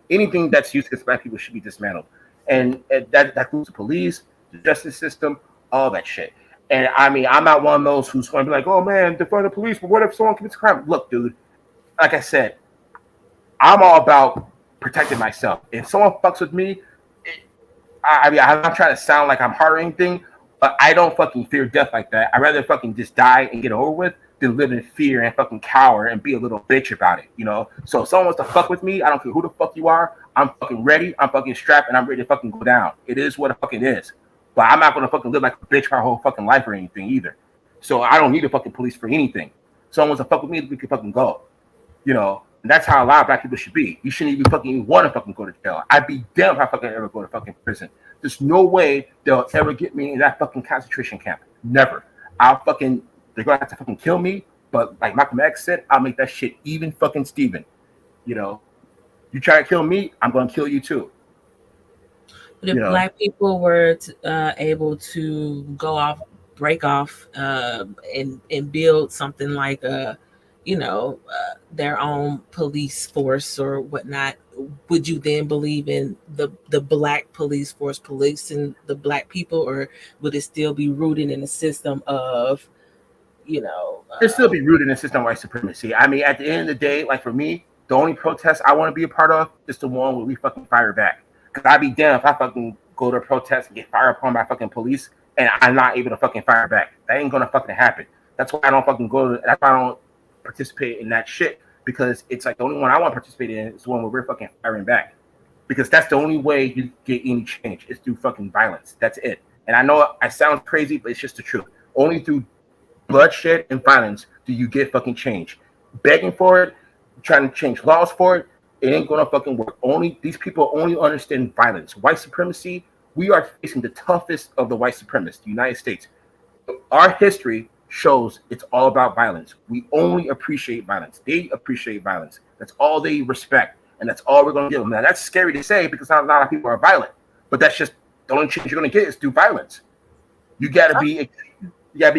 Anything that's used against Black people should be dismantled, and that includes the police, the justice system, all that shit. And I'm not one of those who's going to be like, oh man, defund the police, but what if someone commits a crime? Look, dude, like I said, I'm all about protecting myself. If someone fucks with me, I'm not trying to sound like I'm hard or anything, but I don't fucking fear death like that. I'd rather fucking just die and get it over with than live in fear and fucking cower and be a little bitch about it, So if someone wants to fuck with me, I don't care who the fuck you are, I'm fucking ready, I'm fucking strapped, and I'm ready to fucking go down. It is what it fucking is. but I'm not gonna fucking live like a bitch my whole fucking life or anything either. So I don't need a fucking police for anything. Someone wants to fuck with me, we can fucking go. You know, and that's how a lot of black people should be. You shouldn't even fucking want to fucking go to jail. I'd be damned if I fucking ever go to fucking prison. There's no way they'll ever get me in that fucking concentration camp. Never. They're gonna have to fucking kill me. But like Malcolm X said, I'll make that shit even fucking Steven. You know, you try to kill me, I'm gonna kill you too. But if black people were able to break off, and build something like their own police force or whatnot, would you then believe in the black police force policing the black people, or would it still be rooted in a system of, it'd still be rooted in a system of white supremacy? I mean, at the end of the day, like for me, the only protest I want to be a part of is the one where we fucking fire back. Because I'd be damned if I fucking go to a protest and get fired upon by fucking police and I'm not able to fucking fire back. That ain't gonna fucking happen. That's why I don't fucking that's why I don't participate in that shit, because it's like the only one I want to participate in is the one where we're fucking firing back. Because that's the only way you get any change is through fucking violence. That's it. And I know I sound crazy, but it's just the truth. Only through bloodshed and violence do you get fucking change. Begging for it, trying to change laws for it, it ain't gonna fucking work. These people only understand violence. White supremacy, we are facing the toughest of the white supremacists, the United States. Our history shows it's all about violence. We only appreciate violence. They appreciate violence. That's all they respect, and that's all we're gonna give them. Now that's scary to say because not a lot of people are violent, but that's just the only change you're gonna get is through violence. You gotta be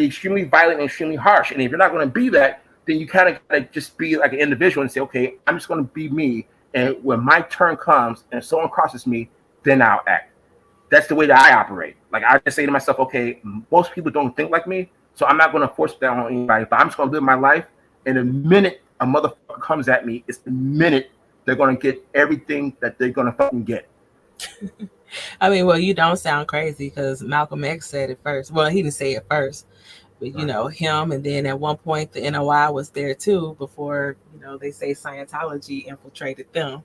extremely violent and extremely harsh. And if you're not gonna be that, then you kind of gotta just be like an individual and say, okay, I'm just gonna be me. And when my turn comes and someone crosses me, then I'll act. That's the way that I operate. Like I just say to myself, okay, most people don't think like me, so I'm not gonna force that on anybody. But I'm just gonna live my life. And the minute a motherfucker comes at me, it's the minute they're gonna get everything that they're gonna fucking get. I mean, well, you don't sound crazy because Malcolm X said it first. Well, he didn't say it first, but him, and then at one point the NOI was there too before they say Scientology infiltrated them.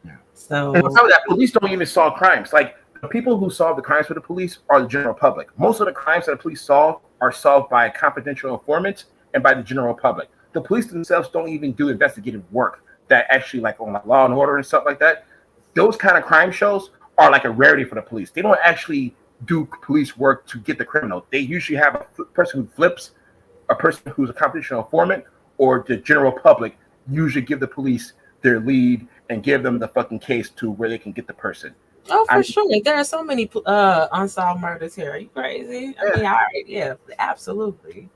Yeah. So and on top of that, police don't even solve crimes. Like the people who solve the crimes for the police are the general public. Most of the crimes that the police solve are solved by confidential informants and by the general public. The police themselves don't even do investigative work that actually, like on Law and Order and stuff like that. Those kind of crime shows are like a rarity for the police. They don't actually do police work to get the criminal. They usually have a person who flips, a person who's a confidential informant, or the general public usually give the police their lead and give them the fucking case to where they can get the person. Oh, for sure. There are so many unsolved murders here. Are you crazy? Yeah, absolutely.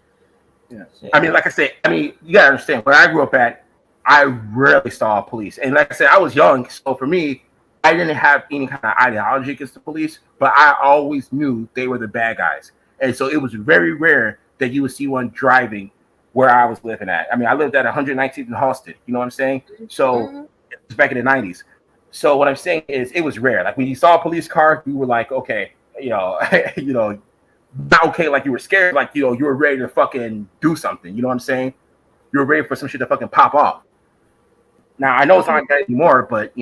Yeah. I mean, like I said, you gotta understand, where I grew up at, I rarely saw police. And like I said, I was young, so for me, I didn't have any kind of ideology against the police, but I always knew they were the bad guys. And so it was very rare that you would see one driving where I was living at. I mean, I lived at 119th and Halsted, you know what I'm saying? So it was back in the 90s. So what I'm saying is it was rare. Like when you saw a police car, you were like, okay, not okay, like you were scared, like, you were ready to fucking do something. You know what I'm saying? You were ready for some shit to fucking pop off. Now, I know it's not like that anymore, but,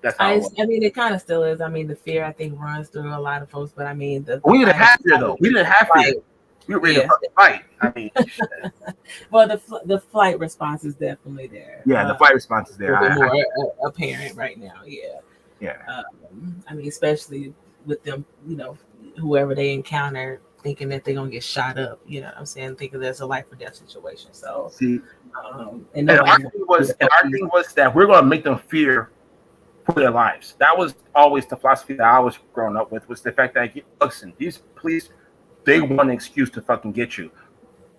that's how I mean, it kind of still is. I mean, the fear, I think, runs through a lot of folks, but I mean, we didn't have fear, though. We didn't have fear. We were ready to fucking fight. I mean, well, the flight response is definitely there. Yeah, the flight response is there. A little more apparent right now. Yeah. Yeah. I mean, especially with them, whoever they encounter, thinking that they're gonna get shot up. You know what I'm saying? Thinking there's a life or death situation. So, see, and our thing was that we're gonna make them fear for their lives. That was always the philosophy that I was growing up with, was the fact that, listen, these police, they want an excuse to fucking get you.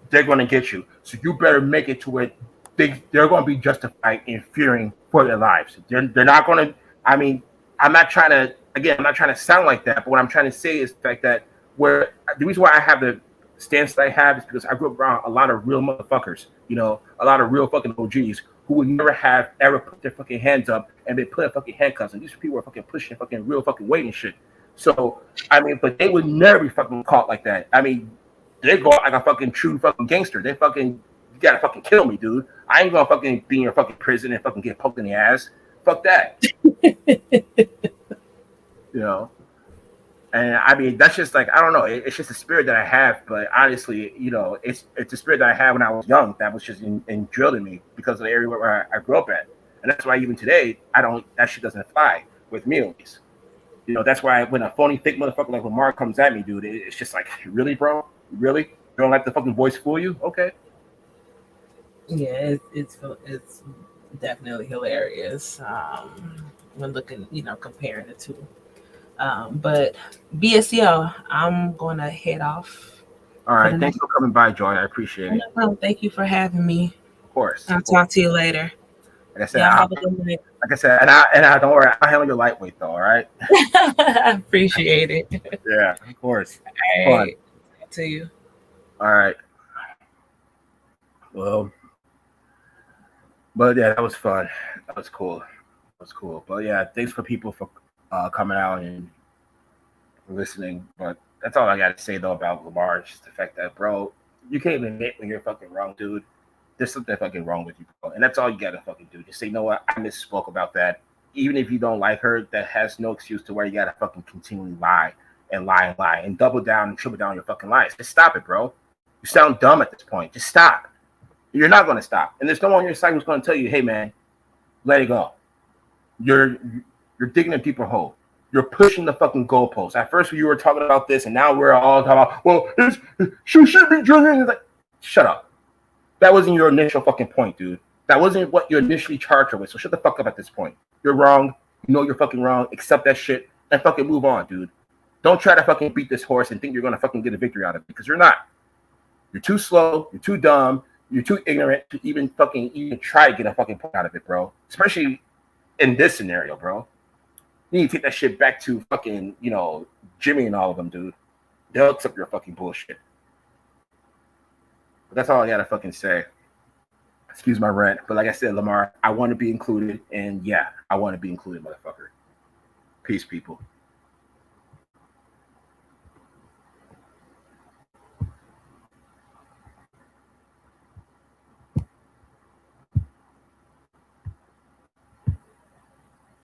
They're going to get you. So you better make it to where they're going to be justified in fearing for their lives. They're not going to, I mean, I'm not trying to sound like that, but what I'm trying to say is the fact that the reason why I have the stance that I have is because I grew up around a lot of real motherfuckers, a lot of real fucking OGs who would never have ever put their fucking hands up and been put in fucking handcuffs. And these people were fucking pushing fucking real fucking weight and shit. So, I mean, but they would never be fucking caught like that. I mean, they go out like a fucking true fucking gangster. They fucking, you gotta fucking kill me, dude. I ain't gonna fucking be in your fucking prison and fucking get poked in the ass. Fuck that. And I mean, that's just like, I don't know. It's just a spirit that I have. But honestly, it's a spirit that I had when I was young. That was just drilled in me because of the area where I grew up at. And that's why even today, that shit doesn't fly with me at least. That's why when a phony, thick motherfucker like Lamar comes at me, dude, it's just like, really, bro? Really? You don't let the fucking voice fool you? Okay. Yeah, it's definitely hilarious. When looking, comparing the two. But b.s.c.l, I'm gonna head off. All right. Thanks for coming by, Joy. I appreciate it. Thank you for having me. Of course. I'll talk to you later. Like I said, y'all have a good night. Like I said, and I don't worry, I'll handle your lightweight though. All right. I appreciate it. Yeah, of course. All right. Talk to you. All right. Well, but yeah, that was fun. That was cool. That was cool. But yeah, thanks for people for coming out and listening. But that's all I got to say though about Lamar. Just the fact that, bro, you can't even admit when you're fucking wrong, dude. There's something fucking wrong with you, bro. And that's all you gotta fucking do. Just say, you know what, I misspoke about that. Even if you don't like her, that has no excuse to where you gotta fucking continually lie and double down and triple down your fucking lies. Just stop it, bro. You sound dumb at this point. Just stop. You're not gonna stop. And there's no one on your side who's gonna tell you, hey man, let it go. You're digging a deeper hole. You're pushing the fucking goalposts. At first you were talking about this, and now we're all talking about, well, she should be drinking. It's like, shut up. That wasn't your initial fucking point, dude. That wasn't what you initially charged her with. So shut the fuck up at this point. You're wrong. You know you're fucking wrong. Accept that shit and fucking move on, dude. Don't try to fucking beat this horse and think you're gonna fucking get a victory out of it, because you're not. You're too slow. You're too dumb. You're too ignorant to even try to get a fucking point out of it, bro. Especially in this scenario, bro. You need to take that shit back to fucking, Jimmy and all of them, dude. They'll accept your fucking bullshit. But that's all I gotta fucking say. Excuse my rant. But like I said, Lamar, I want to be included. And yeah, I want to be included, motherfucker. Peace, people.